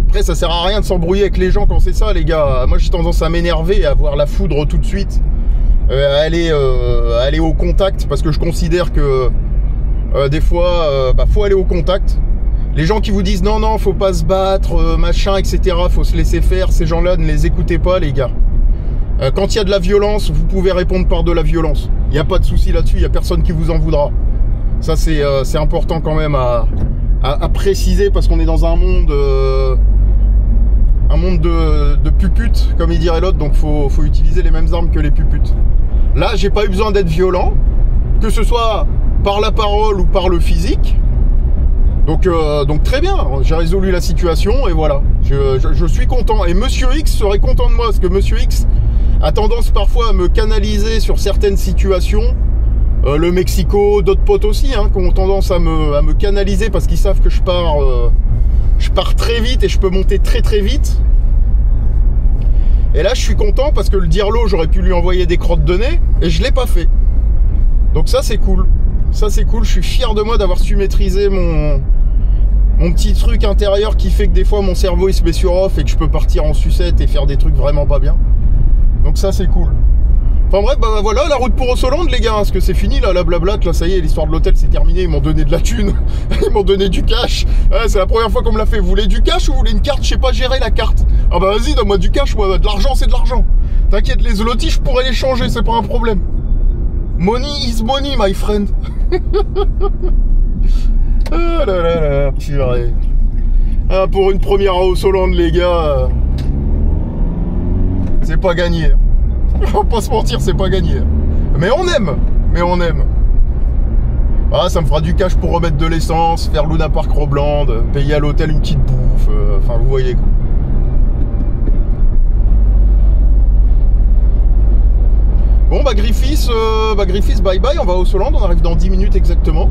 [SPEAKER 3] Après, ça sert à rien de s'embrouiller avec les gens quand c'est ça, les gars. Moi, j'ai tendance à m'énerver, à avoir la foudre tout de suite, à aller au contact, parce que je considère que des fois, faut aller au contact. Les gens qui vous disent non, non, faut pas se battre, machin, etc., faut se laisser faire, ces gens-là, ne les écoutez pas, les gars. Quand il y a de la violence, vous pouvez répondre par de la violence. Il n'y a pas de souci là-dessus, il n'y a personne qui vous en voudra. Ça, c'est important quand même à préciser, parce qu'on est dans un monde de puputes, comme il dirait l'autre, donc faut utiliser les mêmes armes que les puputes. Là, j'ai pas eu besoin d'être violent, que ce soit par la parole ou par le physique. Donc très bien, j'ai résolu la situation et voilà, je suis content. Et Monsieur X serait content de moi, parce que Monsieur X a tendance parfois à me canaliser sur certaines situations. Le Mexico, d'autres potes aussi, hein, qui ont tendance à me canaliser parce qu'ils savent que je pars très vite et je peux monter très très vite. Et là, je suis content parce que le dirlo, j'aurais pu lui envoyer des crottes de nez et je l'ai pas fait. Donc ça, c'est cool. Ça, c'est cool. Je suis fier de moi d'avoir su maîtriser mon petit truc intérieur qui fait que des fois, mon cerveau, il se met sur off et que je peux partir en sucette et faire des trucs vraiment pas bien. Donc ça, c'est cool. Enfin bref, bah voilà, la route pour Ossolande, les gars, parce que c'est fini, là, la blabla, là, ça y est, l'histoire de l'hôtel, c'est terminé, ils m'ont donné de la thune, ils m'ont donné du cash. Ouais, c'est la première fois qu'on me l'a fait. Vous voulez du cash ou vous voulez une carte? Je sais pas gérer la carte. Ah bah vas-y, donne-moi du cash, moi, de l'argent, c'est de l'argent. T'inquiète, les zlotys, je pourrais les changer, c'est pas un problème. Money is money, my friend. Ah là là là, purée. Ah, pour une première à Ossolande, les gars, c'est pas gagné. On va pas se mentir, c'est pas gagné. Mais on aime. Mais on aime. Ah, ça me fera du cash pour remettre de l'essence, faire Luna Park Roblande, payer à l'hôtel une petite bouffe. Enfin, vous voyez quoi. Bon, bah Griffiths, bye bye, on va à Ossolande, on arrive dans 10 minutes exactement.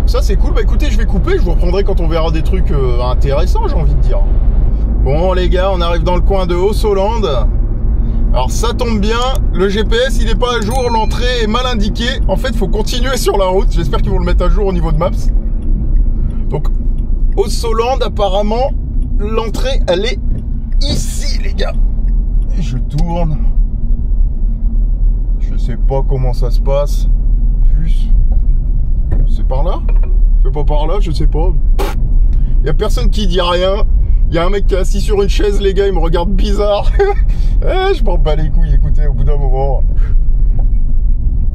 [SPEAKER 3] Ça, c'est cool. Bah écoutez, je vais couper, je vous reprendrai quand on verra des trucs intéressants, j'ai envie de dire. Bon, les gars, on arrive dans le coin de Ossolande. Alors, ça tombe bien, le GPS, il n'est pas à jour, l'entrée est mal indiquée. En fait, il faut continuer sur la route. J'espère qu'ils vont le mettre à jour au niveau de Maps. Donc, Ossolande, apparemment, l'entrée, elle est ici, les gars. Et je tourne. Je sais pas comment ça se passe. Plus. C'est par là? C'est pas par là? Je sais pas. Il y a personne qui dit rien. Il y a un mec qui est assis sur une chaise, les gars, il me regarde bizarre. Je m'en bats les couilles, écoutez, au bout d'un moment.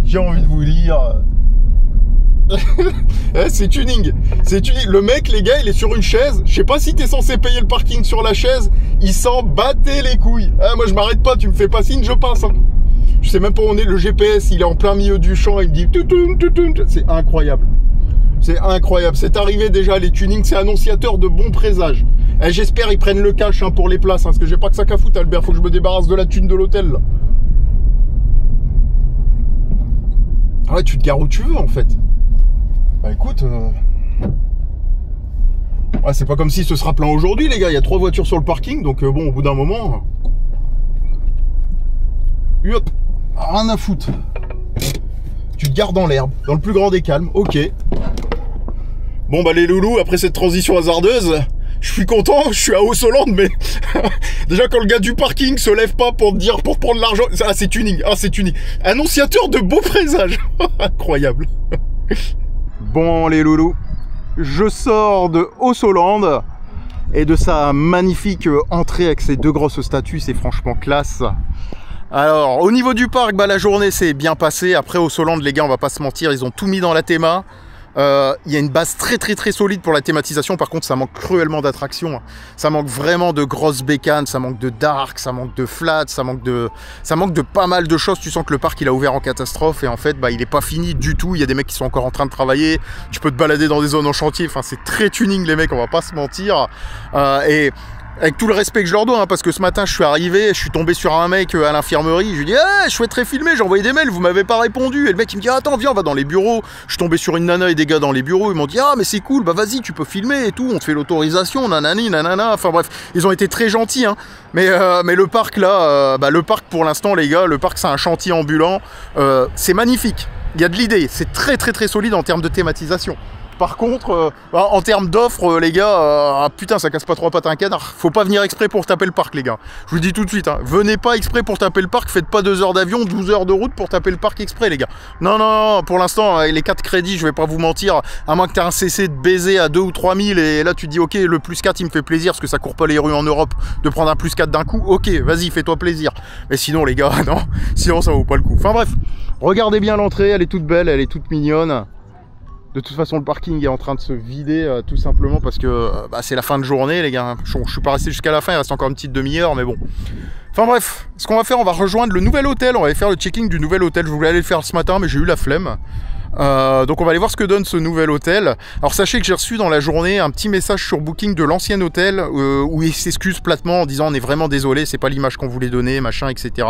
[SPEAKER 3] J'ai envie de vous dire. C'est tuning. C'est tuning. Le mec, les gars, il est sur une chaise. Je sais pas si t'es censé payer le parking sur la chaise. Il s'en battait les couilles. Moi, je m'arrête pas, tu me fais pas signe, je passe. Hein. Je sais même pas où on est. Le GPS, il est en plein milieu du champ. Il me dit c'est incroyable. C'est incroyable. C'est arrivé déjà, les tunings, c'est annonciateur de bons présages. J'espère ils prennent le cash hein, pour les places, hein, parce que j'ai pas que ça qu'à foutre, Albert. Faut que je me débarrasse de la thune de l'hôtel. Ah ouais, tu te gares où tu veux, en fait. Bah écoute... Ouais, c'est pas comme si ce sera plein aujourd'hui, les gars. Il y a 3 voitures sur le parking, donc bon, au bout d'un moment... Hop, rien à foutre.
[SPEAKER 2] tu te gares dans l'herbe, dans le plus grand des calmes, ok. Bon bah les loulous, après cette transition hasardeuse, je suis content, je suis à Haut-Solande, mais déjà quand le gars du parking se lève pas pour te dire, pour te prendre l'argent, ah c'est tuning, ah c'est tuning. Annonciateur de beaux présages, incroyable.
[SPEAKER 3] Bon les loulous, je sors de Haut-Solande et de sa magnifique entrée avec ses deux grosses statues, c'est franchement classe. Alors au niveau du parc, bah, la journée s'est bien passée. Après Haut-Solande, les gars, on va pas se mentir, ils ont tout mis dans la théma. Il y a une base très solide pour la thématisation. Par contre, ça manque cruellement d'attractions. Ça manque vraiment de grosses bécanes, ça manque de dark, ça manque de flat, ça manque de pas mal de choses. Tu sens que le parc il a ouvert en catastrophe et en fait bah, il est pas fini du tout. Il y a des mecs qui sont encore en train de travailler. Tu peux te balader dans des zones en chantier. Enfin, c'est très tuning les mecs, on va pas se mentir. Et avec tout le respect que je leur dois, hein, parce que ce matin je suis arrivé, je suis tombé sur un mec à l'infirmerie, je lui dis je souhaiterais filmer, j'ai envoyé des mails, vous m'avez pas répondu, et le mec il me dit attends viens on va dans les bureaux. Je suis tombé sur une nana et des gars dans les bureaux, ils m'ont dit mais c'est cool, bah vas-y tu peux filmer et tout, on te fait l'autorisation, nanani nanana, enfin bref, ils ont été très gentils hein. Mais le parc là, le parc pour l'instant les gars, le parc c'est un chantier ambulant, c'est magnifique, il y a de l'idée, c'est très solide en termes de thématisation. Par contre, en termes d'offres, les gars, putain, ça casse pas trois pattes à un canard. Faut pas venir exprès pour taper le parc, les gars. Je vous le dis tout de suite, hein. Venez pas exprès pour taper le parc, faites pas 2 heures d'avion, 12 heures de route pour taper le parc exprès, les gars. Non, pour l'instant, avec les 4 crédits, je vais pas vous mentir, à moins que t'aies un CC de baiser à 2 ou 3 000, et là tu te dis, ok, le plus 4, il me fait plaisir, parce que ça court pas les rues en Europe, de prendre un plus 4 d'un coup, ok, vas-y, fais-toi plaisir. Mais sinon, les gars, non, sinon ça vaut pas le coup. Enfin bref, regardez bien l'entrée, elle est toute belle, elle est toute mignonne. De toute façon, le parking est en train de se vider tout simplement parce que c'est la fin de journée, les gars. Je suis pas resté jusqu'à la fin, il reste encore une petite demi-heure, mais bon. Enfin bref, ce qu'on va faire, on va rejoindre le nouvel hôtel. On va aller faire le checking du nouvel hôtel. Je voulais aller le faire ce matin, mais j'ai eu la flemme. Donc on va aller voir ce que donne ce nouvel hôtel. Alors sachez que j'ai reçu dans la journée un petit message sur Booking de l'ancien hôtel où il s'excuse platement en disant on est vraiment désolé, c'est pas l'image qu'on voulait donner, machin, etc.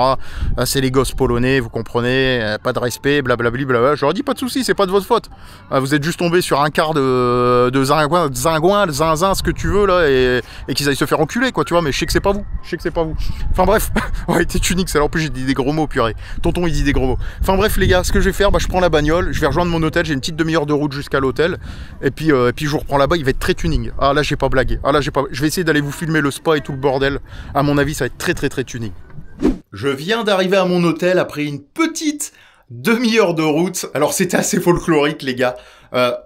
[SPEAKER 3] C'est les gosses polonais, vous comprenez, pas de respect, blablabla. Je leur ai dit pas de soucis, c'est pas de votre faute. Vous êtes juste tombé sur un quart de zingouin, de zinzin, ce que tu veux là, et qu'ils aillent se faire enculer quoi, tu vois. Mais je sais que c'est pas vous, Enfin bref, ouais, t'es unique, alors en plus j'ai dit des gros mots, purée. Tonton il dit des gros mots. Enfin bref les gars, ce que je vais faire, je prends la bagnole, je vais rejoindre mon hôtel, j'ai une petite demi-heure de route jusqu'à l'hôtel, et puis je vous reprends là-bas, il va être très tuning. Ah là j'ai pas blagué, je vais essayer d'aller vous filmer le spa et tout le bordel, à mon avis ça va être très tuning.
[SPEAKER 1] Je viens d'arriver à mon hôtel après une petite demi-heure de route, alors c'était assez folklorique les gars.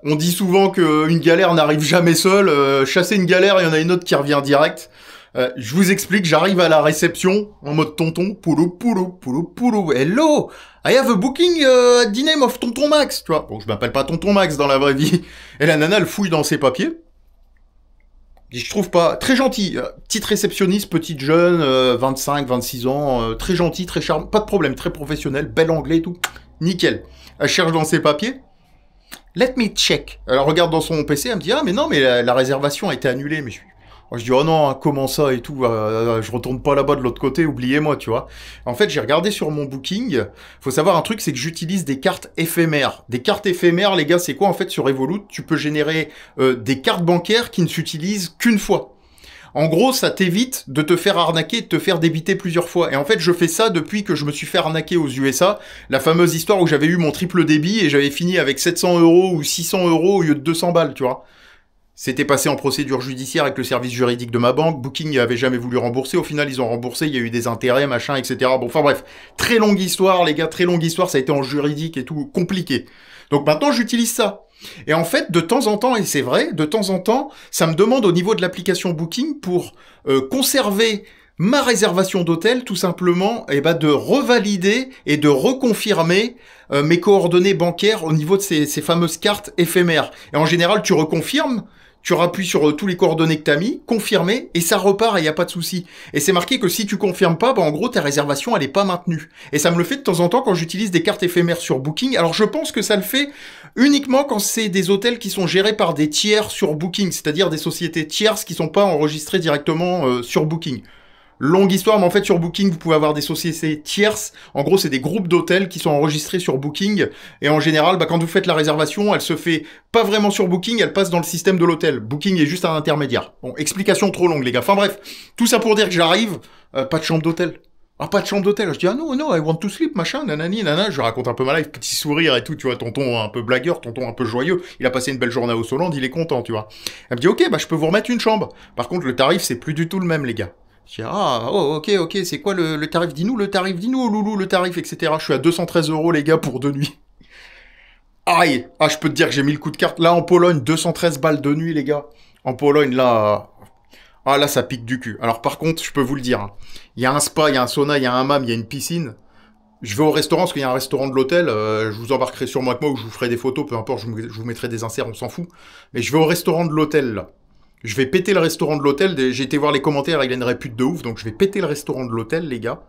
[SPEAKER 1] On dit souvent qu'une galère n'arrive jamais seule, chasser une galère, il y en a une autre qui revient direct. Je vous explique, j'arrive à la réception en mode tonton, poulou, hello, I have a booking at the name of Tonton Max, tu vois. Bon, je m'appelle pas Tonton Max dans la vraie vie. Et la nana, elle fouille dans ses papiers. Et je trouve pas, très gentil, petite réceptionniste, petite jeune, 25, 26 ans, très gentil, très charmant, pas de problème, très professionnel, bel anglais et tout, nickel. Elle cherche dans ses papiers. Let me check. Elle regarde dans son PC, elle me dit, ah mais non, mais la réservation a été annulée, mais je dis, oh non, hein, comment ça et tout, je retourne pas là-bas de l'autre côté, oubliez-moi, tu vois. En fait, j'ai regardé sur mon booking, faut savoir un truc, c'est que j'utilise des cartes éphémères. Des cartes éphémères, les gars, c'est quoi en fait sur Revolut? Tu peux générer des cartes bancaires qui ne s'utilisent qu'une fois. En gros, ça t'évite de te faire arnaquer, de te faire débiter plusieurs fois. Et en fait, je fais ça depuis que je me suis fait arnaquer aux USA. La fameuse histoire où j'avais eu mon triple débit et j'avais fini avec 700 € ou 600 € au lieu de 200 balles, tu vois. C'était passé en procédure judiciaire avec le service juridique de ma banque. Booking n'avait jamais voulu rembourser. Au final, ils ont remboursé. Il y a eu des intérêts, machin, etc. Bon, enfin bref. Très longue histoire, les gars. Très longue histoire. Ça a été en juridique et tout. Compliqué. Donc maintenant, j'utilise ça. Et en fait, de temps en temps, et c'est vrai, de temps en temps, ça me demande au niveau de l'application Booking pour conserver ma réservation d'hôtel, tout simplement, de revalider et de reconfirmer mes coordonnées bancaires au niveau de ces fameuses cartes éphémères. Et en général, tu reconfirmes, tu rappuies sur tous les coordonnées que tu as mis, confirmer, et ça repart et il n'y a pas de souci. Et c'est marqué que si tu confirmes pas, en gros, ta réservation, elle est pas maintenue. Et ça me le fait de temps en temps quand j'utilise des cartes éphémères sur Booking. Alors je pense que ça le fait uniquement quand c'est des hôtels qui sont gérés par des tiers sur Booking, c'est-à-dire des sociétés tierces qui sont pas enregistrées directement sur Booking. Longue histoire, mais en fait sur Booking vous pouvez avoir des sociétés tierces. En gros c'est des groupes d'hôtels qui sont enregistrés sur Booking. Et en général quand vous faites la réservation, elle se fait pas vraiment sur Booking, elle passe dans le système de l'hôtel. Booking est juste un intermédiaire. Bon, explication trop longue les gars. Enfin bref, tout ça pour dire que j'arrive, pas de chambre d'hôtel. Ah, pas de chambre d'hôtel. Je dis, ah non, I want to sleep, machin, nanani, nanana. Je raconte un peu ma life, petit sourire et tout, tu vois, tonton un peu blagueur, tonton un peu joyeux. Il a passé une belle journée au Solande, il est content, tu vois. Elle me dit, ok, bah, je peux vous remettre une chambre. Par contre, le tarif, c'est plus du tout le même, les gars. Je dis, ah, oh, ok, c'est quoi le tarif? Dis-nous le tarif, dis-nous, loulou, le tarif, etc. Je suis à 213 €, les gars, pour 2 nuits. Aïe! Ah, je peux te dire que j'ai mis le coup de carte. Là, en Pologne, 213 balles de nuit, les gars. En Pologne, là... Ah, là, ça pique du cul. Alors, par contre, je peux vous le dire. Hein. Il y a un spa, il y a un sauna, il y a un hammam, il y a une piscine. Je vais au restaurant, parce qu'il y a un restaurant de l'hôtel. Je vous embarquerai sur moi ou je vous ferai des photos, peu importe, je vous mettrai des inserts, on s'en fout. Mais je vais au restaurant de l'hôtel, là. Je vais péter le restaurant de l'hôtel. J'ai été voir les commentaires, il a une répute de ouf, donc je vais péter le restaurant de l'hôtel, les gars.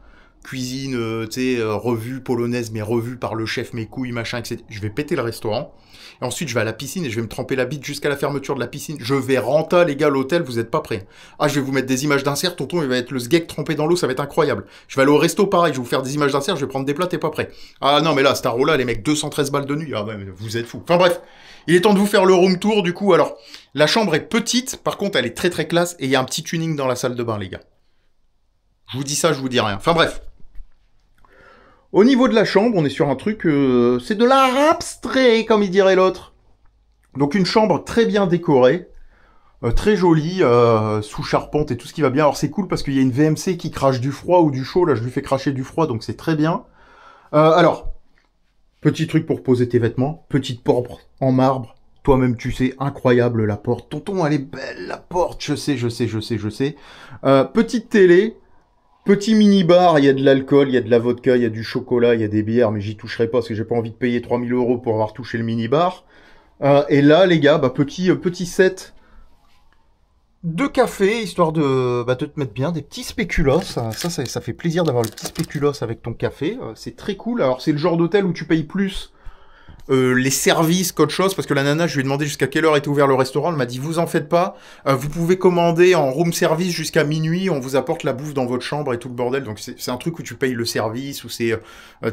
[SPEAKER 1] Cuisine, tu sais, revue polonaise, mais revue par le chef, mes couilles, machin, etc. Je vais péter le restaurant. Et ensuite, je vais à la piscine et je vais me tremper la bite jusqu'à la fermeture de la piscine. Je vais renta, les gars, l'hôtel, vous êtes pas prêts. Ah, je vais vous mettre des images d'insert, tonton, il va être le sgeg trempé dans l'eau, ça va être incroyable. Je vais aller au resto, pareil, je vais vous faire des images d'insert, je vais prendre des plats, t'es pas prêt. Ah non, mais là, Starola, les mecs, 213 balles de nuit. Ah ouais, mais vous êtes fous. Enfin bref, il est temps de vous faire le room tour, du coup. Alors, la chambre est petite, par contre, elle est très très classe et il y a un petit tuning dans la salle de bain, les gars. Je vous dis ça, je vous dis rien. Enfin bref. Au niveau de la chambre, on est sur un truc, c'est de l'art abstrait, comme il dirait l'autre. Donc une chambre très bien décorée, très jolie, sous charpente et tout ce qui va bien. Alors c'est cool parce qu'il y a une VMC qui crache du froid ou du chaud. Là, je lui fais cracher du froid, donc c'est très bien. Alors, petit truc pour poser tes vêtements, petite porte en marbre. Toi-même, tu sais, incroyable la porte. Tonton, elle est belle la porte. Je sais. Petite télé. Petit mini-bar, il y a de l'alcool, il y a de la vodka, il y a du chocolat, il y a des bières, mais j'y toucherai pas parce que j'ai pas envie de payer 3000 € pour avoir touché le mini-bar. Et là, les gars, bah, petit set de café, histoire de te mettre bien, des petits spéculoos. Ça fait plaisir d'avoir le petit spéculoos avec ton café. C'est très cool. Alors, c'est le genre d'hôtel où tu payes plus les services qu'autre chose, parce que la nana, je lui ai demandé jusqu'à quelle heure était ouvert le restaurant, elle m'a dit vous en faites pas, vous pouvez commander en room service jusqu'à minuit, on vous apporte la bouffe dans votre chambre et tout le bordel, donc c'est un truc où tu payes le service, où c'est,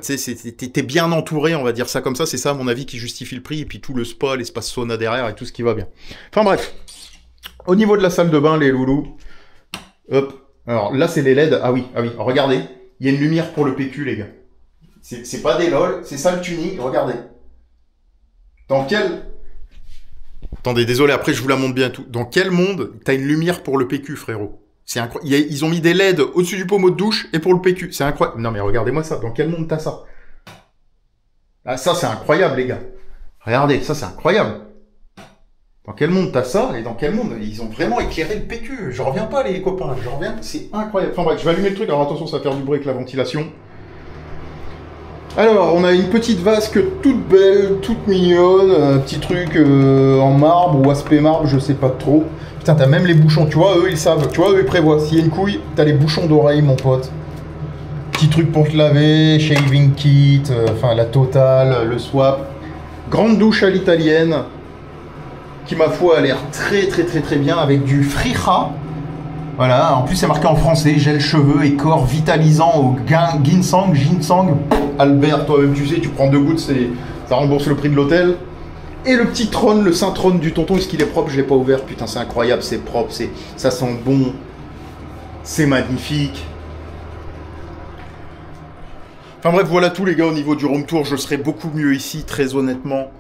[SPEAKER 1] tu sais, t'es bien entouré, on va dire ça comme ça, c'est ça à mon avis qui justifie le prix, et puis tout le spa, l'espace sauna derrière et tout ce qui va bien. Enfin bref, au niveau de la salle de bain, les loulous, hop, alors là c'est les LED, ah oui, regardez, il y a une lumière pour le PQ les gars, c'est pas des lol, c'est ça le tuning, regardez. Dans quel... Attendez, désolé, après je vous la montre bien tout. Dans quel monde t'as une lumière pour le PQ, frérot? C'est incroyable. Ils ont mis des LED au-dessus du pommeau de douche et pour le PQ. C'est incroyable. Non mais regardez-moi ça. Dans quel monde t'as ça? Ah ça c'est incroyable les gars. Regardez, ça c'est incroyable. Dans quel monde t'as ça? Et dans quel monde ils ont vraiment éclairé le PQ? Je reviens pas les copains. Je reviens. C'est incroyable. Enfin bref, je vais allumer le truc. Alors attention, ça va faire du bruit avec la ventilation. Alors, on a une petite vasque toute belle, toute mignonne, petit truc en marbre ou aspect marbre, je sais pas trop. Putain, t'as même les bouchons, tu vois, eux ils savent, tu vois, eux ils prévoient. S'il y a une couille, t'as les bouchons d'oreille, mon pote. Petit truc pour te laver, shaving kit, enfin la totale, le swap. Grande douche à l'italienne, qui ma foi a l'air très bien, avec du frija. Voilà, en plus c'est marqué en français, gel cheveux et corps vitalisant au ginseng. Albert, toi-même tu sais, tu prends 2 gouttes, ça rembourse le prix de l'hôtel. Et le petit trône, le saint trône du tonton, est-ce qu'il est propre? Je l'ai pas ouvert, putain c'est incroyable, c'est propre, ça sent bon, c'est magnifique. Enfin bref, voilà tout les gars au niveau du room tour, je serais beaucoup mieux ici, très honnêtement,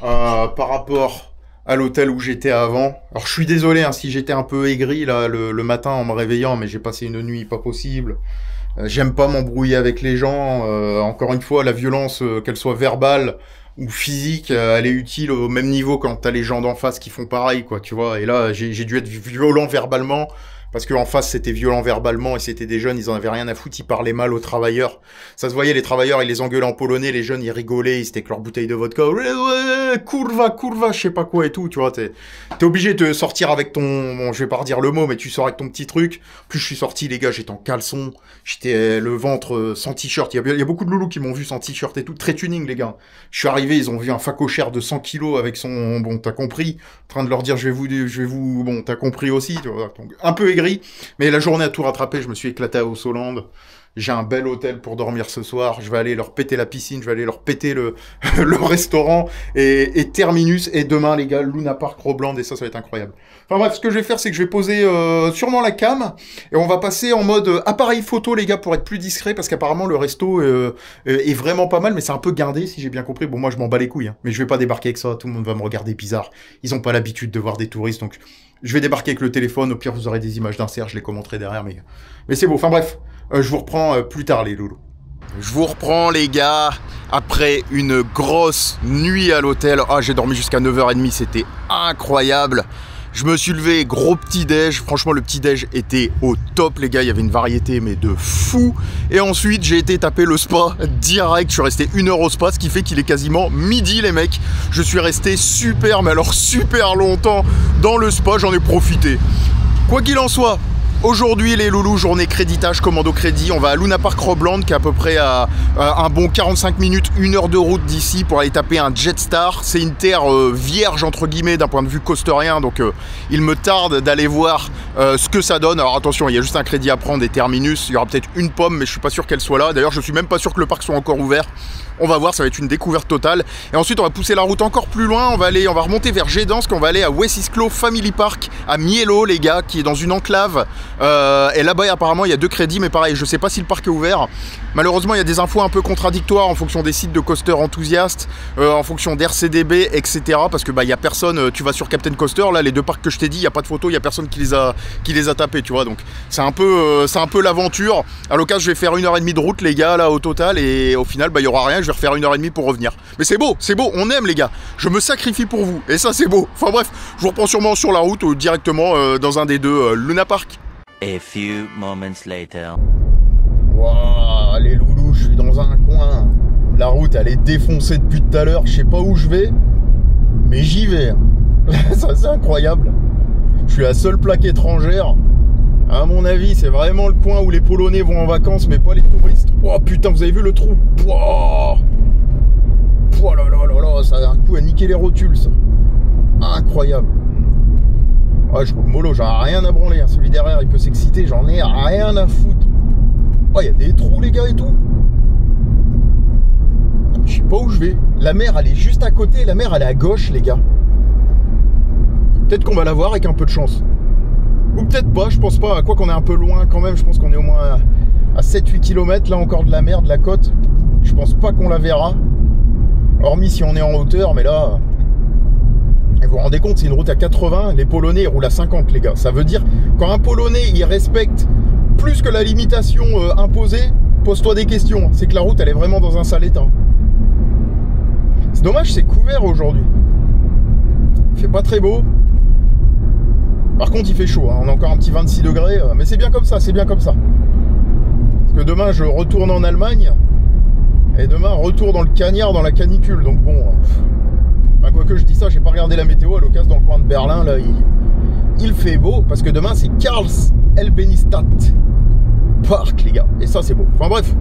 [SPEAKER 1] par rapport à l'hôtel où j'étais avant. Alors je suis désolé hein, si j'étais un peu aigri là le matin en me réveillant, mais j'ai passé une nuit pas possible. J'aime pas m'embrouiller avec les gens. Encore une fois, la violence, qu'elle soit verbale ou physique, elle est utile au même niveau quand t'as les gens d'en face qui font pareil, quoi, tu vois. Et là, j'ai dû être violent verbalement. Parce qu'en face, c'était violent verbalement et c'était des jeunes, ils en avaient rien à foutre, ils parlaient mal aux travailleurs. Ça se voyait, les travailleurs, ils les engueulaient en polonais, les jeunes, ils rigolaient, ils étaient avec leur bouteille de vodka. Kurva, je sais pas quoi et tout, tu vois. T'es obligé de sortir avec ton... Bon, je vais pas redire le mot, mais tu sors avec ton petit truc. Plus je suis sorti, les gars, j'étais en caleçon. J'étais le ventre sans t-shirt. Il y a beaucoup de loulous qui m'ont vu sans t-shirt et tout. Très tuning, les gars. Je suis arrivé, ils ont vu un facochère de 100 kilos avec son... Bon, t'as compris. En train de leur dire, je vais vous... Bon, t'as compris aussi, tu vois. Donc, un peu aigri. Mais la journée a tout rattrapé. Je me suis éclaté au Solande.
[SPEAKER 3] J'ai un bel hôtel pour dormir ce soir. Je vais aller leur péter la piscine, je vais aller leur péter le, le restaurant et terminus. Et demain, les gars, Luna Park Robland, et ça va être incroyable. Enfin bref, ce que je vais faire, c'est que je vais poser sûrement la cam et on va passer en mode appareil photo, les gars, pour être plus discret, parce qu'apparemment le resto est vraiment pas mal, mais c'est un peu guindé, si j'ai bien compris. Bon, moi, je m'en bats les couilles, hein, mais je vais pas débarquer avec ça. Tout le monde va me regarder bizarre. Ils ont pas l'habitude de voir des touristes, donc je vais débarquer avec le téléphone. Au pire, vous aurez des images d'insert, je les commenterai derrière, mais c'est beau. Enfin bref. Je vous reprends plus tard, les loulous. Je vous reprends, les gars, après une grosse nuit à l'hôtel. Ah, j'ai dormi jusqu'à 9h30, c'était incroyable. Je me suis levé, gros petit-déj. Franchement, le petit-déj était au top, les gars. Il y avait une variété, mais de fou. Et ensuite, j'ai été taper le spa direct. Je suis resté 1 heure au spa, ce qui fait qu'il est quasiment midi, les mecs. Je suis resté super, mais alors super longtemps dans le spa. J'en ai profité. Quoi qu'il en soit, aujourd'hui, les loulous, journée créditage, commando crédit. On va à Luna Park Robland, qui est à peu près à un bon 45 minutes, 1 heure de route d'ici, pour aller taper un Jetstar. C'est une terre vierge, entre guillemets, d'un point de vue coasterien. Donc, il me tarde d'aller voir ce que ça donne. Alors, attention, il y a juste un crédit à prendre des terminus. Il y aura peut-être une pomme, mais je suis pas sûr qu'elle soit là. D'ailleurs, je suis même pas sûr que le parc soit encore ouvert. On va voir, ça va être une découverte totale. Et ensuite, on va pousser la route encore plus loin. On va remonter vers Gdansk. On va aller à Wesisclo Family Park, à Mielo, les gars, qui est dans une enclave. Et là-bas, apparemment, il y a 2 crédits, mais pareil, je sais pas si le parc est ouvert. Malheureusement, il y a des infos un peu contradictoires en fonction des sites de coaster enthousiastes, en fonction d'RCDB, etc. Parce que il y a personne. Tu vas sur Captain Coaster, là, les 2 parcs que je t'ai dit, il y a pas de photos, il y a personne qui les a tapés, tu vois. Donc c'est un peu l'aventure. À l'occasion, je vais faire 1h30 de route, les gars, là, au total, et au final, il y aura rien. Je vais refaire 1h30 pour revenir. Mais c'est beau, on aime, les gars. Je me sacrifie pour vous, et ça, c'est beau. Enfin bref, je vous reprends sûrement sur la route ou directement dans un des 2 Luna Park.
[SPEAKER 5] A few moments later.
[SPEAKER 3] Waouh, les loulous, je suis dans un coin. La route, elle est défoncée depuis tout à l'heure. Je sais pas où je vais, mais j'y vais. Ça, c'est incroyable. Je suis la seule plaque étrangère. À mon avis, c'est vraiment le coin où les Polonais vont en vacances, mais pas les touristes. Oh putain, vous avez vu le trou? Oh là là là là, ça a un coup à niquer les rotules, ça. Incroyable. Ah, je roule mollo, j'en ai rien à branler. Hein. Celui derrière, il peut s'exciter, j'en ai rien à foutre. Oh, il y a des trous, les gars, et tout. Je sais pas où je vais. La mer, elle est juste à côté. La mer, elle est à gauche, les gars. Peut-être qu'on va la voir avec un peu de chance. Ou peut-être pas, je pense pas. Quoi qu'on est un peu loin quand même. Je pense qu'on est au moins à 7-8 km, là encore, de la mer, de la côte. Je pense pas qu'on la verra. Hormis si on est en hauteur, mais là... Et vous vous rendez compte, c'est une route à 80, les Polonais ils roulent à 50, les gars. Ça veut dire, quand un Polonais il respecte plus que la limitation imposée, pose-toi des questions. C'est que la route elle est vraiment dans un sale état. C'est dommage, c'est couvert aujourd'hui. Il fait pas très beau. Par contre il fait chaud, hein. On a encore un petit 26 degrés, mais c'est bien comme ça, c'est bien comme ça. Parce que demain je retourne en Allemagne, et demain retour dans le cagnard, dans la canicule, donc bon... Enfin, quoi que je dis ça, j'ai pas regardé la météo à l'occasion dans le coin de Berlin, là, il fait beau, parce que demain c'est Karls-Elbenistadt Park, les gars, et ça c'est beau. Enfin bref,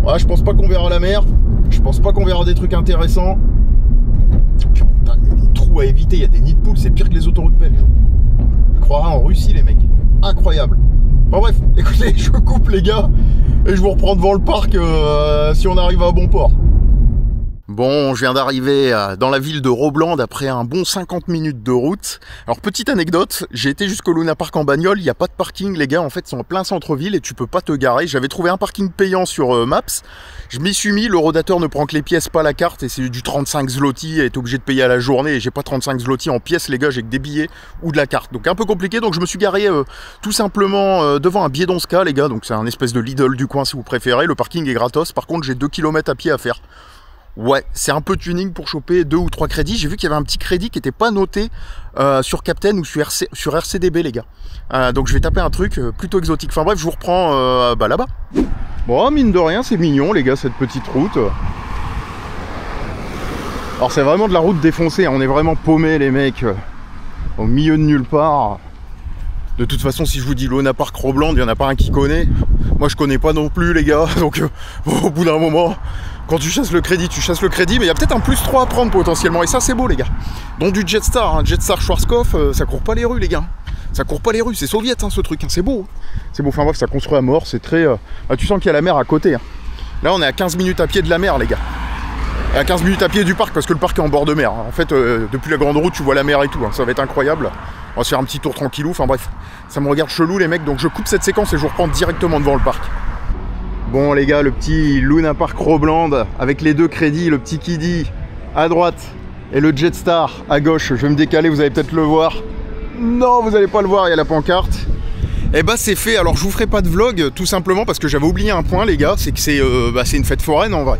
[SPEAKER 3] ouais, je pense pas qu'on verra la mer, je pense pas qu'on verra des trucs intéressants. Putain, il y a des trous à éviter, il y a des nids de poules, c'est pire que les autoroutes belges. Je croirais en Russie, les mecs, incroyable. Enfin bref, écoutez, je coupe, les gars, et je vous reprends devant le parc si on arrive à bon port. Bon, je viens d'arriver dans la ville de Robland après un bon 50 minutes de route. Alors, petite anecdote, j'ai été jusqu'au Luna Park en bagnole, il n'y a pas de parking, les gars, en fait, sont en plein centre-ville et tu peux pas te garer. J'avais trouvé un parking payant sur Maps, je m'y suis mis, le rodateur ne prend que les pièces, pas la carte, et c'est du 35 zloty, et t'es obligé de payer à la journée, et j'ai pas 35 zloty en pièces, les gars, j'ai que des billets ou de la carte. Donc un peu compliqué, donc je me suis garé tout simplement devant un Biedronska, les gars, donc c'est un espèce de Lidl du coin si vous préférez, le parking est gratos, par contre j'ai 2 km à pied à faire. Ouais, c'est un peu tuning pour choper 2 ou 3 crédits. J'ai vu qu'il y avait un petit crédit qui n'était pas noté sur Captain ou sur RCDB, les gars. Donc je vais taper un truc plutôt exotique. Enfin bref, je vous reprends là-bas. Bon, mine de rien, c'est mignon, les gars, cette petite route. Alors c'est vraiment de la route défoncée, hein. On est vraiment paumés, les mecs, au milieu de nulle part. De toute façon, si je vous dis Luna Park Robland, il n'y en a pas un qui connaît. Moi, je connais pas non plus, les gars. Donc, au bout d'un moment, quand tu chasses le crédit, tu chasses le crédit. Mais il y a peut-être un +3 à prendre potentiellement. Et ça, c'est beau, les gars. Donc, du Jetstar, hein. Jetstar Schwarzkopf, ça court pas les rues, les gars. Ça court pas les rues, c'est soviète hein, ce truc, hein. C'est beau. C'est beau, enfin bref, ça construit à mort, c'est très... tu sens qu'il y a la mer à côté. Hein. Là, on est à 15 minutes à pied de la mer, les gars. Et à 15 minutes à pied du parc, parce que le parc est en bord de mer. En fait, depuis la grande route, tu vois la mer et tout. Hein. Ça va être incroyable. On va se faire un petit tour tranquillou. Enfin bref, ça me regarde chelou, les mecs. Donc je coupe cette séquence et je vous reprends directement devant le parc. Bon, les gars, le petit Luna Park Robland avec les deux crédits, le petit Kiddy à droite et le Jetstar à gauche. Je vais me décaler, vous allez peut-être le voir. Non, vous n'allez pas le voir, il y a la pancarte. Et bah c'est fait, alors je vous ferai pas de vlog tout simplement parce que j'avais oublié un point les gars, c'est que c'est une fête foraine en vrai.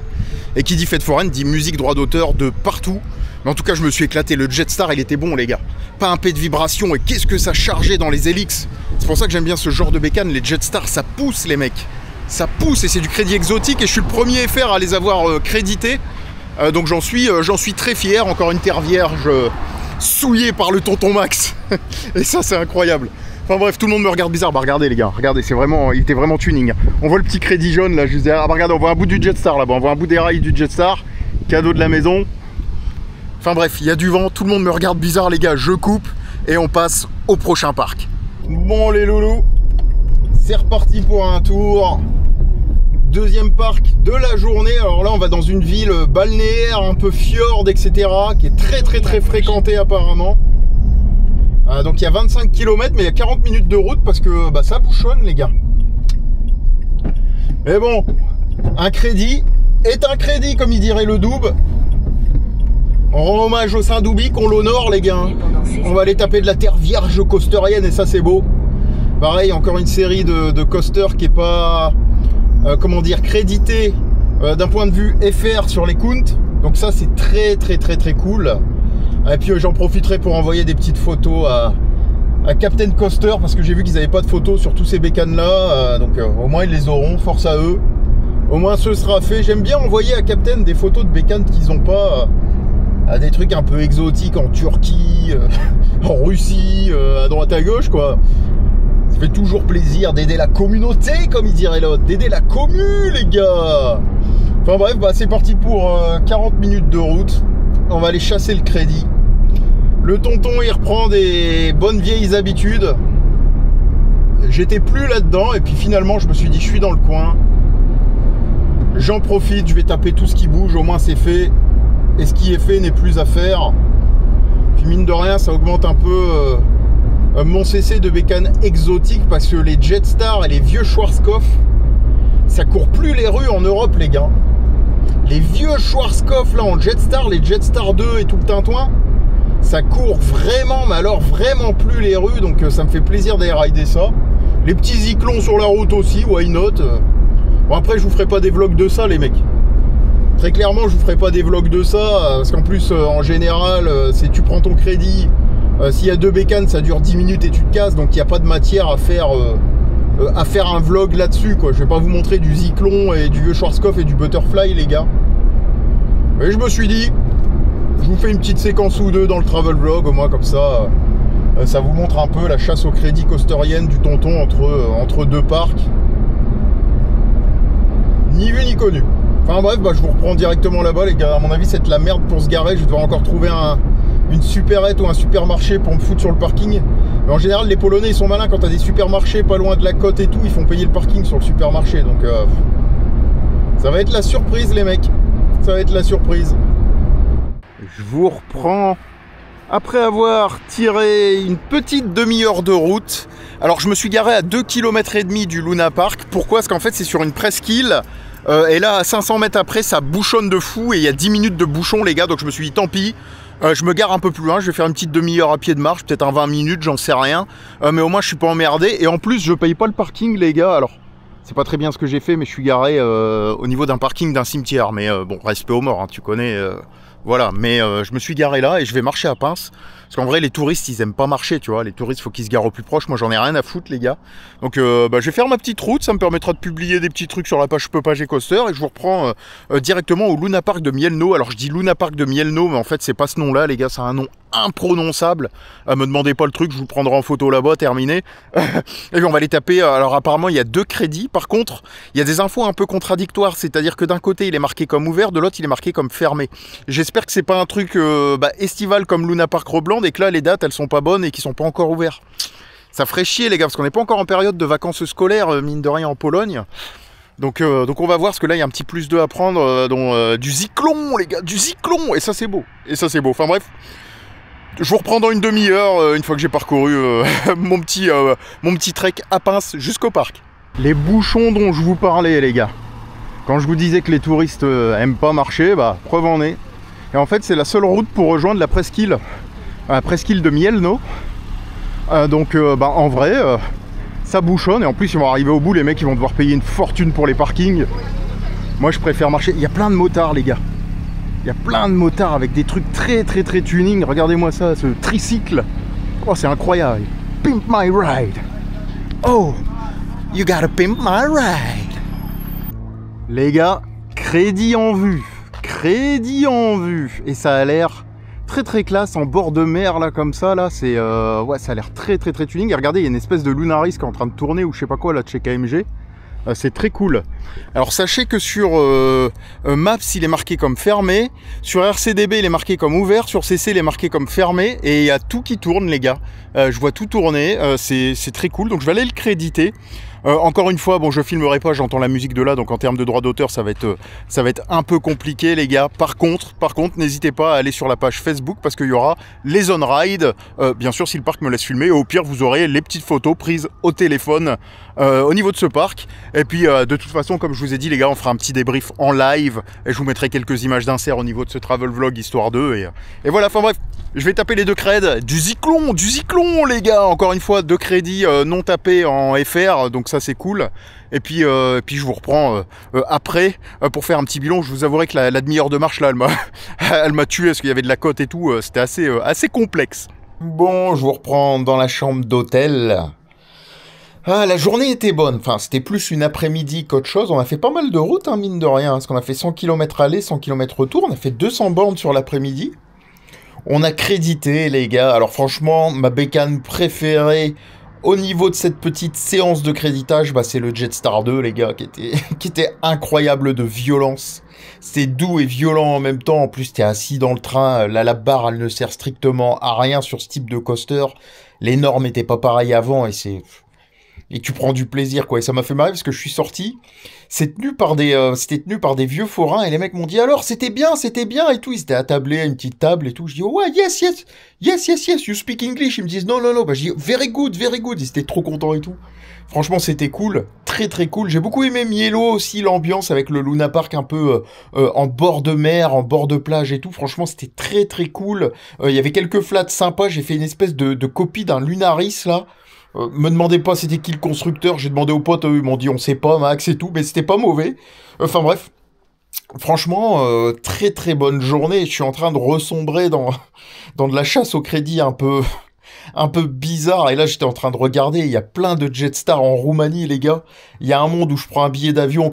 [SPEAKER 3] Et qui dit fête foraine dit musique, droit d'auteur de partout. Mais en tout cas je me suis éclaté, le Jetstar il était bon les gars. Pas un P de vibration et qu'est-ce que ça chargeait dans les hélices. C'est pour ça que j'aime bien ce genre de bécane, les Jetstar ça pousse les mecs. Ça pousse et c'est du crédit exotique et je suis le premier FR à les avoir crédités. Donc j'en suis très fier, encore une terre vierge souillée par le tonton Max. Et ça c'est incroyable. Enfin bref, tout le monde me regarde bizarre. Bah regardez les gars, regardez, c'est vraiment, il était vraiment tuning. On voit le petit crédit jaune là, juste derrière. Ah bah regardez, on voit un bout du Jetstar là-bas, on voit un bout des rails du Jetstar. Cadeau de la maison. Enfin bref, il y a du vent, tout le monde me regarde bizarre les gars, je coupe et on passe au prochain parc. Bon les loulous, c'est reparti pour un tour. Deuxième parc de la journée. Alors là on va dans une ville balnéaire, un peu fjord, etc. qui est très fréquentée apparemment. Donc il y a 25 km mais il y a 40 minutes de route parce que bah, ça bouchonne les gars. Mais bon, un crédit est un crédit comme il dirait le Doub. On rend hommage au Saint-Doubi, qu'on l'honore les gars. On va aller taper de la terre vierge coasterienne et ça c'est beau. Pareil, encore une série de coasters qui est pas... comment dire, crédité d'un point de vue FR sur les Count. Donc ça c'est très cool. Et puis j'en profiterai pour envoyer des petites photos à Captain Coaster parce que j'ai vu qu'ils n'avaient pas de photos sur tous ces bécanes là. Donc au moins ils les auront, force à eux. Au moins ce sera fait. J'aime bien envoyer à Captain des photos de bécanes qu'ils n'ont pas, à des trucs un peu exotiques en Turquie, en Russie, à droite à gauche quoi. Ça fait toujours plaisir d'aider la communauté, comme il dirait l'autre, d'aider la commu, les gars. Enfin bref, bah, c'est parti pour 40 minutes de route. On va aller chasser le crédit. Le tonton, il reprend des bonnes vieilles habitudes. J'étais plus là-dedans, et puis finalement, je me suis dit, je suis dans le coin. J'en profite, je vais taper tout ce qui bouge, au moins c'est fait. Et ce qui est fait n'est plus à faire. Puis mine de rien, ça augmente un peu... mon CC de bécane exotique parce que les Jetstar et les vieux Schwarzkopf ça court plus les rues en Europe les gars. Les vieux Schwarzkopf là en Jetstar, les Jetstar 2 et tout le tintouin, ça court vraiment, mais alors vraiment plus les rues, donc ça me fait plaisir d'aller rider ça. Les petits Zyklons sur la route aussi, why not. Bon après je vous ferai pas des vlogs de ça les mecs. Très clairement je vous ferai pas des vlogs de ça parce qu'en plus en général c'est tu prends ton crédit. S'il y a deux bécanes, ça dure 10 minutes et tu te casses, donc il n'y a pas de matière à faire un vlog là-dessus, quoi. Je vais pas vous montrer du Zyklon et du vieux Schwarzkopf et du Butterfly, les gars. Mais je me suis dit, je vous fais une petite séquence ou deux dans le travel vlog, au moins comme ça, ça vous montre un peu la chasse au crédit coasterienne du tonton entre deux parcs. Ni vu ni connu. Enfin bref, bah, je vous reprends directement là-bas, les gars. À mon avis, c'est de la merde pour se garer. Je vais devoir encore trouver une supérette ou un supermarché pour me foutre sur le parking. Mais en général les Polonais ils sont malins, quand t'as des supermarchés pas loin de la côte et tout, ils font payer le parking sur le supermarché, donc ça va être la surprise les mecs, ça va être la surprise. Je vous reprends après avoir tiré une petite demi-heure de route. Alors je me suis garé à 2,5 km du Luna Park. Pourquoi? Parce qu'en fait c'est sur une presqu'île. Et là à 500 mètres après ça bouchonne de fou et il y a 10 minutes de bouchon les gars, donc je me suis dit tant pis. Je me gare un peu plus loin, je vais faire une petite demi-heure à pied de marche, peut-être un 20 minutes, j'en sais rien. Mais au moins je suis pas emmerdé. Et en plus je paye pas le parking les gars. Alors c'est pas très bien ce que j'ai fait, mais je suis garé au niveau d'un parking d'un cimetière. Mais bon, respect aux morts, hein, tu connais. Voilà, mais je me suis garé là et je vais marcher à pince. Parce qu'en vrai les touristes ils aiment pas marcher, tu vois. Les touristes faut qu'ils se garent au plus proche, moi j'en ai rien à foutre les gars. Donc je vais faire ma petite route, ça me permettra de publier des petits trucs sur la page Peuplage et Coaster. Et je vous reprends directement au Luna Park de Mielno. Alors je dis Luna Park de Mielno, mais en fait c'est pas ce nom là les gars, c'est un nom imprononçable. Me demandez pas le truc, je vous le prendrai en photo là-bas, terminé. Et puis on va les taper. Alors apparemment il y a 2 crédits, par contre il y a des infos un peu contradictoires, c'est-à-dire que d'un côté il est marqué comme ouvert, de l'autre il est marqué comme fermé. J'espère que c'est pas un truc estival comme Luna Park Robland et que là les dates elles sont pas bonnes et qu'ils sont pas encore ouverts. Ça ferait chier les gars, parce qu'on n'est pas encore en période de vacances scolaires, mine de rien en Pologne. Donc on va voir, parce que là il y a un petit plus 2 à prendre, dont du Zyklon les gars, du Zyklon, et ça c'est beau, enfin bref. Je vous reprends dans une demi-heure, une fois que j'ai parcouru mon petit trek à pince jusqu'au parc. Les bouchons dont je vous parlais les gars, quand je vous disais que les touristes aiment pas marcher, bah preuve en est. Et en fait c'est la seule route pour rejoindre la presqu'île de Mielno. Bah en vrai... ça bouchonne et en plus ils vont arriver au bout, les mecs ils vont devoir payer une fortune pour les parkings. Moi je préfère marcher. Il y a plein de motards les gars. Il y a plein de motards avec des trucs très tuning. Regardez-moi ça, ce tricycle. Oh c'est incroyable. Pimp my ride. Oh, you gotta pimp my ride. Les gars, crédit en vue. Crédit en vue. Et ça a l'air très classe en bord de mer là comme ça là, c'est ouais ça a l'air très tuning. Et regardez, il y a une espèce de Lunaris qui est en train de tourner ou je sais pas quoi là de chez KMG. C'est très cool. Alors sachez que sur Maps il est marqué comme fermé, sur RCDB il est marqué comme ouvert, sur CC il est marqué comme fermé et il y a tout qui tourne les gars. Je vois tout tourner, c'est très cool, donc je vais aller le créditer. Encore une fois, bon, je filmerai pas, j'entends la musique de là, donc en termes de droit d'auteur, ça va être un peu compliqué, les gars. Par contre, n'hésitez pas à aller sur la page Facebook parce qu'il y aura les on-ride, bien sûr, si le parc me laisse filmer. Et au pire, vous aurez les petites photos prises au téléphone au niveau de ce parc. Et puis, de toute façon, comme je vous ai dit, les gars, on fera un petit débrief en live et je vous mettrai quelques images d'insert au niveau de ce travel vlog histoire 2. Et voilà, enfin bref. Je vais taper les 2 creds, du Zyklon les gars, encore une fois 2 crédits non tapés en FR, donc ça c'est cool. Et puis je vous reprends après pour faire un petit bilan. Je vous avouerai que la demi-heure de marche là, elle m'a tué parce qu'il y avait de la côte et tout, c'était assez complexe.
[SPEAKER 1] Bon, je vous reprends dans la chambre d'hôtel. Ah, la journée était bonne, enfin c'était plus une après-midi qu'autre chose. On a fait pas mal de routes, hein, mine de rien, parce qu'on a fait 100 km aller, 100 km retour, on a fait 200 bornes sur l'après-midi. On a crédité les gars, alors franchement ma bécane préférée au niveau de cette petite séance de créditage, bah, c'est le Jetstar 2 les gars, qui était incroyable de violence. C'est doux et violent en même temps, en plus t'es assis dans le train, là la barre elle ne sert strictement à rien sur ce type de coaster. Les normes étaient pas pareilles avant et tu prends du plaisir quoi, et ça m'a fait marrer parce que je suis sorti, c'était tenu par des vieux forains et les mecs m'ont dit alors c'était bien et tout, ils étaient attablés à une petite table et tout, je dis oh, ouais yes you speak English, ils me disent non, bah je dis very good, ils étaient trop contents et tout. Franchement c'était cool, très cool. J'ai beaucoup aimé Mielo aussi, l'ambiance avec le Luna Park un peu en bord de mer, en bord de plage et tout, franchement c'était très cool. Il y avait quelques flats sympas, j'ai fait une espèce de copie d'un Lunaris là. Me demandez pas c'était qui le constructeur, j'ai demandé aux potes, eux ils m'ont dit on sait pas Max et tout, mais c'était pas mauvais. Enfin bref, franchement très bonne journée. Je suis en train de ressombrer dans de la chasse au crédit un peu bizarre, et là j'étais en train de regarder, il y a plein de Jetstar en Roumanie les gars. Il y a un monde où je prends un billet d'avion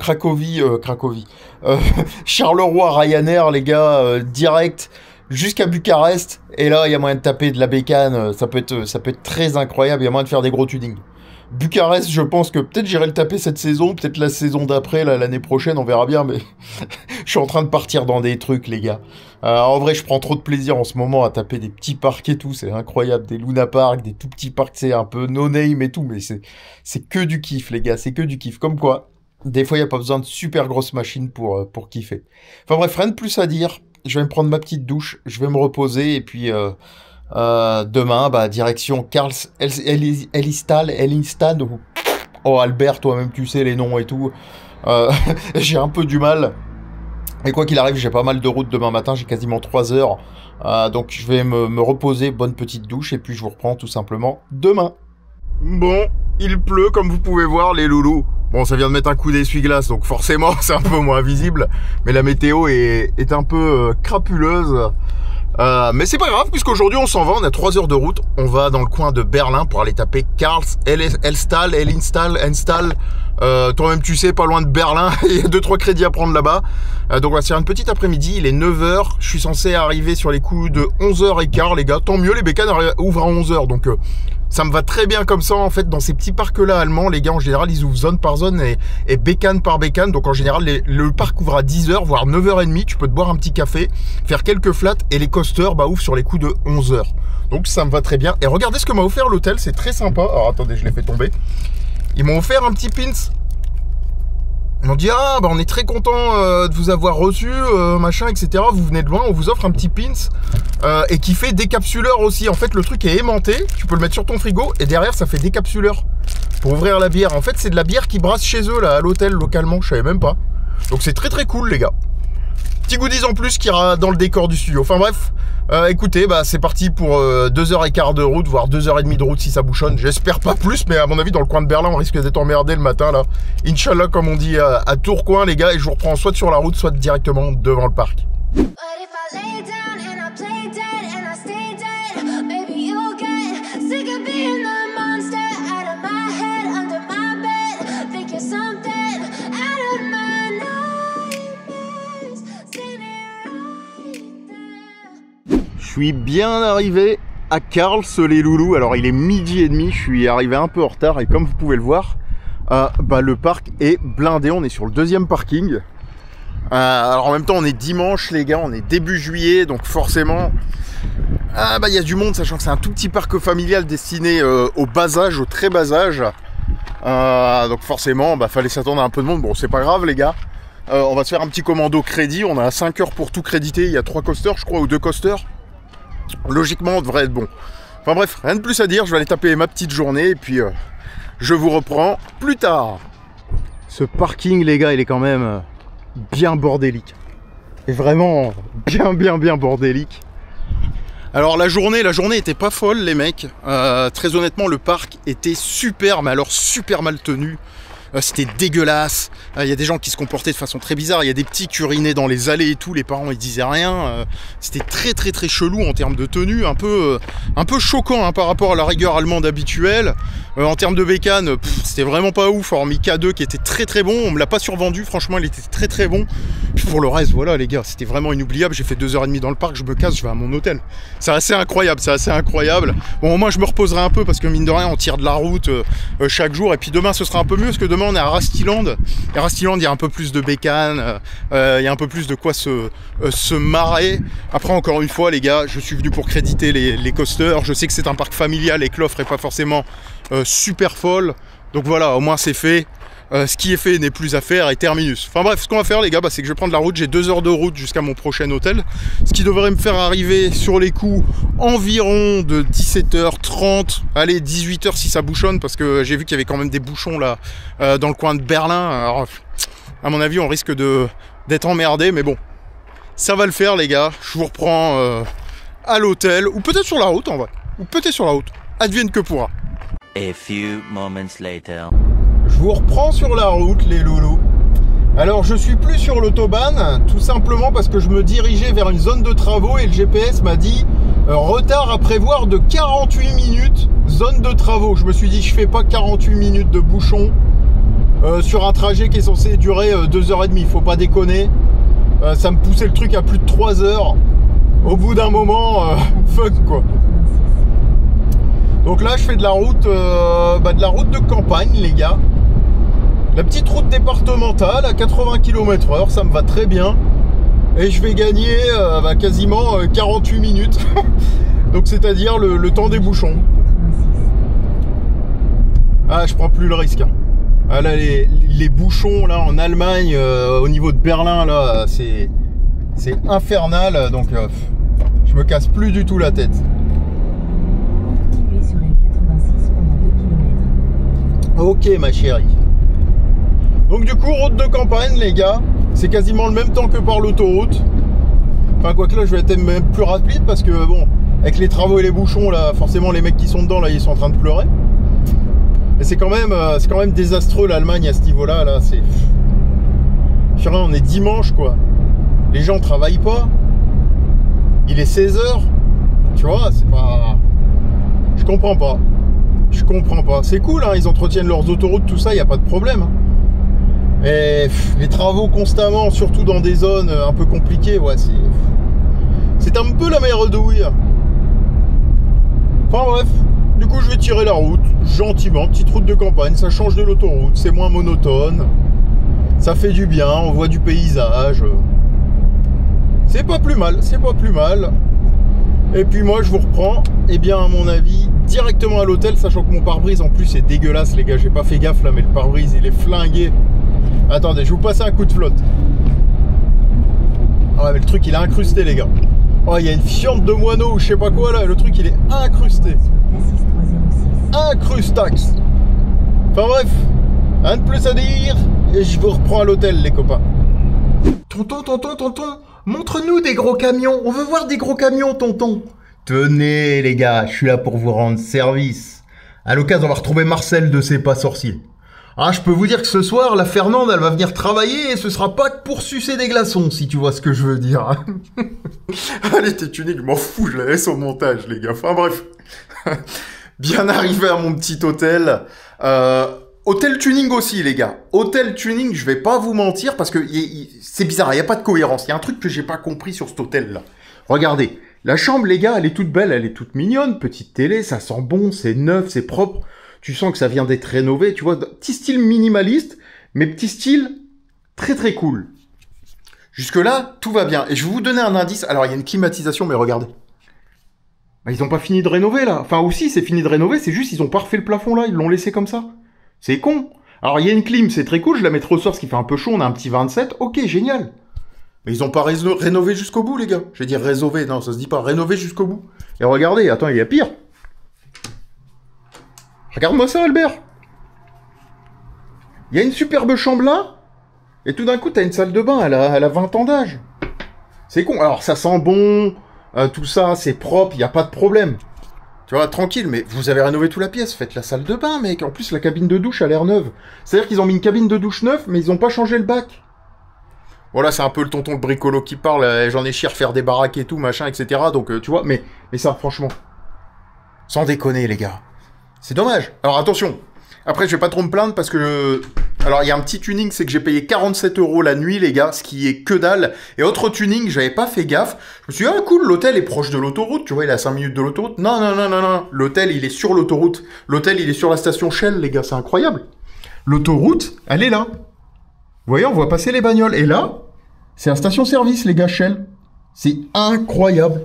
[SPEAKER 1] Charleroi Ryanair les gars, direct jusqu'à Bucarest, et là il y a moyen de taper de la bécane, ça peut être très incroyable, il y a moyen de faire des gros tunings. Bucarest, je pense que peut-être j'irai le taper cette saison, peut-être la saison d'après, l'année prochaine, on verra bien, mais je suis en train de partir dans des trucs les gars. En vrai je prends trop de plaisir en ce moment à taper des petits parcs et tout, c'est incroyable, des Luna Park, des tout petits parcs, c'est un peu no name et tout, mais c'est que du kiff les gars, c'est que du kiff, comme quoi, des fois il n'y a pas besoin de super grosses machines pour kiffer. Enfin bref, rien de plus à dire. Je vais me prendre ma petite douche, je vais me reposer, et puis demain, bah, direction Karls Elistad, oh Albert, toi-même tu sais les noms et tout, j'ai un peu du mal, et quoi qu'il arrive, j'ai pas mal de route demain matin, j'ai quasiment 3 heures, donc je vais me reposer, bonne petite douche, et puis je vous reprends tout simplement demain.
[SPEAKER 3] Bon, il pleut comme vous pouvez voir les loulous. Bon, ça vient de mettre un coup d'essuie-glace, donc forcément, c'est un peu moins visible. Mais la météo est un peu crapuleuse. Mais c'est pas grave, puisqu'aujourd'hui, on s'en va. On a 3 heures de route. On va dans le coin de Berlin pour aller taper Karls Elstall. Toi-même, tu sais, pas loin de Berlin. Il y a 2-3 crédits à prendre là-bas. Donc, on va se faire une petite après-midi. Il est 9h. Je suis censé arriver sur les coups de 11h15, les gars. Tant mieux, les bécanes ouvrent à 11h. Donc, ça me va très bien comme ça, en fait, dans ces petits parcs-là allemands, les gars, en général, ils ouvrent zone par zone et bécane par bécane. Donc, en général, le parc ouvre à 10h, voire 9h30. Tu peux te boire un petit café, faire quelques flats, et les coasters, bah, ouvrent sur les coups de 11h. Donc ça me va très bien. Et regardez ce que m'a offert l'hôtel, c'est très sympa. Alors attendez, je l'ai fait tomber. Ils m'ont offert un petit pins. Ils m'ont dit, ah bah on est très content de vous avoir reçu, machin, etc. Vous venez de loin, on vous offre un petit pins et qui fait décapsuleur aussi. En fait, le truc est aimanté, tu peux le mettre sur ton frigo et derrière ça fait décapsuleur pour ouvrir la bière. En fait, c'est de la bière qui brasse chez eux là à l'hôtel localement, je savais même pas. Donc c'est très très cool les gars. Petit goodies en plus qui ira dans le décor du studio. Enfin bref, écoutez, bah c'est parti pour 2h15 de route, voire 2h30 de route si ça bouchonne. J'espère pas plus, mais à mon avis dans le coin de Berlin on risque d'être emmerdé le matin là. Inch'Allah comme on dit à Tourcoing les gars, et je vous reprends soit sur la route, soit directement devant le parc. Je suis bien arrivé à Carls les loulous. Alors il est 12h30, je suis arrivé un peu en retard et comme vous pouvez le voir, bah, le parc est blindé. On est sur le deuxième parking. Alors en même temps on est dimanche les gars, on est début juillet, donc forcément bah, y a du monde, sachant que c'est un tout petit parc familial destiné au bas âge, au très bas âge. Donc forcément bah, fallait s'attendre à un peu de monde. Bon c'est pas grave les gars. On va se faire un petit commando crédit. On a 5 heures pour tout créditer. Il y a 3 coasters je crois, ou 2 coasters. Logiquement on devrait être bon. Enfin bref, rien de plus à dire. Je vais aller taper ma petite journée et puis je vous reprends plus tard. Ce parking les gars il est quand même bien bordélique. Et vraiment bien bordélique. Alors la journée était pas folle les mecs. Très honnêtement le parc était super, mais alors super mal tenu. C'était dégueulasse. Il y a des gens qui se comportaient de façon très bizarre. Il y a des petits qui urinaient dans les allées et tout. Les parents ils disaient rien. C'était très chelou en termes de tenue. Un peu choquant hein, par rapport à la rigueur allemande habituelle. En termes de bécane, c'était vraiment pas ouf. Hormis K2 qui était très bon. On me l'a pas survendu. Franchement, il était très bon. Puis pour le reste, voilà les gars, c'était vraiment inoubliable. J'ai fait 2h30 dans le parc. Je me casse, je vais à mon hôtel. C'est assez incroyable. Bon, moi je me reposerai un peu parce que mine de rien, on tire de la route chaque jour. Et puis demain, ce sera un peu mieux parce que demain on est à Rastiland. Et Rastiland, il y a un peu plus de bécane, il y a un peu plus de quoi se marrer. Après, encore une fois, les gars, je suis venu pour créditer les coasters. Je sais que c'est un parc familial et que l'offre n'est pas forcément super folle. Donc voilà, au moins c'est fait. Ce qui est fait n'est plus à faire et terminus. Enfin bref, ce qu'on va faire les gars, bah, c'est que je vais prendre la route. J'ai 2 heures de route jusqu'à mon prochain hôtel. Ce qui devrait me faire arriver sur les coups environ de 17h30. Allez, 18h si ça bouchonne. Parce que j'ai vu qu'il y avait quand même des bouchons là dans le coin de Berlin. Alors, à mon avis, on risque d'être emmerdé. Mais bon, ça va le faire les gars. Je vous reprends à l'hôtel. Ou peut-être sur la route en vrai. Ou peut-être sur la route. Advienne que pourra.
[SPEAKER 5] A few moments later.
[SPEAKER 3] Je vous reprends sur la route les loulous. Alors je suis plus sur l'autobahn, tout simplement parce que je me dirigeais vers une zone de travaux et le GPS m'a dit retard à prévoir de 48 minutes, zone de travaux. Je me suis dit je fais pas 48 minutes de bouchon sur un trajet qui est censé durer 2h30, faut pas déconner. Ça me poussait le truc à plus de 3 heures. Au bout d'un moment, fuck quoi. Donc là je fais de la route de campagne les gars. La petite route départementale à 80 km/h, ça me va très bien. Et je vais gagner quasiment 48 minutes. Donc c'est-à-dire le temps des bouchons. Ah, je prends plus le risque. Ah là, les bouchons là en Allemagne, au niveau de Berlin, là, c'est infernal. Donc je me casse plus du tout la tête.
[SPEAKER 4] Continuez sur L86 pendant 2 km.
[SPEAKER 3] Ok ma chérie. Donc du coup, route de campagne les gars, c'est quasiment le même temps que par l'autoroute. Enfin quoique là je vais être même plus rapide parce que bon, avec les travaux et les bouchons là, forcément les mecs qui sont dedans là, ils sont en train de pleurer. Et c'est quand même désastreux l'Allemagne à ce niveau-là, là, c'est... Je dirais, on est dimanche quoi. Les gens travaillent pas. Il est 16h. Tu vois, c'est pas... Je comprends pas. C'est cool, hein, ils entretiennent leurs autoroutes, tout ça, il n'y a pas de problème. Et les travaux constamment, surtout dans des zones un peu compliquées, ouais, c'est un peu la meilleure douille. Enfin bref, du coup je vais tirer la route, gentiment, petite route de campagne, ça change de l'autoroute, c'est moins monotone, ça fait du bien, on voit du paysage. C'est pas plus mal, Et puis moi je vous reprends, eh bien à mon avis, directement à l'hôtel, sachant que mon pare-brise en plus est dégueulasse les gars, j'ai pas fait gaffe là, mais le pare-brise il est flingué. Attendez, je vais vous passer un coup de flotte. Ah ouais, mais le truc il est incrusté les gars. Oh, il y a une fiente de moineau ou je sais pas quoi là, le truc il est incrusté. Incrustax. Enfin bref, rien de plus à dire, et je vous reprends à l'hôtel les copains. Tonton, montre-nous des gros camions, on veut voir des gros camions tonton.
[SPEAKER 1] Tenez les gars, je suis là pour vous rendre service. À l'occasion, on va retrouver Marcel de C'est pas sorcier. Ah, je peux vous dire que ce soir, la Fernande, elle va venir travailler et ce sera pas que pour sucer des glaçons, si tu vois ce que je veux dire.
[SPEAKER 3] Allez, t'es unique, je m'en fous, je la laisse au montage, les gars. Enfin bref. Bien arrivé à mon petit hôtel. Hôtel tuning aussi, les gars. Hôtel tuning, je vais pas vous mentir, parce que c'est bizarre, il n'y a pas de cohérence. Il y a un truc que j'ai pas compris sur cet hôtel-là. Regardez, la chambre, les gars, elle est toute belle, elle est toute mignonne. Petite télé, ça sent bon, c'est neuf, c'est propre. Tu sens que ça vient d'être rénové, tu vois. Petit style minimaliste, mais petit style très très cool. Jusque-là, tout va bien. Et je vais vous donner un indice. Alors, il y a une climatisation, mais regardez. Bah, ils n'ont pas fini de rénover, là. Enfin, aussi, c'est fini de rénover, c'est juste, ils ont pas refait le plafond, là. Ils l'ont laissé comme ça. C'est con. Alors, il y a une clim, c'est très cool. Je la mettrai au soir, parce qu'il fait un peu chaud. On a un petit 27. Ok, génial. Mais ils ont pas rénové jusqu'au bout, les gars. Je vais dire rénové. Non, ça se dit pas. Rénové jusqu'au bout. Et regardez, attends, il y a pire. Regarde-moi ça, Albert. Il y a une superbe chambre là. Et tout d'un coup, t'as une salle de bain. Elle a 20 ans d'âge. C'est con. Alors, ça sent bon. Tout ça, c'est propre. Il n'y a pas de problème. Tu vois, tranquille. Mais vous avez rénové toute la pièce. Faites la salle de bain, mec. En plus, la cabine de douche a l'air neuve. C'est-à-dire qu'ils ont mis une cabine de douche neuve, mais ils n'ont pas changé le bac. Voilà, c'est un peu le tonton le bricolo qui parle. J'en ai chié à refaire des baraques et tout, machin, etc. Donc, tu vois, mais ça, franchement. Sans déconner, les gars. C'est dommage. Alors attention, après je vais pas trop me plaindre parce que... Alors il y a un petit tuning, c'est que j'ai payé 47 € la nuit les gars, ce qui est que dalle. Et autre tuning, j'avais pas fait gaffe. Je me suis dit, ah cool, l'hôtel est proche de l'autoroute, tu vois, il est à 5 minutes de l'autoroute. Non, l'hôtel il est sur l'autoroute. L'hôtel il est sur la station Shell les gars, c'est incroyable. L'autoroute, elle est là. Vous voyez, on voit passer les bagnoles. Et là, c'est la station-service les gars, Shell. C'est incroyable.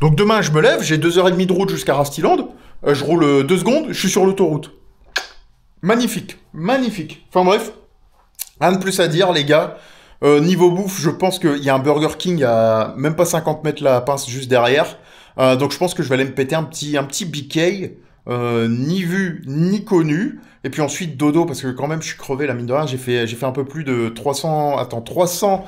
[SPEAKER 3] Donc demain je me lève, j'ai 2h30 de route jusqu'à Rastiland. Je roule 2 secondes, je suis sur l'autoroute. Magnifique, magnifique. Enfin bref, rien de plus à dire les gars. Niveau bouffe, je pense qu'il y a un Burger King à même pas 50 mètres la pince juste derrière. Donc je pense que je vais aller me péter un petit BK, ni vu ni connu. Et puis ensuite dodo, parce que quand même je suis crevé la mine de rien. J'ai fait un peu plus de 300... Attends, 300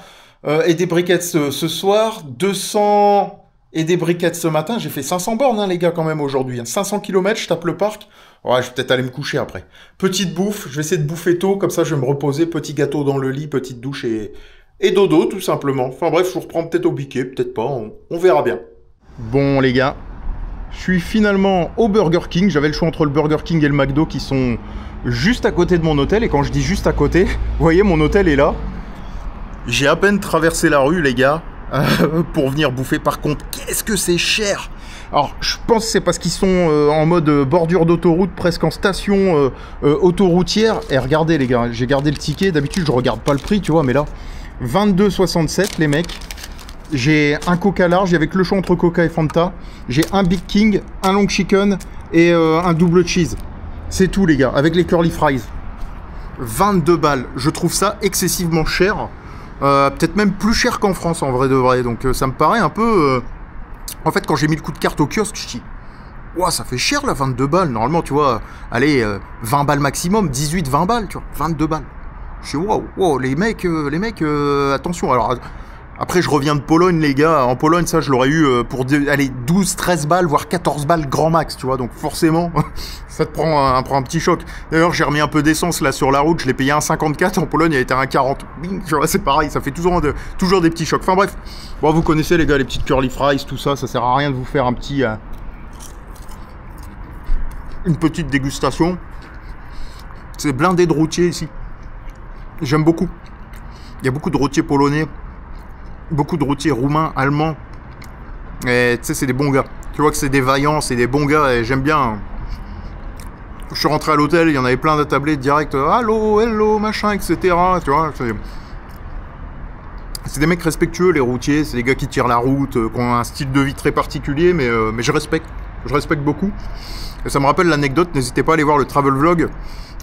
[SPEAKER 3] et des briquettes ce soir, 200... Et des briquettes ce matin, j'ai fait 500 bornes, hein, les gars, quand même, aujourd'hui. 500 km, je tape le parc. Ouais, je vais peut-être aller me coucher après. Petite bouffe, je vais essayer de bouffer tôt, comme ça je vais me reposer. Petit gâteau dans le lit, petite douche et dodo, tout simplement. Enfin bref, je vous reprends peut-être au biquet, peut-être pas, on verra bien. Bon, les gars, je suis finalement au Burger King. J'avais le choix entre le Burger King et le McDo qui sont juste à côté de mon hôtel. Et quand je dis juste à côté, vous voyez, mon hôtel est là. J'ai à peine traversé la rue, les gars. Pour venir bouffer. Par contre, qu'est-ce que c'est cher! Alors, je pense que c'est parce qu'ils sont en mode bordure d'autoroute, presque en station autoroutière. Et regardez, les gars, j'ai gardé le ticket. D'habitude, je regarde pas le prix, tu vois, mais là, 22,67, les mecs. J'ai un Coca large avec le choix entre Coca et Fanta. J'ai un Big King, un Long Chicken et un double cheese. C'est tout, les gars, avec les curly fries. 22 balles. Je trouve ça excessivement cher. Peut-être même plus cher qu'en France en vrai de vrai, donc ça me paraît un peu... En fait, quand j'ai mis le coup de carte au kiosque, je dis ouah, ça fait cher là, 22 balles. Normalement, tu vois, allez, 20 balles maximum, 18-20 balles, tu vois, 22 balles. Je dis wow, les mecs, attention. Alors, après, je reviens de Pologne, les gars. En Pologne, ça, je l'aurais eu pour, allez, 12-13 balles, voire 14 balles grand max, tu vois. Donc, forcément, ça te prend un petit choc. D'ailleurs, j'ai remis un peu d'essence, là, sur la route. Je l'ai payé à 1,54. En Pologne, il était à 1,40. Bing, tu vois, c'est pareil. Ça fait toujours des petits chocs. Enfin, bref. Bon, vous connaissez, les gars, les petites curly fries, tout ça. Ça sert à rien de vous faire un petit... une petite dégustation. C'est blindé de routiers, ici. J'aime beaucoup. Il y a beaucoup de routiers polonais. Beaucoup de routiers roumains, allemands. Et tu sais, c'est des bons gars. Tu vois que c'est des vaillants, c'est des bons gars et j'aime bien. Je suis rentré à l'hôtel, il y en avait plein d'attablés direct. Allô, hello, machin, etc. Tu vois. C'est des mecs respectueux, les routiers, c'est des gars qui tirent la route, qui ont un style de vie très particulier, mais je respecte beaucoup. Et ça me rappelle l'anecdote, n'hésitez pas à aller voir le travel vlog.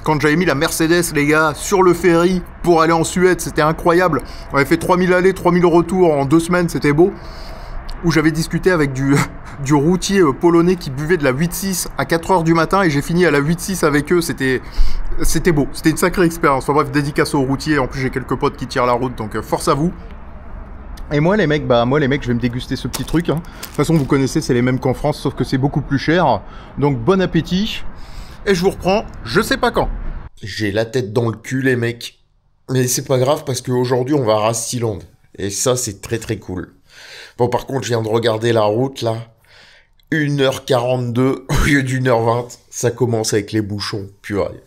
[SPEAKER 3] Quand j'avais mis la Mercedes, les gars, sur le ferry pour aller en Suède, c'était incroyable. On avait fait 3000 allers, 3000 retours en 2 semaines, c'était beau. Où j'avais discuté avec du routier polonais qui buvait de la 8-6 à 4h du matin et j'ai fini à la 8-6 avec eux, c'était beau, c'était une sacrée expérience. Enfin bref, dédicace aux routiers, en plus j'ai quelques potes qui tirent la route, donc force à vous. Et moi les mecs, je vais me déguster ce petit truc. Hein. De toute façon, vous connaissez, c'est les mêmes qu'en France, sauf que c'est beaucoup plus cher. Donc bon appétit, et je vous reprends, je sais pas quand.
[SPEAKER 6] J'ai la tête dans le cul, les mecs. Mais c'est pas grave, parce qu'aujourd'hui, on va à Rastiland. Et ça, c'est très très cool. Bon, par contre, je viens de regarder la route, là. 1h42 au lieu d'1h20. Ça commence avec les bouchons. Purée.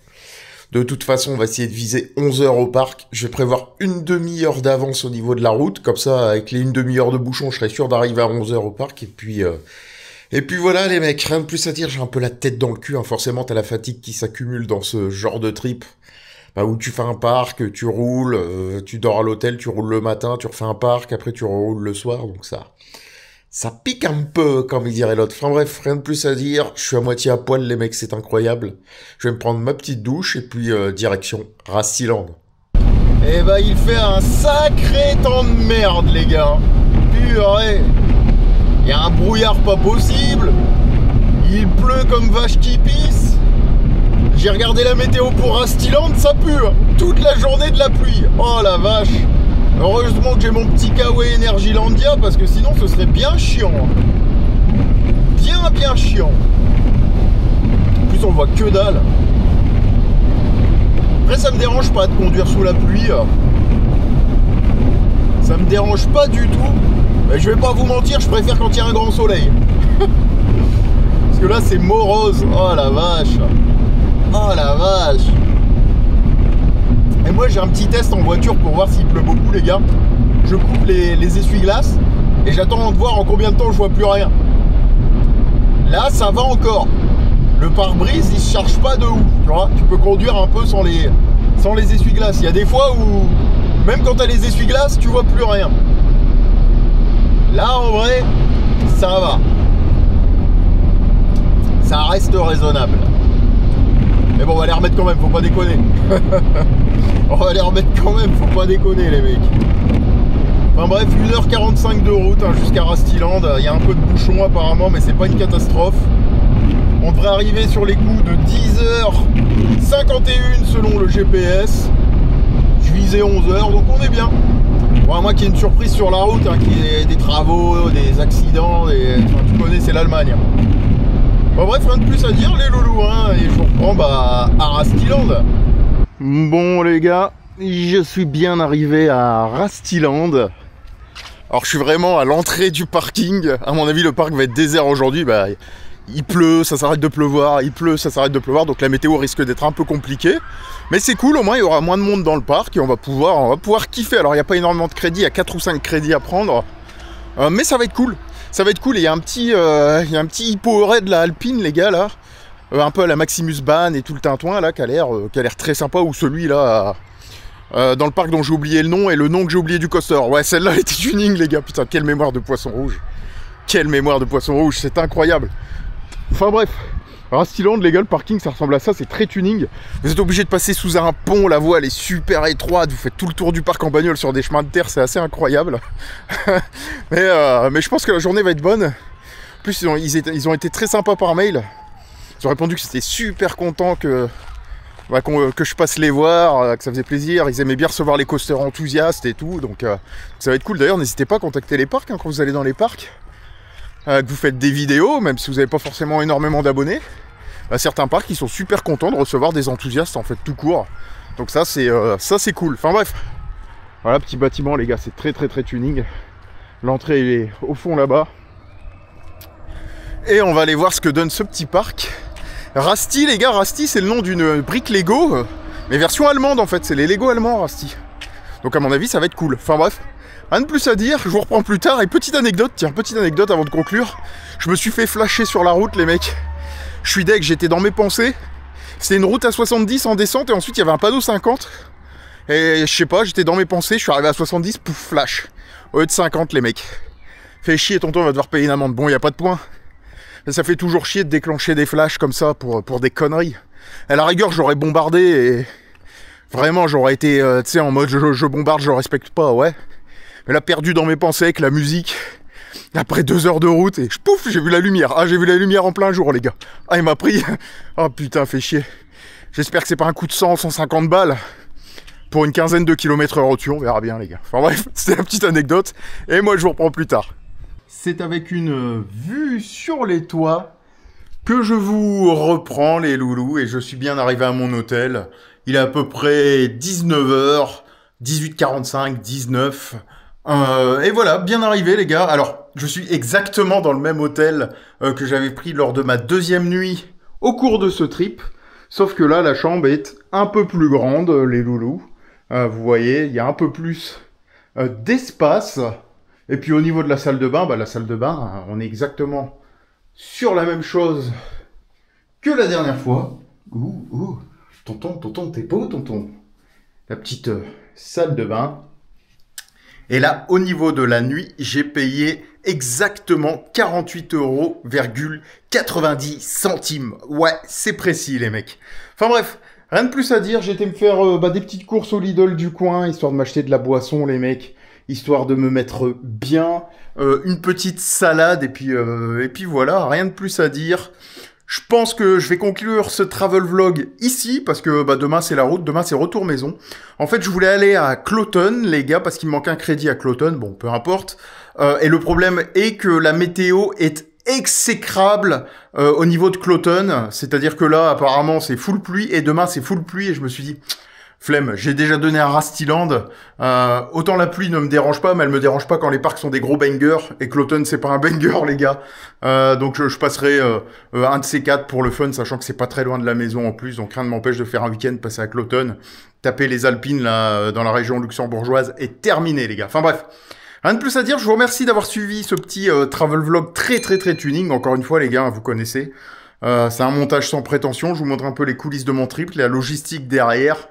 [SPEAKER 6] De toute façon, on va essayer de viser 11h au parc. Je vais prévoir une demi-heure d'avance au niveau de la route. Comme ça, avec les une demi-heure de bouchons, je serai sûr d'arriver à 11h au parc. Et puis voilà, les mecs, rien de plus à dire. J'ai un peu la tête dans le cul. Hein. Forcément, t'as la fatigue qui s'accumule dans ce genre de trip. Bah, où tu fais un parc, tu roules, tu dors à l'hôtel, tu roules le matin, tu refais un parc, après tu roules le soir. Donc ça pique un peu, comme il dirait l'autre. Enfin bref, rien de plus à dire. Je suis à moitié à poil, les mecs, c'est incroyable. Je vais me prendre ma petite douche et puis direction Rastiland.
[SPEAKER 2] Eh bah, il fait un sacré temps de merde, les gars. Purée. Il y a un brouillard pas possible. Il pleut comme vache qui pisse. J'ai regardé la météo pour Rastiland, ça pue. Toute la journée de la pluie. Oh la vache. Heureusement que j'ai mon petit Kawaii Energylandia, parce que sinon ce serait bien chiant. Bien chiant. En plus on voit que dalle. Après ça me dérange pas de conduire sous la pluie. Ça me dérange pas du tout. Mais je vais pas vous mentir, je préfère quand il y a un grand soleil. Parce que là c'est morose. Oh la vache. Oh la vache. Et moi j'ai un petit test en voiture pour voir s'il pleut beaucoup, les gars. Je coupe les essuie-glaces et j'attends de voir en combien de temps je vois plus rien. Là ça va encore. Le pare-brise il se charge pas de ouf, tu vois. Tu peux conduire un peu sans les essuie-glaces. Il y a des fois où même quand t'as les essuie-glaces tu vois plus rien. Là en vrai ça va. Ça reste raisonnable. Mais bon, on va les remettre quand même, faut pas déconner. On va les remettre quand même, faut pas déconner, les mecs. Enfin bref, 1h45 de route hein, jusqu'à Rastiland. Il y a un peu de bouchon apparemment, mais c'est pas une catastrophe. On devrait arriver sur les coups de 10h51 selon le GPS. Je visais 11h, donc on est bien. Bon, à moins qu'il y ait une surprise sur la route, hein, qu'il y ait des travaux, des accidents, enfin, tu connais, c'est l'Allemagne. Bon bref, rien de plus à dire les loulous, hein, et je vous reprends à Rastiland.
[SPEAKER 3] Bon les gars, je suis bien arrivé à Rastiland. Alors je suis vraiment à l'entrée du parking. À mon avis le parc va être désert aujourd'hui. Bah, il pleut, ça s'arrête de pleuvoir, il pleut, ça s'arrête de pleuvoir. Donc la météo risque d'être un peu compliquée. Mais c'est cool, au moins il y aura moins de monde dans le parc et on va pouvoir kiffer. Alors il n'y a pas énormément de crédits, il y a 4 ou 5 crédits à prendre. Mais ça va être cool. Ça va être cool, et il y a un petit hippo raid là, alpine les gars là, un peu à la Maximus Ban et tout le tintouin là, qui a l'air très sympa, ou celui là dans le parc dont j'ai oublié le nom, et le nom que j'ai oublié du coaster. Ouais, celle-là elle était tuning les gars, putain, quelle mémoire de poisson rouge. Quelle mémoire de poisson rouge, c'est incroyable. Enfin bref, Rastiland les gars, le parking ça ressemble à ça, c'est très tuning. Vous êtes obligé de passer sous un pont, la voie elle est super étroite, vous faites tout le tour du parc en bagnole sur des chemins de terre, c'est assez incroyable. mais je pense que la journée va être bonne. En plus ils ont été très sympas par mail. Ils ont répondu que c'était super content que je passe les voir, que ça faisait plaisir. Ils aimaient bien recevoir les coasters enthousiastes et tout, donc ça va être cool. D'ailleurs n'hésitez pas à contacter les parcs hein, quand vous allez dans les parcs. Que vous faites des vidéos, même si vous n'avez pas forcément énormément d'abonnés. Certains parcs ils sont super contents de recevoir des enthousiastes en fait tout court. Donc ça c'est cool. Enfin bref. Voilà, petit bâtiment les gars, c'est très tuning. L'entrée est au fond là-bas. Et on va aller voir ce que donne ce petit parc. Rasti les gars, Rasti c'est le nom d'une brique Lego. Mais version allemande en fait, c'est les Lego allemands Rasti. Donc à mon avis ça va être cool. Enfin bref. Rien de plus à dire, je vous reprends plus tard. Et petite anecdote avant de conclure. Je me suis fait flasher sur la route les mecs. Je suis deg, j'étais dans mes pensées. C'était une route à 70 en descente et ensuite il y avait un panneau 50. Et je sais pas, j'étais dans mes pensées, je suis arrivé à 70, pouf, flash. Au lieu de 50, les mecs. Fait chier, tonton, on va devoir payer une amende. Bon, y a pas de point. Mais ça fait toujours chier de déclencher des flashs comme ça pour des conneries. À la rigueur, j'aurais bombardé et... Vraiment, j'aurais été, tu sais, en mode je bombarde, je respecte pas, ouais. Mais là, perdu dans mes pensées avec la musique, après 2 heures de route, et pouf, j'ai vu la lumière. Ah, j'ai vu la lumière en plein jour, les gars. Ah, il m'a pris. Oh putain, fait chier. J'espère que c'est pas un coup de 100, 150 balles pour une quinzaine de kilomètres heure au-dessus, on verra bien, les gars. Enfin bref, c'était la petite anecdote, et moi, je vous reprends plus tard. C'est avec une vue sur les toits que je vous reprends, les loulous, et je suis bien arrivé à mon hôtel. Il est à peu près 19h, 18h45, 19. Et voilà, bien arrivé les gars. Alors, je suis exactement dans le même hôtel que j'avais pris lors de ma 2e nuit au cours de ce trip. Sauf que là, la chambre est un peu plus grande, les loulous. Vous voyez, il y a un peu plus d'espace. Et puis au niveau de la salle de bain, bah, la salle de bain, on est exactement sur la même chose que la dernière fois. Ouh. Tonton, t'es beau, tonton. La petite salle de bain. Et là, au niveau de la nuit, j'ai payé exactement 48,90 €. Ouais, c'est précis, les mecs. Enfin bref, rien de plus à dire. J'ai été me faire des petites courses au Lidl du coin, histoire de m'acheter de la boisson, les mecs. Histoire de me mettre bien. Une petite salade, et puis voilà, rien de plus à dire. Je pense que je vais conclure ce travel vlog ici, parce que demain c'est la route, demain c'est retour maison. En fait, je voulais aller à Cloton, les gars, parce qu'il me manque un crédit à Cloton, bon, peu importe. Et le problème est que la météo est exécrable au niveau de Cloton, c'est-à-dire que là, apparemment, c'est full pluie, et demain c'est full pluie, et je me suis dit... Flemme, j'ai déjà donné un Rastiland. Autant la pluie ne me dérange pas, mais elle me dérange pas quand les parcs sont des gros bangers. Et Cloton, c'est pas un banger, les gars. Donc je passerai un de ces 4 pour le fun, sachant que c'est pas très loin de la maison en plus. Donc rien ne m'empêche de faire un week-end, passer à Cloton, taper les Alpines là dans la région luxembourgeoise et terminer, les gars. Enfin bref, rien de plus à dire. Je vous remercie d'avoir suivi ce petit travel vlog très tuning. Encore une fois, les gars, vous connaissez. C'est un montage sans prétention. Je vous montre un peu les coulisses de mon trip, la logistique derrière.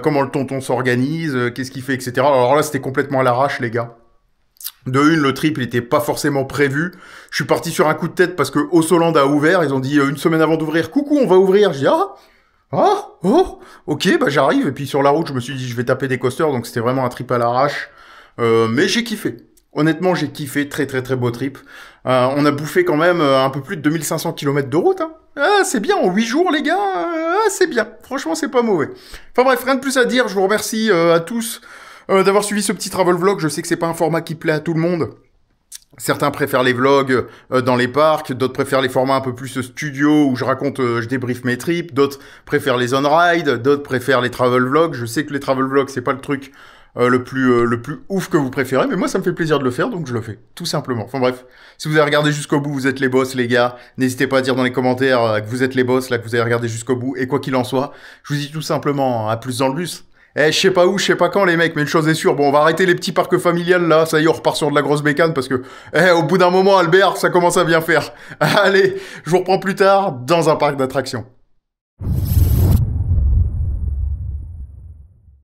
[SPEAKER 3] Comment le tonton s'organise, qu'est-ce qu'il fait, etc. Alors là, c'était complètement à l'arrache, les gars. De une, le trip, il était pas forcément prévu. Je suis parti sur un coup de tête parce que Ossoland a ouvert. Ils ont dit une semaine avant d'ouvrir, coucou, on va ouvrir. Je dis, ok, bah j'arrive. Et puis sur la route, je me suis dit, je vais taper des coasters. Donc c'était vraiment un trip à l'arrache. Mais j'ai kiffé. Honnêtement, j'ai kiffé. Très beau trip. On a bouffé quand même un peu plus de 2500 km de route, hein. Ah, c'est bien, en 8 jours, les gars, c'est bien. Franchement, c'est pas mauvais. Enfin bref, rien de plus à dire. Je vous remercie à tous d'avoir suivi ce petit travel vlog. Je sais que c'est pas un format qui plaît à tout le monde. Certains préfèrent les vlogs dans les parcs, d'autres préfèrent les formats un peu plus studio où je raconte, je débriefe mes trips, d'autres préfèrent les on-ride, d'autres préfèrent les travel vlogs. Je sais que les travel vlogs, c'est pas le truc le plus ouf que vous préférez, mais moi ça me fait plaisir de le faire, donc je le fais, tout simplement. Enfin bref, si vous avez regardé jusqu'au bout, vous êtes les boss, les gars. N'hésitez pas à dire dans les commentaires que vous êtes les boss, là, que vous avez regardé jusqu'au bout, et quoi qu'il en soit, je vous dis tout simplement à plus dans le bus. Je sais pas où, je sais pas quand, les mecs, mais une chose est sûre, bon, on va arrêter les petits parcs familiales, là, ça y est, on repart sur de la grosse bécane, parce que, au bout d'un moment, Albert, ça commence à bien faire. Allez, je vous reprends plus tard, dans un parc d'attractions.